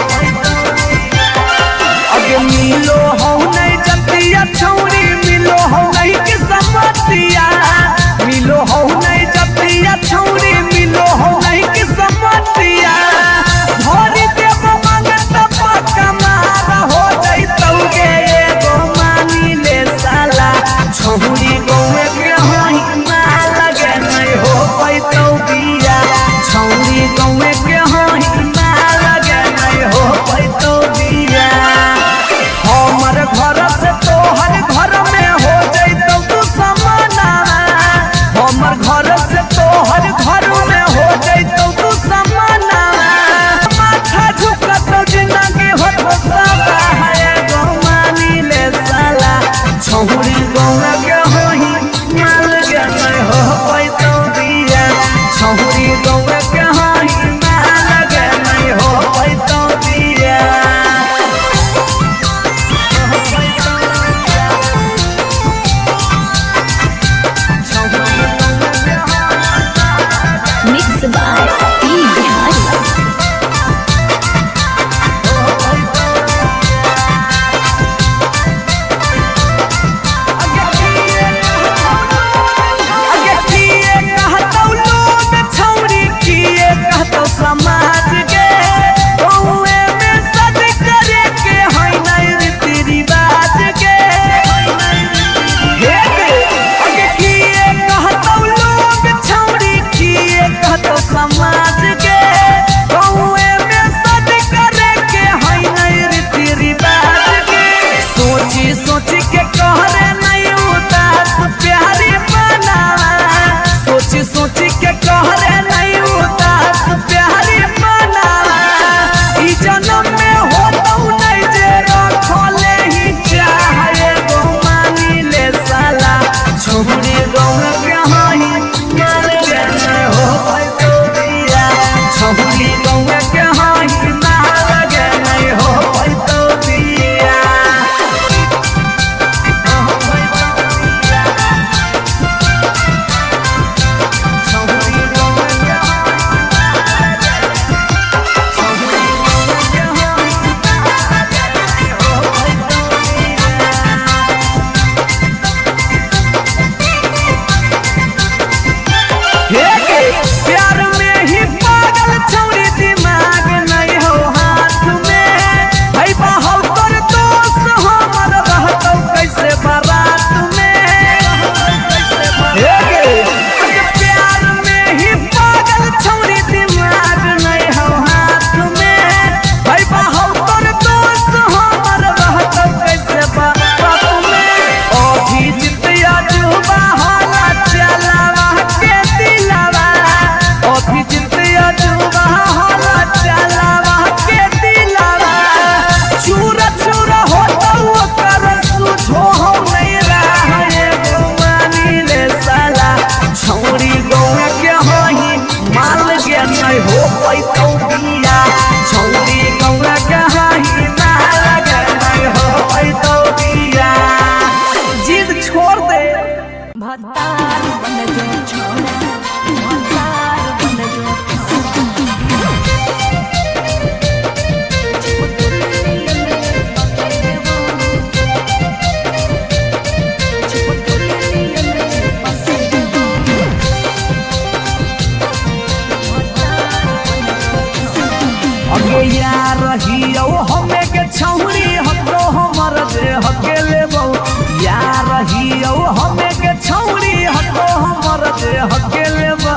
हकेले बा।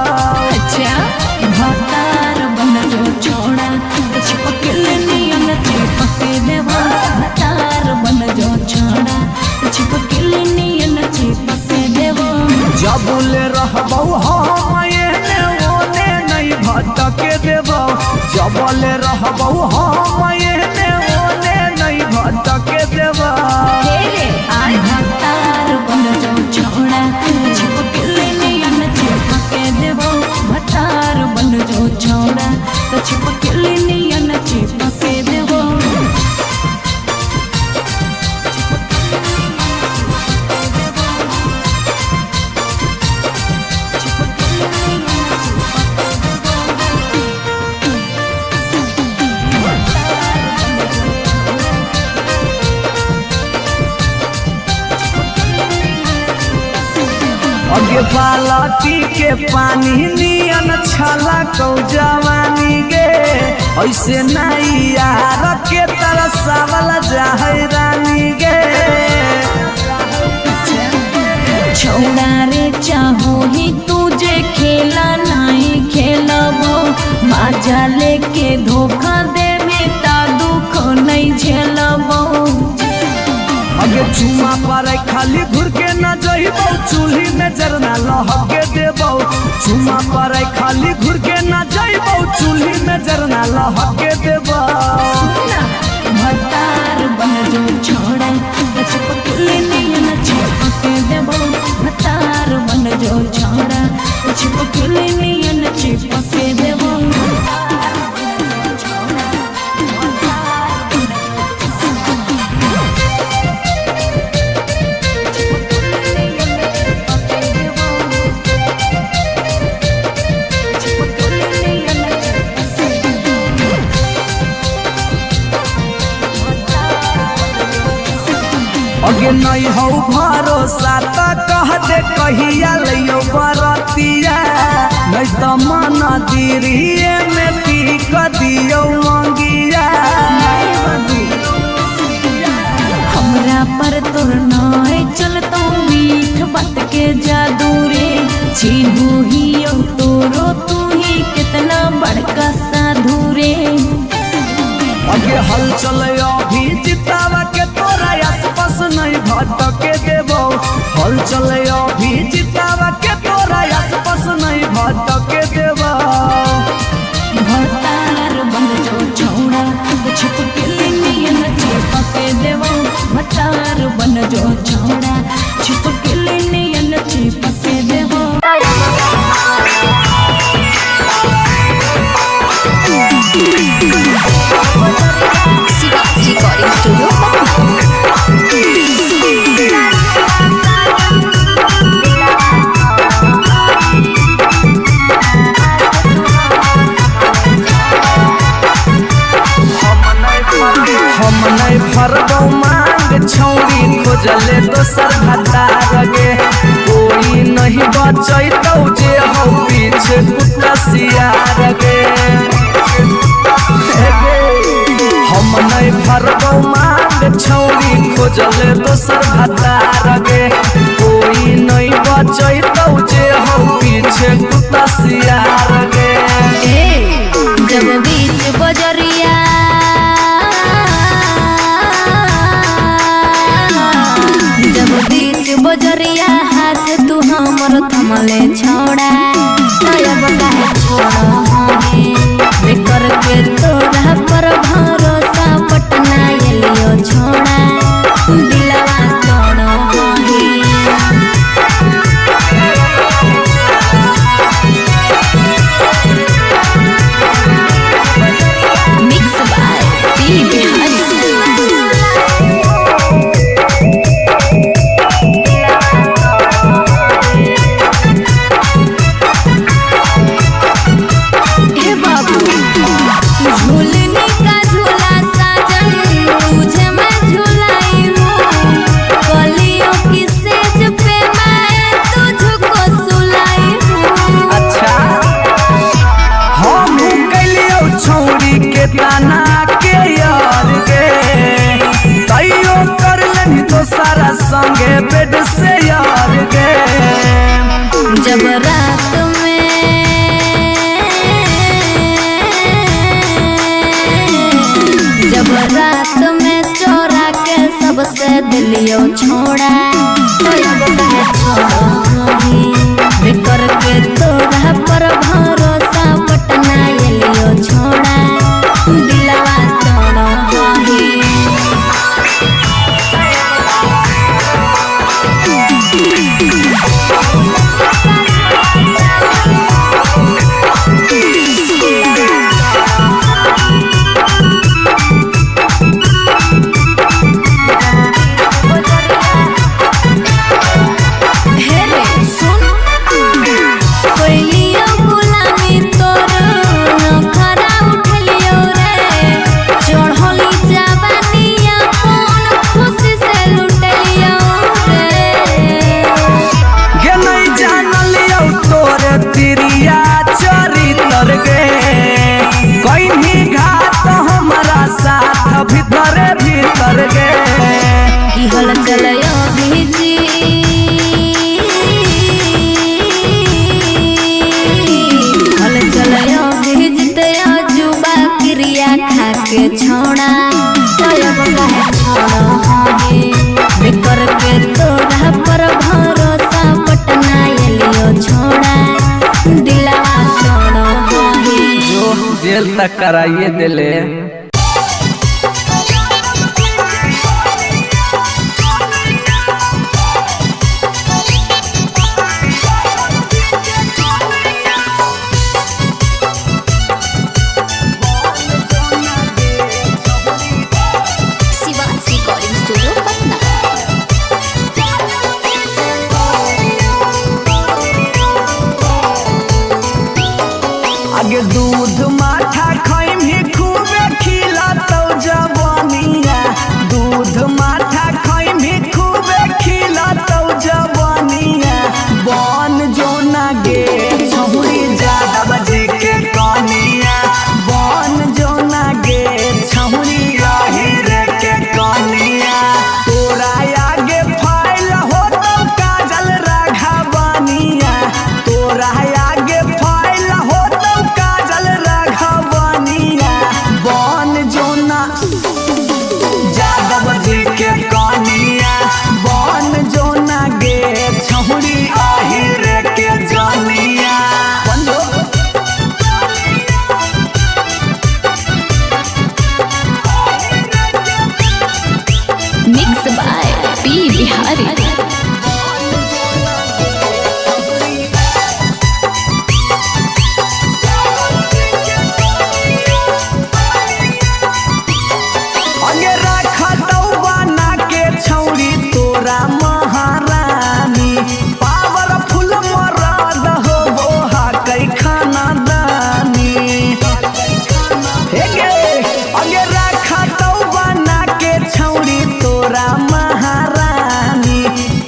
अच्छा भतार बन जो छोड़ा चिपकल नियन चिपके देवा भतार बन जो छोड़ा चिपकल नियन चिपके देवा जबले रहबौ हम एने ओने नहीं भटके देबौ जबले रहबौ हम एने ओने नहीं भटके देबौ भतार बन जो छोड़ा चिपकल नियन चिपके देवा भतार बन जो छोड़ा चिपकल नियन चिपके देवा अगे बालटी के पानी नियन छला कौ जवानी गे ऐसे नहीं यार के तरसावल जाहे रानी गे छोड़ा रे चाहो ही तुझे खेला नहीं खेलबो मजा लेके धोखा देवे ता दुख नहीं झेलबो अगे चुमा पर खाली घुर के न जइबौ चूल्ही में जरना लहके देबौ चुमा पर खाली घुर के न जइबौ चूल्ही में जरना लहके देबौ भतार बन जो छोड़ा चिपकल नियन चिपके देबो भतार बन जो छोड़ा चिपकल नियन चिपके देबो अगे नहीं हो भरोसा त कह दे कहिया लियो बरतिया नहीं तो मन दिरिए में पीक दियो मंगिया हमरा पर तोर नाय चलतो मीठ बात के जादू रे छीनू ही तोरो तू ही कितना बड़का साधु रे अगे हल चले अभी जितावा के तोरा आसपास नहीं भटके देबो हल चले अभी जितावा के तोरा आसपास नहीं भटके देबो भतार बन जो छोड़ा चिपकल नियन चिपके देबो भतार बन जो छोड़ा चिपकल नियन चिपके देबो रिकॉर्डिंग स्टूडियो हम नहीं भरबौ मांग छौरी खोजले दोसर भतार गे कोई नहीं बचैतौ जे हो पीछे कुत्ता सियार गे हम नहीं भरबौ मांग छौरी खोजले दोसर भतार गे कोई नहीं बचैतौ जे हो पीछे कुत्ता सियार गे जब बीच बजरिया जब बीच बजरिया हाथ तू हमर थमले छोड़ा अब काहे छोड़ा बेकर के तोरा पर भरोसा पटना एलियो छोड़ा दिलवा तोड़ो मिक्स बाय पी बिहारी झूल दिलियो छोड़ा बेकर के तोरा पर भरोसा पटना एलियो छोड़ा दिलवा तोड़ा छोड़ा बेकर के तोरा पर भरोसा पटना एलियो छोड़ा दिलवा तोड़ा जो जेल तक कराइए दिले। आगे दूध माठा खाइम ही खूबे खिला तो जवानिया दूध माठा खाइम ही खूबे खिला तो जवानिया बन जो ना गे छहुरी ज्यादा बजे के कनिया बन जो ना गे छहुरी रे के कनिया तोरा आगे फाइल हो तो काजल राघवानिया तोरा आगे फाइल हो के कनिया बन जो ना गे छहुरी आहिर के जानिया मिक्स बाय पी बिहारी। महारानी पावरफुल मराद हो वो कई खाना दानी अगे रखा तो बना के छौरी तोरा महारानी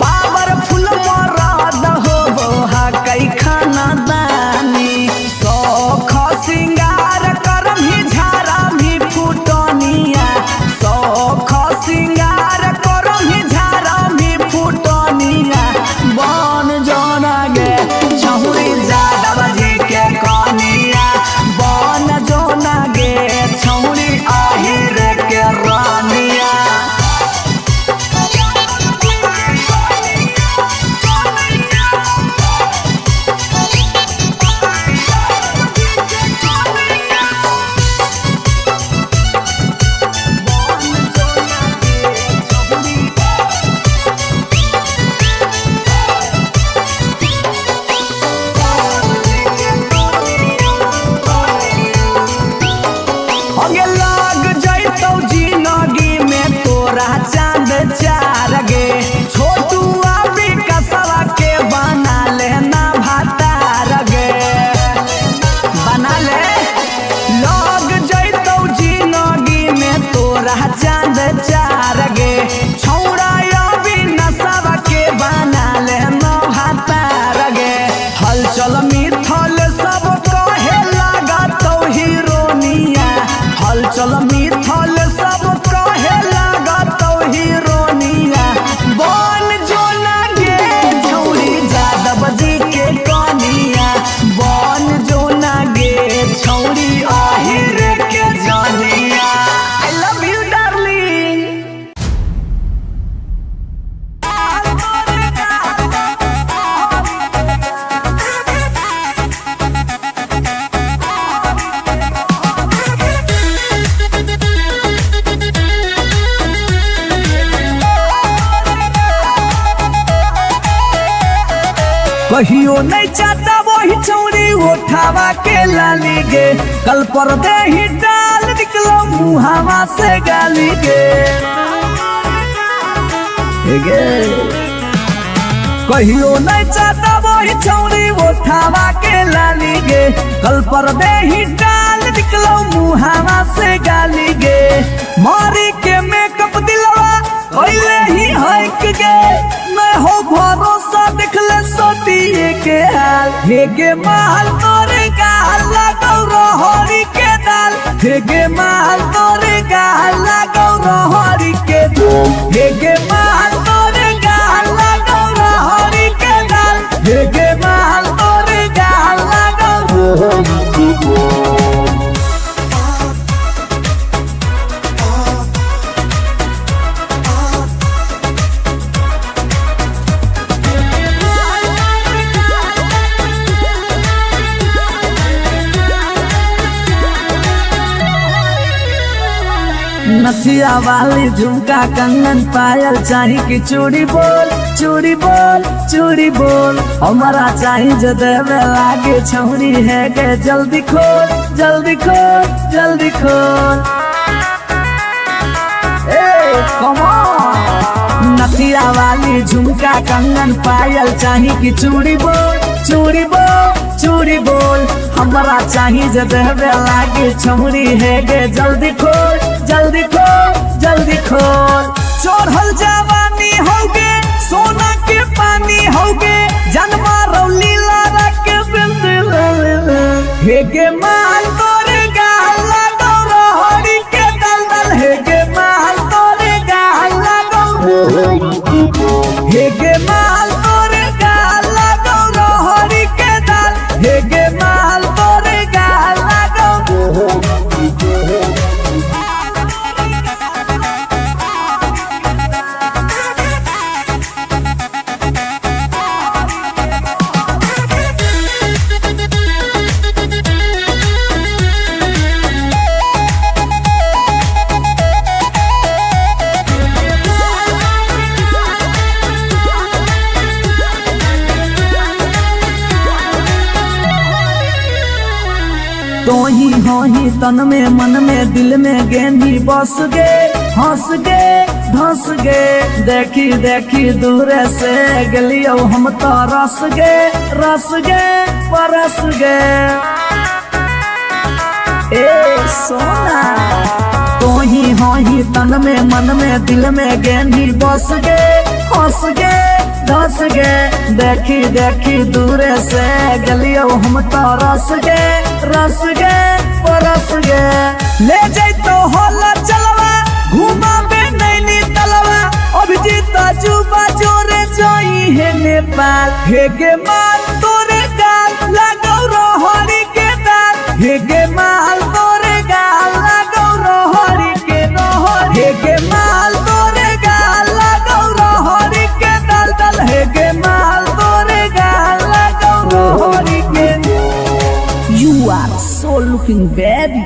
पावरफुल मराद हो वो कई खाना दानी सौख सिंगार करम ही झारा भी फुटनिया सौख सिंगार करम ही फुटनिया बन जोना गे छहुरी ज्यादा बजे के कनिया बन जोना गे छहुरी आहिर के रानिया अगे लाग जैतौ जिंदगी में तोरा चांद चार गे छोटू अभी कसवा के बना लेना भातार गे बना ले लाग जैतौ जिंदगी में तोरा चांद चार गे छौड़ा अभी नसवा के बना लेना भातार गे हलचल मिथल सब कहे लगा तो हीरोनिया हलचल मिथल सब कहे लगा तो हीरोनिया बन जो ना गे छौरी ज्यादा बजे के कनिया बन जो ना गे छौरी आहिर के जानिया। I love you darling। कहियो नहीं चाहता वही छौरी उठावा के लाली गे कल पर दे ही डाल निकलो मुहावा से गाली गे कहियो नहीं चाहता वही छौरी उठावा के लाली गे कल पर दे ही डाल निकलो मुहावा से गाली गे मारी के मेकअप दिलवा कोइले ही हक गे मैं हो भरोसा देखले सोटिए के हाल हे गे माल तोरे गाल लगौ रहरी के दाल हे गे माल तोरे गाल लगौ रहरी के दाल हे गे माल तोरे गाल लगौ रहरी के दाल हे गे माल तोरे गाल लगौ रहरी के दाल नथिया वाली झुमका कंगन पायल चाही कि चूड़ी बोल चूड़ी बोल चूड़ी बोल हमारा चाही जो देवे लागे छौरी है के जल्दी खोल जल्दी खोल जल्दी खोल कम ऑन नथिया वाली झुमका कंगन पायल चाही कि चूड़ी बोल चूड़ी बोल चूड़ी बोल हमारा चाही जो देवे लागे छौरी है के जल्दी खोल जल्दी खोल जल्दी खोल चढ़ल जवानी होगे सोना के पानी होगे जन्मा रौली लारा के बिंद हे गे माल तोरे गाल लगौ रहरी के दलदल हे गे माल तोरे गाल लगौ हे गे माल तोरे गाल लगौ रहरी के दल हे गे माल तोरे गाल लगौ तो ही तन में मन में दिल में गेंदी बस गे हंस गे धंस गे देखी देखी दूर से गलियो हम तो रस गे परस गे ए सोना तो ही तन में मन में दिल में गेंदी बस गे हंस गे धस गे देखी देखी दूर से गलियो हम तो रस गे परस गे ले जाई तो होला चलवा घुमा बे नैनी तलवा अभिजीत जुबा जोरे जोई है नेपाल हे गे माल तोरे गाल लगौ रहरी के दाल हे गे माल तोरे गाल लगौ रहरी के रहर हे गे माल तोरे गाल लगौ रहरी के दल दल हे गे माल तोरे गाल लगौ रहरी के You are so looking baby.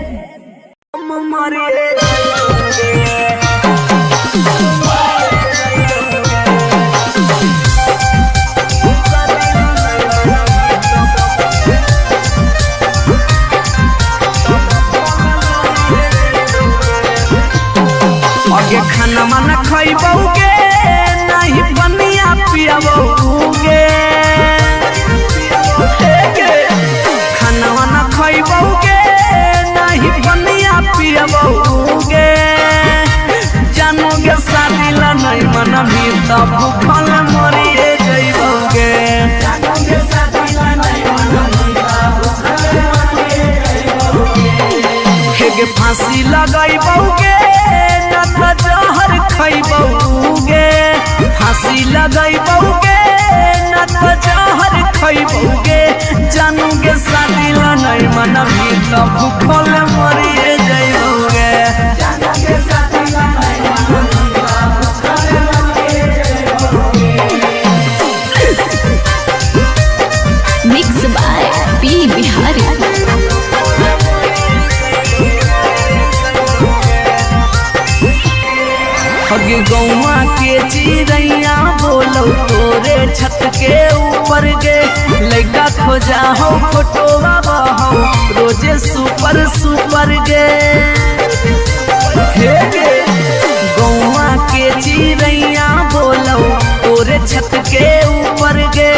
आगे खाना माना खइबौगे नहीं बनिया पियबौगे खाना माना खइबौगे नहीं बनिया पियबौगे जानोगे शादी ला नहीं मना भी तब भूखल मरिए जइबौगे जानोगे शादी ला नहीं मना भी तब भूखल मरिए जइबौगे के फांसी लगइबौगे जहर खइबौगे फांसी लगइबौगे न तो जहर खइबौगे जानूगे शादी ला नहीं मनबी तो भूखल मरिए जइबौगे जानूगे शादी ला नहीं मनबी तो भूखल मरिए जइबौगे। Mix by P Bihari. गौवा के चिड़ैया बोलो तोरे छत के ऊपर गे लइका खोजा हो फोटोवा बहो रोजे सुपर सुपर गे हे गे गौवा के चिड़ैया बोलो तोरे छत के ऊपर गे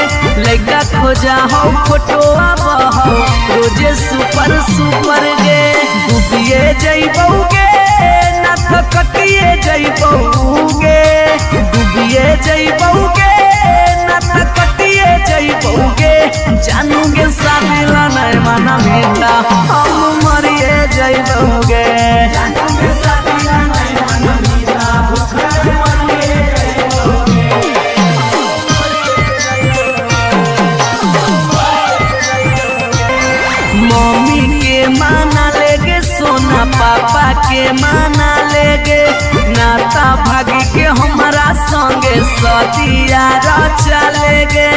लइका खोजा हो फोटोवा बहो रोजे सुपर सुपर गे डूबिए जइबौगे नाथ कटिए जइबौगे डूबिए जइबौगे नाथ कटिए जइबौगे जानूगे सादिला नहीं मना मेरा हम मरिए जइबौगे जानूगे सादिला नहीं मना मेरा भूखे मरिए मम्मी के माना लेगे सोना पापा के माना लेगे नाता भागी के हमारा संगे सदिया चलेगे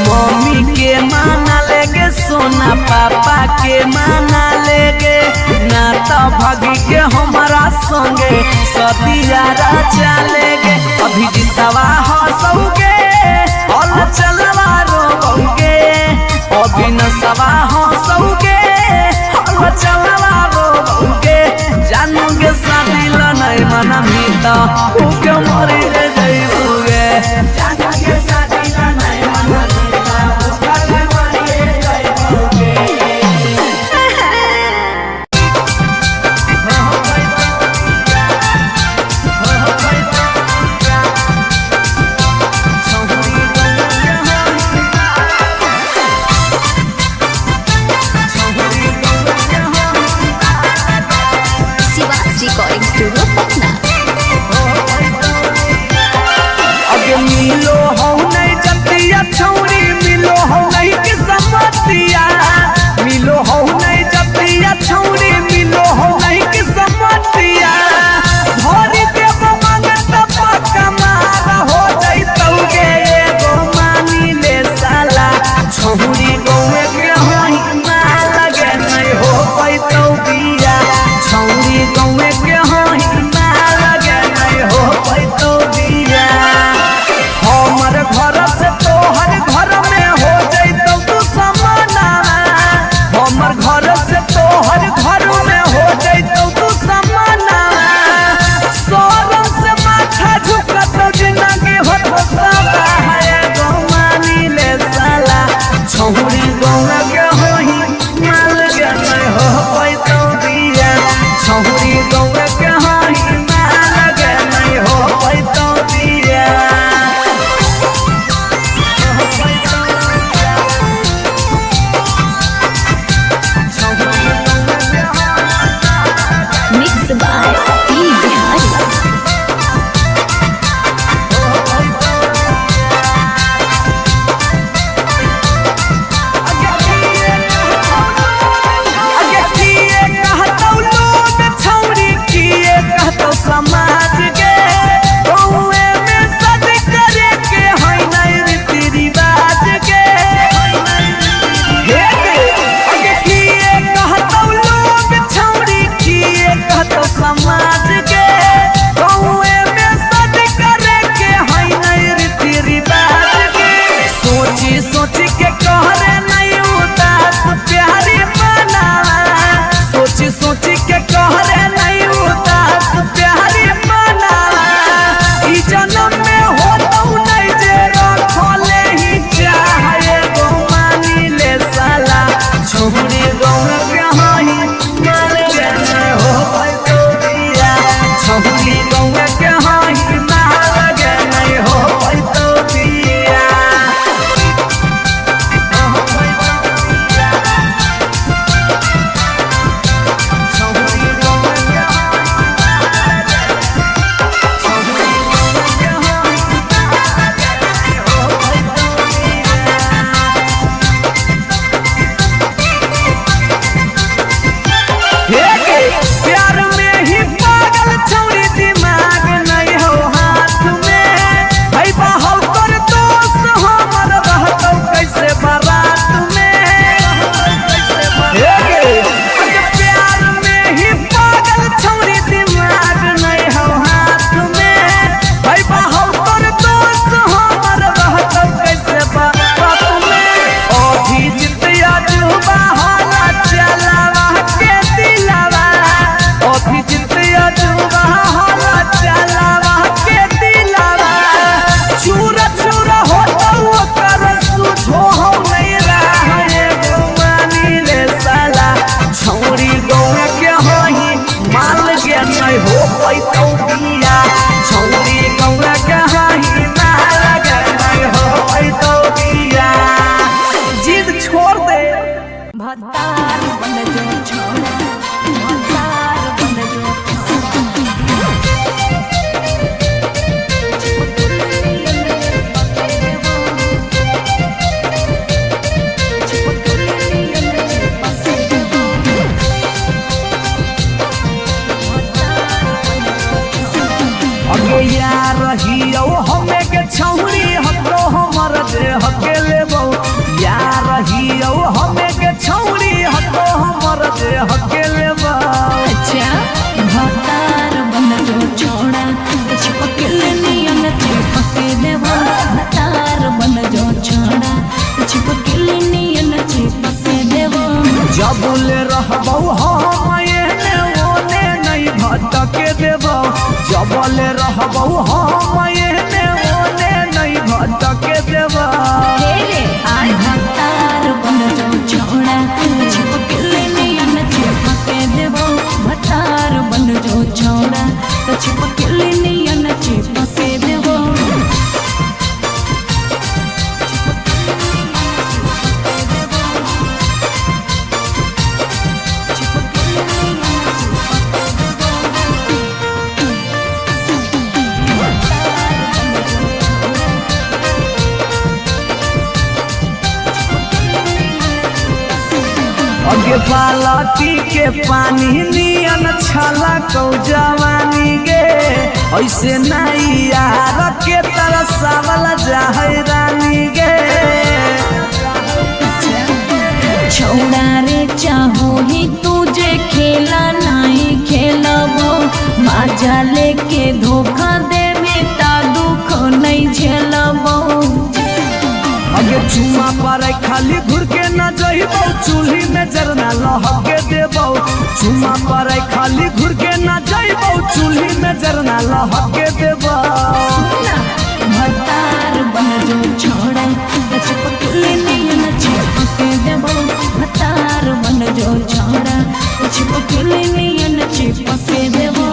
मम्मी के माना लेगे सोना पापा के माना लेगे नाता भागी के हमारा संगे सदिया चलेगे अभी जितवा हंसोगे और चलवा रोगे अभी नसवा हंसोगे और चलवा रोगे जानोगे सादिला नहीं मना मीता उके मरी जइबोगे जानोगे सादिला नहीं मना मीता उके मरी जइबोगे रिकॉर्डिंग स्टूडियो पटना। अगे मिलो हो नहीं जतिया छौरी मिलो हो नहीं कि समतिया मिलो हो नहीं जतिया छौरी मिलो हो नहीं कि समतिया भरी देव मंगत पक्का मार हो जइतौगे एगो मानी ले साला छौरी गौए के होई मार लगे नहीं हो पैतौ बिया छौरी गौए के होई मार लगे नहीं हो पैतौ बिया हमर घर से तोहर घर में हो जइतौ तू समाना हमर घर से तोहर घर में हो जइतौ तू समाना सोरम से माथा झुकत जिंदगी होता है गो मानी ले साला छौरी गौआ के होई माल के नहीं हो पैतौ बिया छौरी गौआ के होई माल के नहीं हो पैतौ बिया मिक्स बाय पी बिहारी। समाज के गौए में सद करे के होई नहीं रीति रिवाज के हे अगे किए कहतौ लोग छौरी किए कहतौ समाज के गौए में सद करे के होई नहीं रीति रिवाज के सोची सोची के कहरे नहीं उदास प्यारी बना सोची सोची के कहरे नहीं उदास प्यारी बना ई जन्म में होतौ नहीं जे रखले ही चाहे गो मानी ले साला छौरी गौआ के होई मार के नहीं हो पैतौ बिया छौरी गौआ के होई मार के नहीं हो पैतौ बिया भतार बन जो छोड़ा भतार बन जो अगे यार रहियो हमें के छौरी हकरो हमर दे हके लेबो यार रहियो हमें के छौरी हकरो हमर दे हके लेबो। अच्छा भतार बन जो छोड़ा चिपक नियन चिपक देबो भतार बन जो छोड़ा चिपक नियन चिपक देबो। जबले रहबो हम एने ओने नहीं भटके देबो जबले रहबो हम एने ओने नहीं भटके देबो। आई भतार बन जो छोड़ा चिपक नियन चिपक देबो भतार बन जो छोड़ा चिपक नियन चिपक देबो। अगे बालटी के पानी नियन छला कौ जवानी गे ऐसे नहीं यार के तरसावल जाहै रानी गे। छोड़ा रे चाहो ही तुझे खेला नहीं खेलबो मजा लेके धोखा देवे ता दुख नहीं झेलबो। अगे चुमा पर खाली घुर के न जइबो चूल्ही में जरना लहके देबो चुमा पर खाली घुर के न जइबो चूल्ही में जरना लहके देबो। भतार बन जो छोड़ा चिपक नियन चिपक देबो भतार बन जो छोड़ा चिपक नियन चिपक देबो।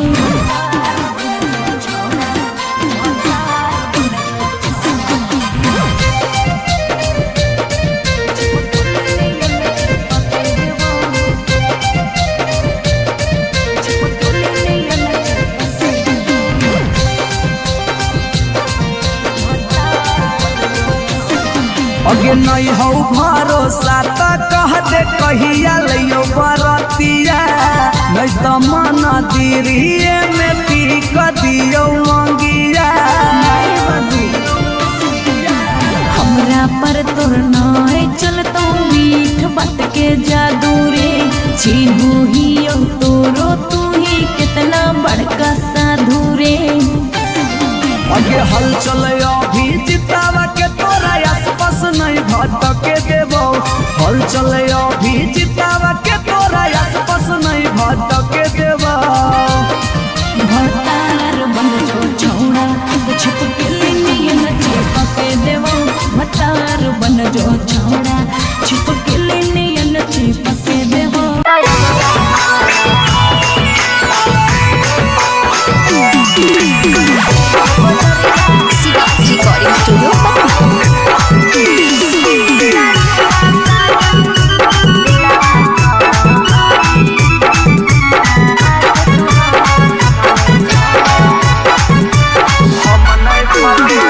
अगे नहीं हो भरोसा त कह दे कहिया लियो बरतिया नहीं तो मन दिरिए में पी क दियो मंगिया। हमरा पर तोर नाय चलतो मीठ बात के जादू रे चिन्हू ही तोरो तू ही कितना बड़का साधु रे। अगे हल चले अभी जितावा के तोरा आसपास नहीं भटके देबो हल चले अभी जितावा के तोरा आसपास नहीं भटके देबो। भतार बन जो छोड़ा चिपक नियन चिपक देबो भतार बन जो छोड़ा चिपक नियन चिपक देबो। रिकॉर्डिंग स्टूडियो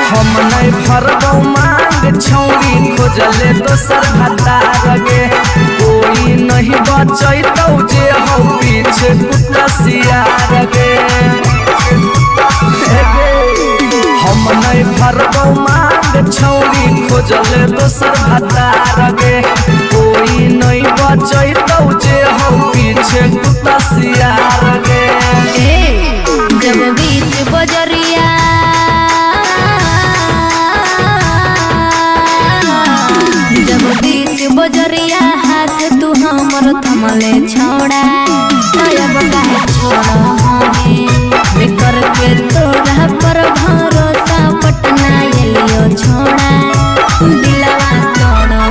हम नहीं फरबो मांग छौरी खोजले दोसर भतार गे कोई नहीं बचैतौ जे हो पीछे कुत्ता सियार गे। हम नहीं फरबो मांग छौरी खोजले दोसर भतार गे कोई नहीं बचैतौ जे हो पीछे कुत्ता सियार गे। जब बीच बजरिया जब बीच बजरिया हाथ तू हमर थमले छोड़ा अब काहे छोड़ा है करके तोरा पर भरोसा पटना एलियो छोड़ा दिलवा तोड़ो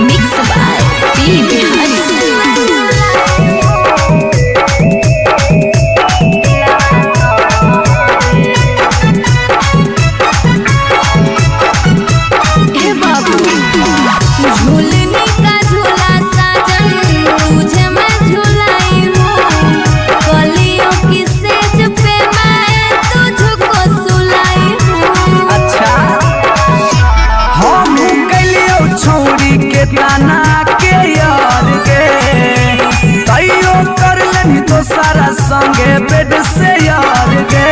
मिक्स बाय पी बिहारी। हमारा संगे बेड से यार गे।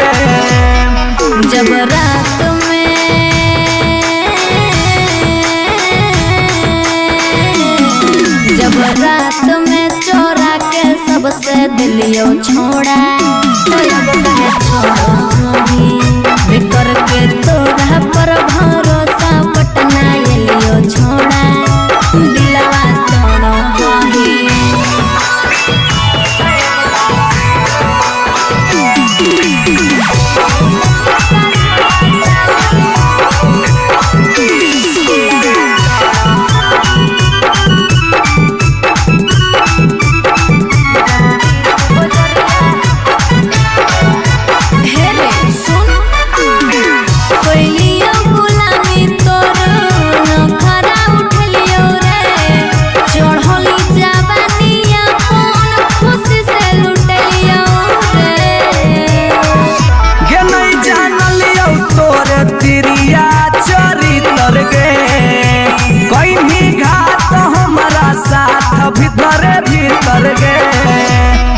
जब रात में चोरा के सबसे दिलियो छोड़ा तो अब कहे छोड़ी बेकर के तोरा पर भरोसा पटना एलियो छोड़ा दिलवा तोड़ो हाही। भीतर भीतर गे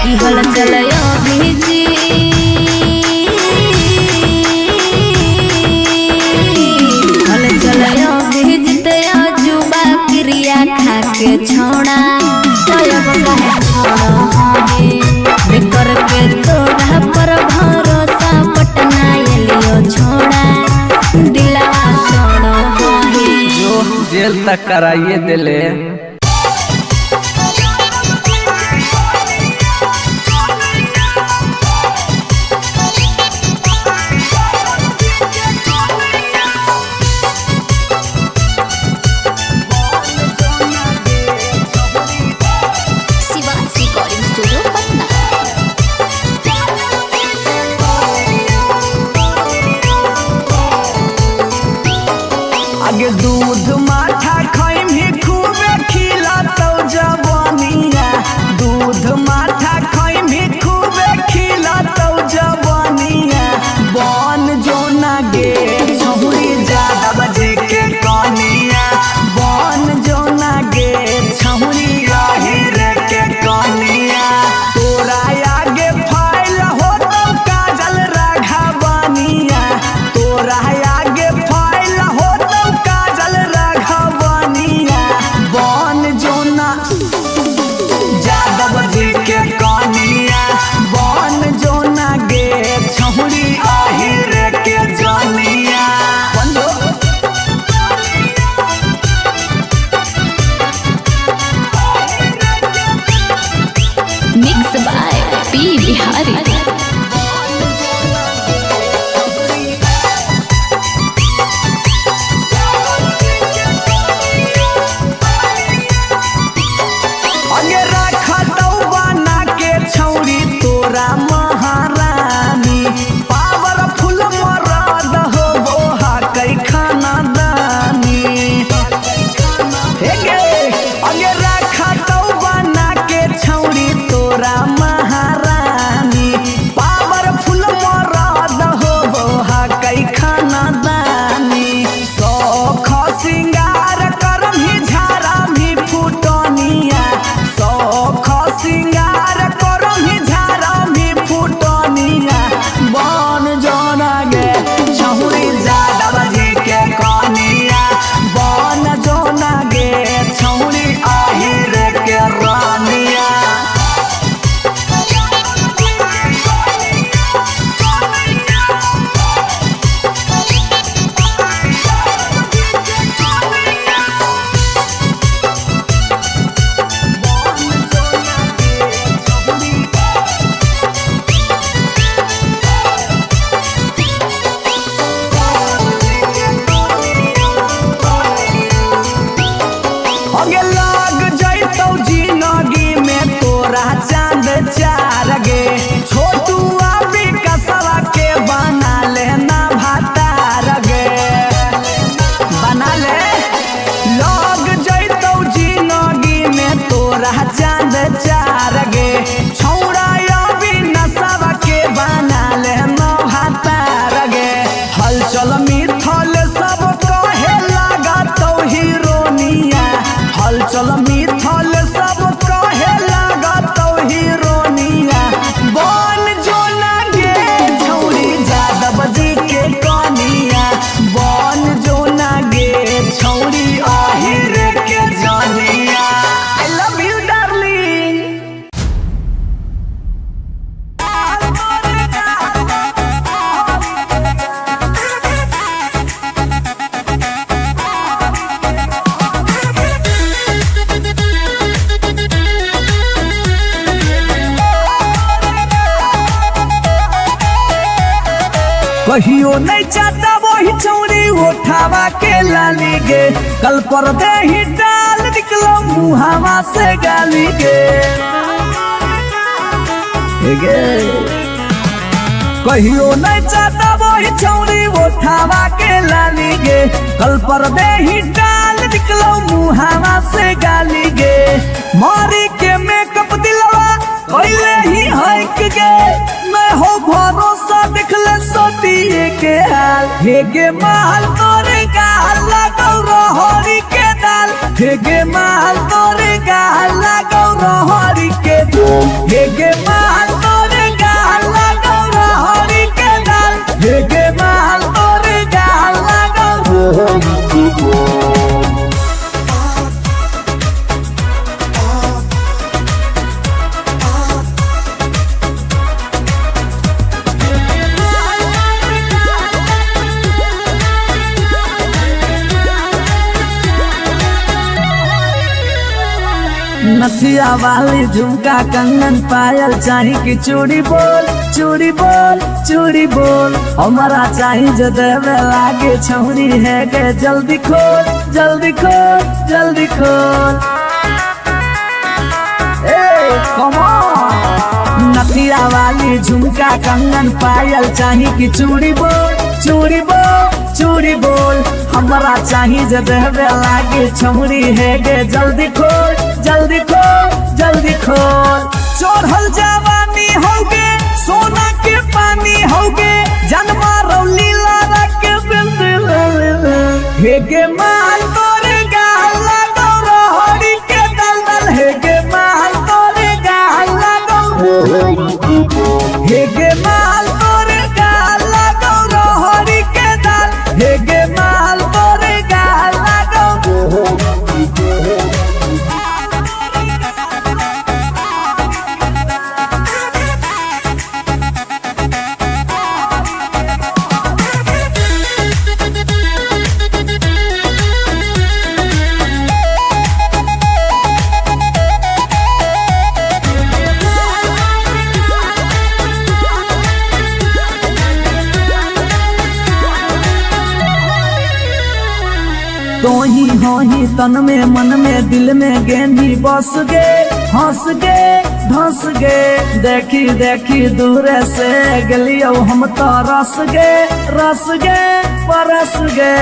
की हल चलयो भीजी हल चलयो भीजते जुबा क्रिया खा के छोड़ा तब कहे छोड़ो हाहे बेकर के तोरा पर भरोसा पटना एलियो छोड़ा दिलवा तोड़ो हाहे। जो जेल तक कराइए दिले। आगे दूध माठा खाइम ही खूबे खिला तो जवानिया दूध माठा खाइम ही खूबे खिला तो जवानिया बन जो ना गे छहुरी ज्यादा बजे के कनिया बन जो ना गे छहुरी राहिर के कनिया तोरा आगे फाइल हो तो काजल राघवानिया तोरा आगे फाइल हो काजल राघवानिया बन जोना यादव जी के कनिया बन जोना गे छहुरी आहिर के जानिया। Mix by P Bihari. तोरा महारानी पावरफुल मरद हो बोहा कई खाना दानी अगे रखा तो बना के छौरी तोरा महारानी कहियो नहीं चाहता वही चौरी उठावा के लाली गे कल पर दे ही डाल निकलो मुहावा से गाली गे कहियो नहीं चाहता वही चौरी उठावा के लाली गे कल पर दे ही डाल निकलो मुहावा से गाली गे मारी के मेकअप दिलवा पहले ही हक गे मैं हो भरोसा दिखले सोतिए के हाल हे गे माल तोरे गाल लगौ रहरी के दाल हे गे माल तोरे गाल लगौ रहरी के दाल हे गे माल तोरे गाल लगौ रहरी के दाल हे गे माल तोरे गाल लगौ रहरी के दाल नथिया वाली झुमका कंगन पायल चाही की चूड़ी बोल चूड़ी बोल चूड़ी बोल हमारा चाही जो देवे लागे छौरी है गे जल्दी खोल जल्दी खोल जल्दी खोल कम ऑन नथिया वाली झुमका कंगन पायल चाही की चूड़ी बोल चूड़ी बोल चूड़ी बोल हमारा चाही जो देवे लागे छौरी है गे जल्दी खोल जल्दी खोल जल्दी खोल चढ़ल जवानी होगे सोना के पानी होगे जन्मा रौली लारा के बिंद हे गे माल तोरे गाल लगौ रहरी के दलदल हे गे माल तोरे गाल लगौ हे गे माल तोरे गाल लगौ रहरी के दल हे गे माल तोरे गाल लगौ तोही होही तन में मन में दिल में गेंदी बस गे हंस गे धंस गे देखी देखी दूर से गलियो हम तो रस गे परस गे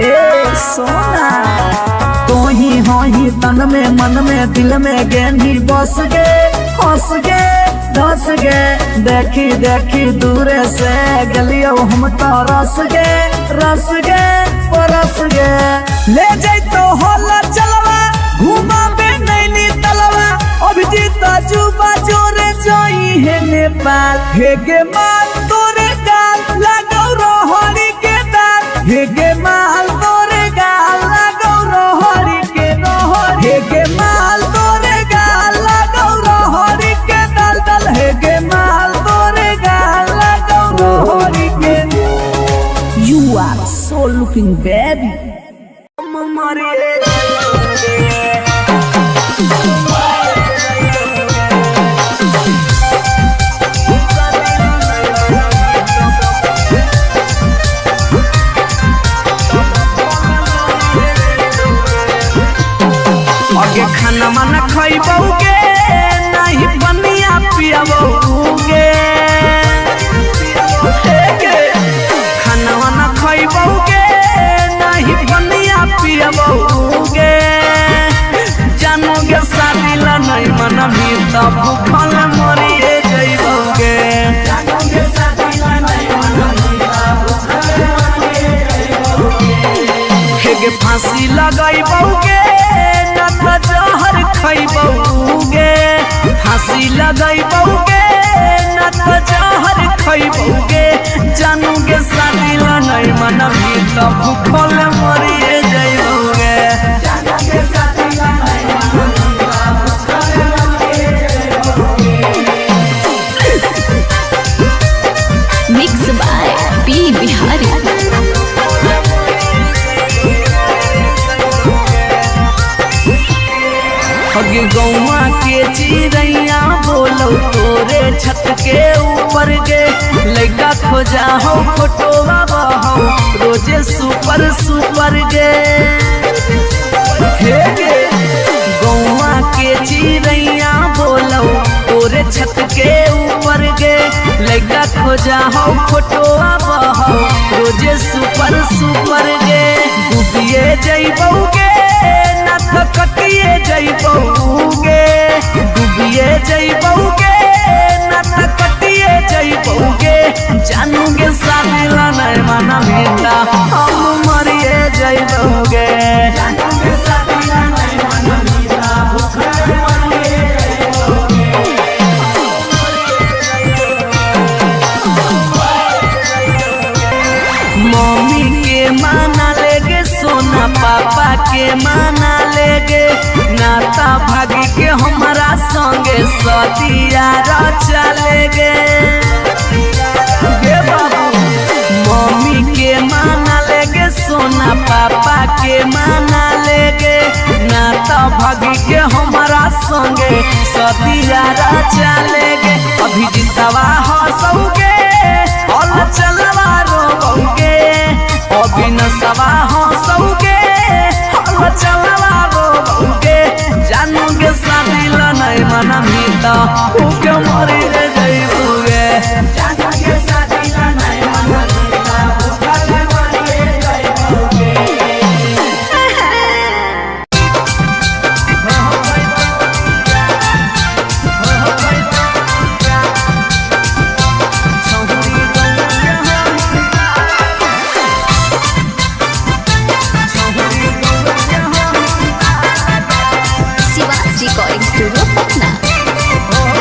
ए सोना तोही होही तन में मन में दिल में गेंदी बस गे हंस गे धंस गे देखी देखी दूर से गलियो हम तो रस गे परस गे ले जैतो होला चलवा घुमा बे नैनी तलवा अभिजीत जुबा जोरे जोई है नेपाल हे गे माल तोरे गाल लगौ रहरी के दाल हे गे माल तोरे गाल लगौ रहरी के हे गे माल तोरे गाल लगौ रहरी के दल हे गे माल तोरे गाल लगौ रहरी के You are so looking baby. आगे खाना माना खइबौगे नहीं बनिया पियबौगे खाना माना खइबौगे नहीं बनिया पियबौगे जानोगे शादी ला नहीं मना भी तब भूखल मरिए जइबौगे जानोगे शादी ला नहीं मना भी तब भूखल मरिए जइबौगे हे फांसी लगाइबौगे न जहर खइबौगे फांसी लगाइबौगे न जहर खइबौगे जानोगे शादी ला नहीं मना भी तब भूखल मरिए जइबौगे जानोगे शादी ला नहीं मना भी तब भूखल मरिए जइबौगे। Mix by P Bihari. हगे गौवा के चिड़ैया बोलो तोरे छत के ऊपर गे लइका खोजा हो फोटोवा बहो रोजे सुपर सुपर गे हे गे गौवा के चिड़ैया बोलो तोरे छत के ऊपर गे लइका खोजा हो फोटोवा बहो रोजे सुपर सुपर गे डूबिए जइबौगे ना तो कटिए जइबौगे डूबिए जइबौगे ना तो कटिए जइबौगे जानूगे शादी ला नहीं माना मीठा हम मरिए जइबौगे जानूगे शादी ला नहीं माना मीठा भूखे मरिए मम्मी के माना लेगे सोना पापा के माना लेगे नाता भागी के हमारा संगे सदिया चलेगे गे बाबू मम्मी के माना लेगे सोना पापा के माना लेगे नाता भागी के हमारा संगे सदिया चलेगे अभी जितवा हंसोगे और चलवा रोगे अभी नसवा हंसोगे और चलवा रोगे जानूगे शादी ला नहीं माना मीठा उके मरी जइबूगे जानूगे शादी ला नहीं माना मीठा भूखे मरी जइबूगे शिवाजी रिकॉर्डिंग स्टूडियो पटना।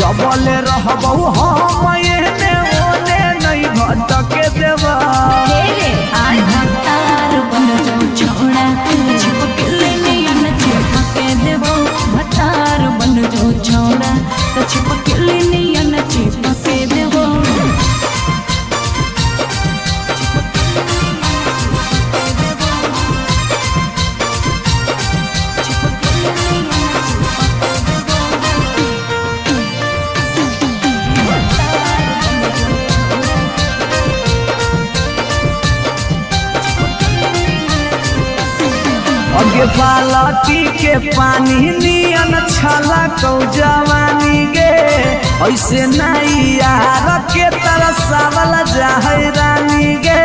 जबले रहबौ हम एने ओने नहीं भटके देबा भतार बन जो छोड़ा चिपकले नयन चिपके देबो भतार बन जो छोड़ा तो चिपकले नयन चिपके देबो अगे बालटी के पानी नियन छला कौ जवानी गे ऐसे नहीं यार के तरसावल जाहै रानी गे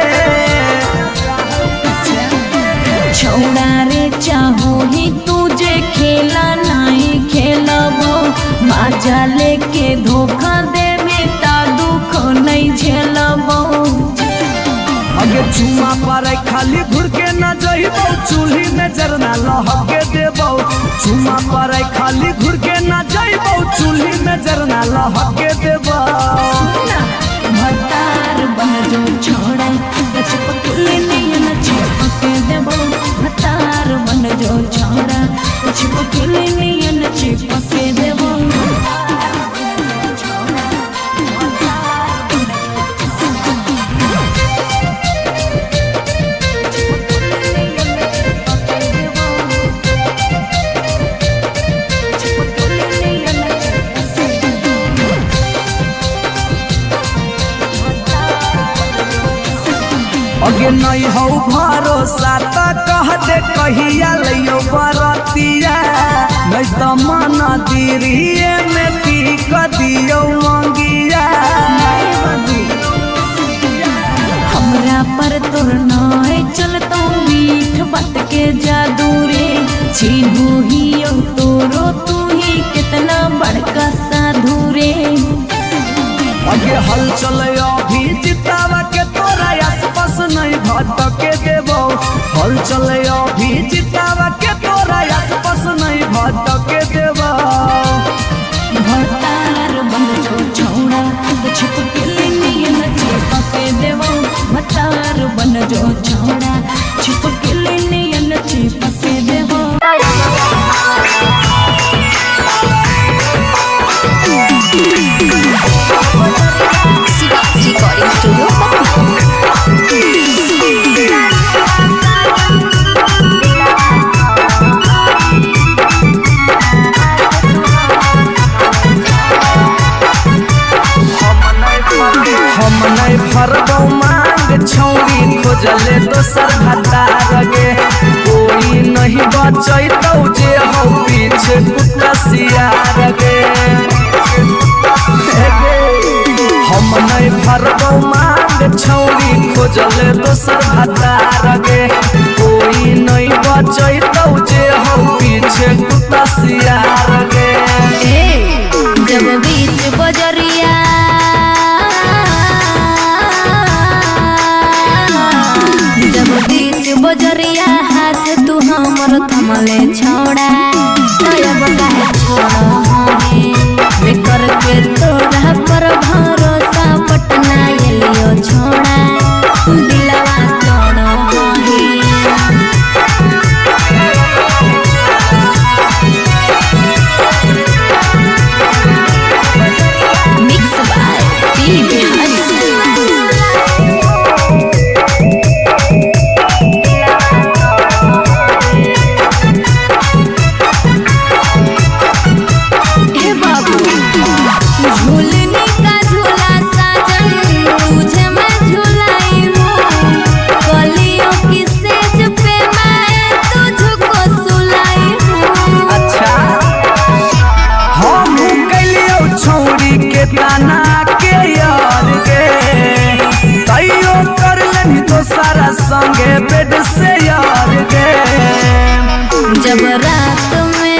छोड़ा रे चाहो ही तुझे खेला नहीं खेलबो माजा लेके धोखा देवे ता दुख नहीं झेलबो अगे चुमा पर खाली घुर के न जइबौ चूल्ही में जरना लहके देबौ चुमा पर खाली घुर के न जइबौ चूल्ही में जरना लहके देबौ भतार बन जो छोड़ा चिपकले नयन चिपके देबो भतार बन जो छोड़ा चिपकले नयन चिपके देबो अगे नहीं हो भरोसा त कह दे कहिया लियो बरतिया नहीं तो मन दिरिए में पीक दियो मंगिया हमरा पर तोर नाय चलतो मीठ बात के जादू रे छीनू ही तोरो तू ही कितना बड़का साधु रे अगे हल चले अभी जितावा के तोरा आसपास नहीं भटके देबो हल चले अभी जितावा के तोरा आसपास नहीं भटके देबो भतार बन जो छोड़ा चिपकले नयन चिपके देबो भतार बन जो छोड़ा चिपकले नयन चिपके देबो रिकॉर्डिंग स्टूडियो हम नहीं फरबौ मांग छौरी खोजले दोसर भतार गे कोई नहीं बचैतौ जे हो पीछे कुत्ता सियार गे हम नहीं फरबौ मांग छौरी खोजले दोसर भतार गे कोई नहीं बचैतौ जे हो पीछे कुत्ता सियार गे जब बीच बजरिया जब बीच बजरिया हाथ तू हमर थमले छोड़ा अब काहे छोड़ा है करके तोरा पर भरोसा पटना एलियो छोड़ा दिलवा तोड़ो मिक्स बाय पी बिहारी संगे बेड से यार गे जब रात में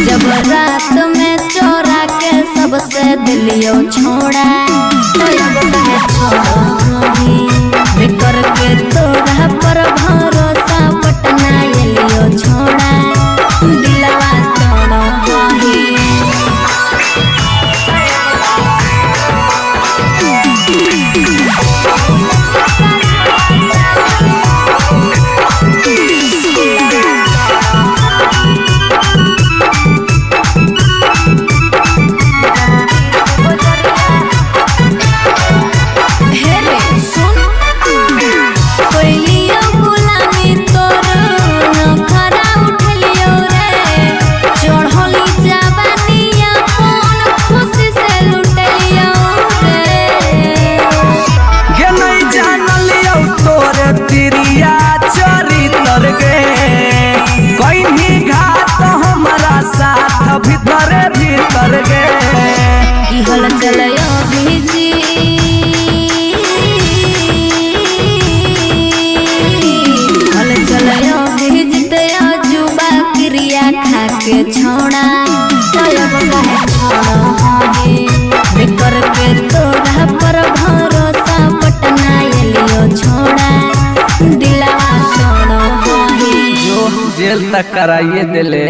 जब रात में चोरा के सबसे दिलियो छोड़ा तो अब काहे छोड़ो करके तोरा पर भरोसा पटना एलियो छोड़ा हल चलयो भेजी हल चलयो भेज दया जुबा क्रिया खा के छोड़ा तब कहे छोड़ा है बेकर के तोरा पर भरोसा पटना एलियो छोड़ा दिलवा छोड़ो है जो जेल तक कराइए दिले।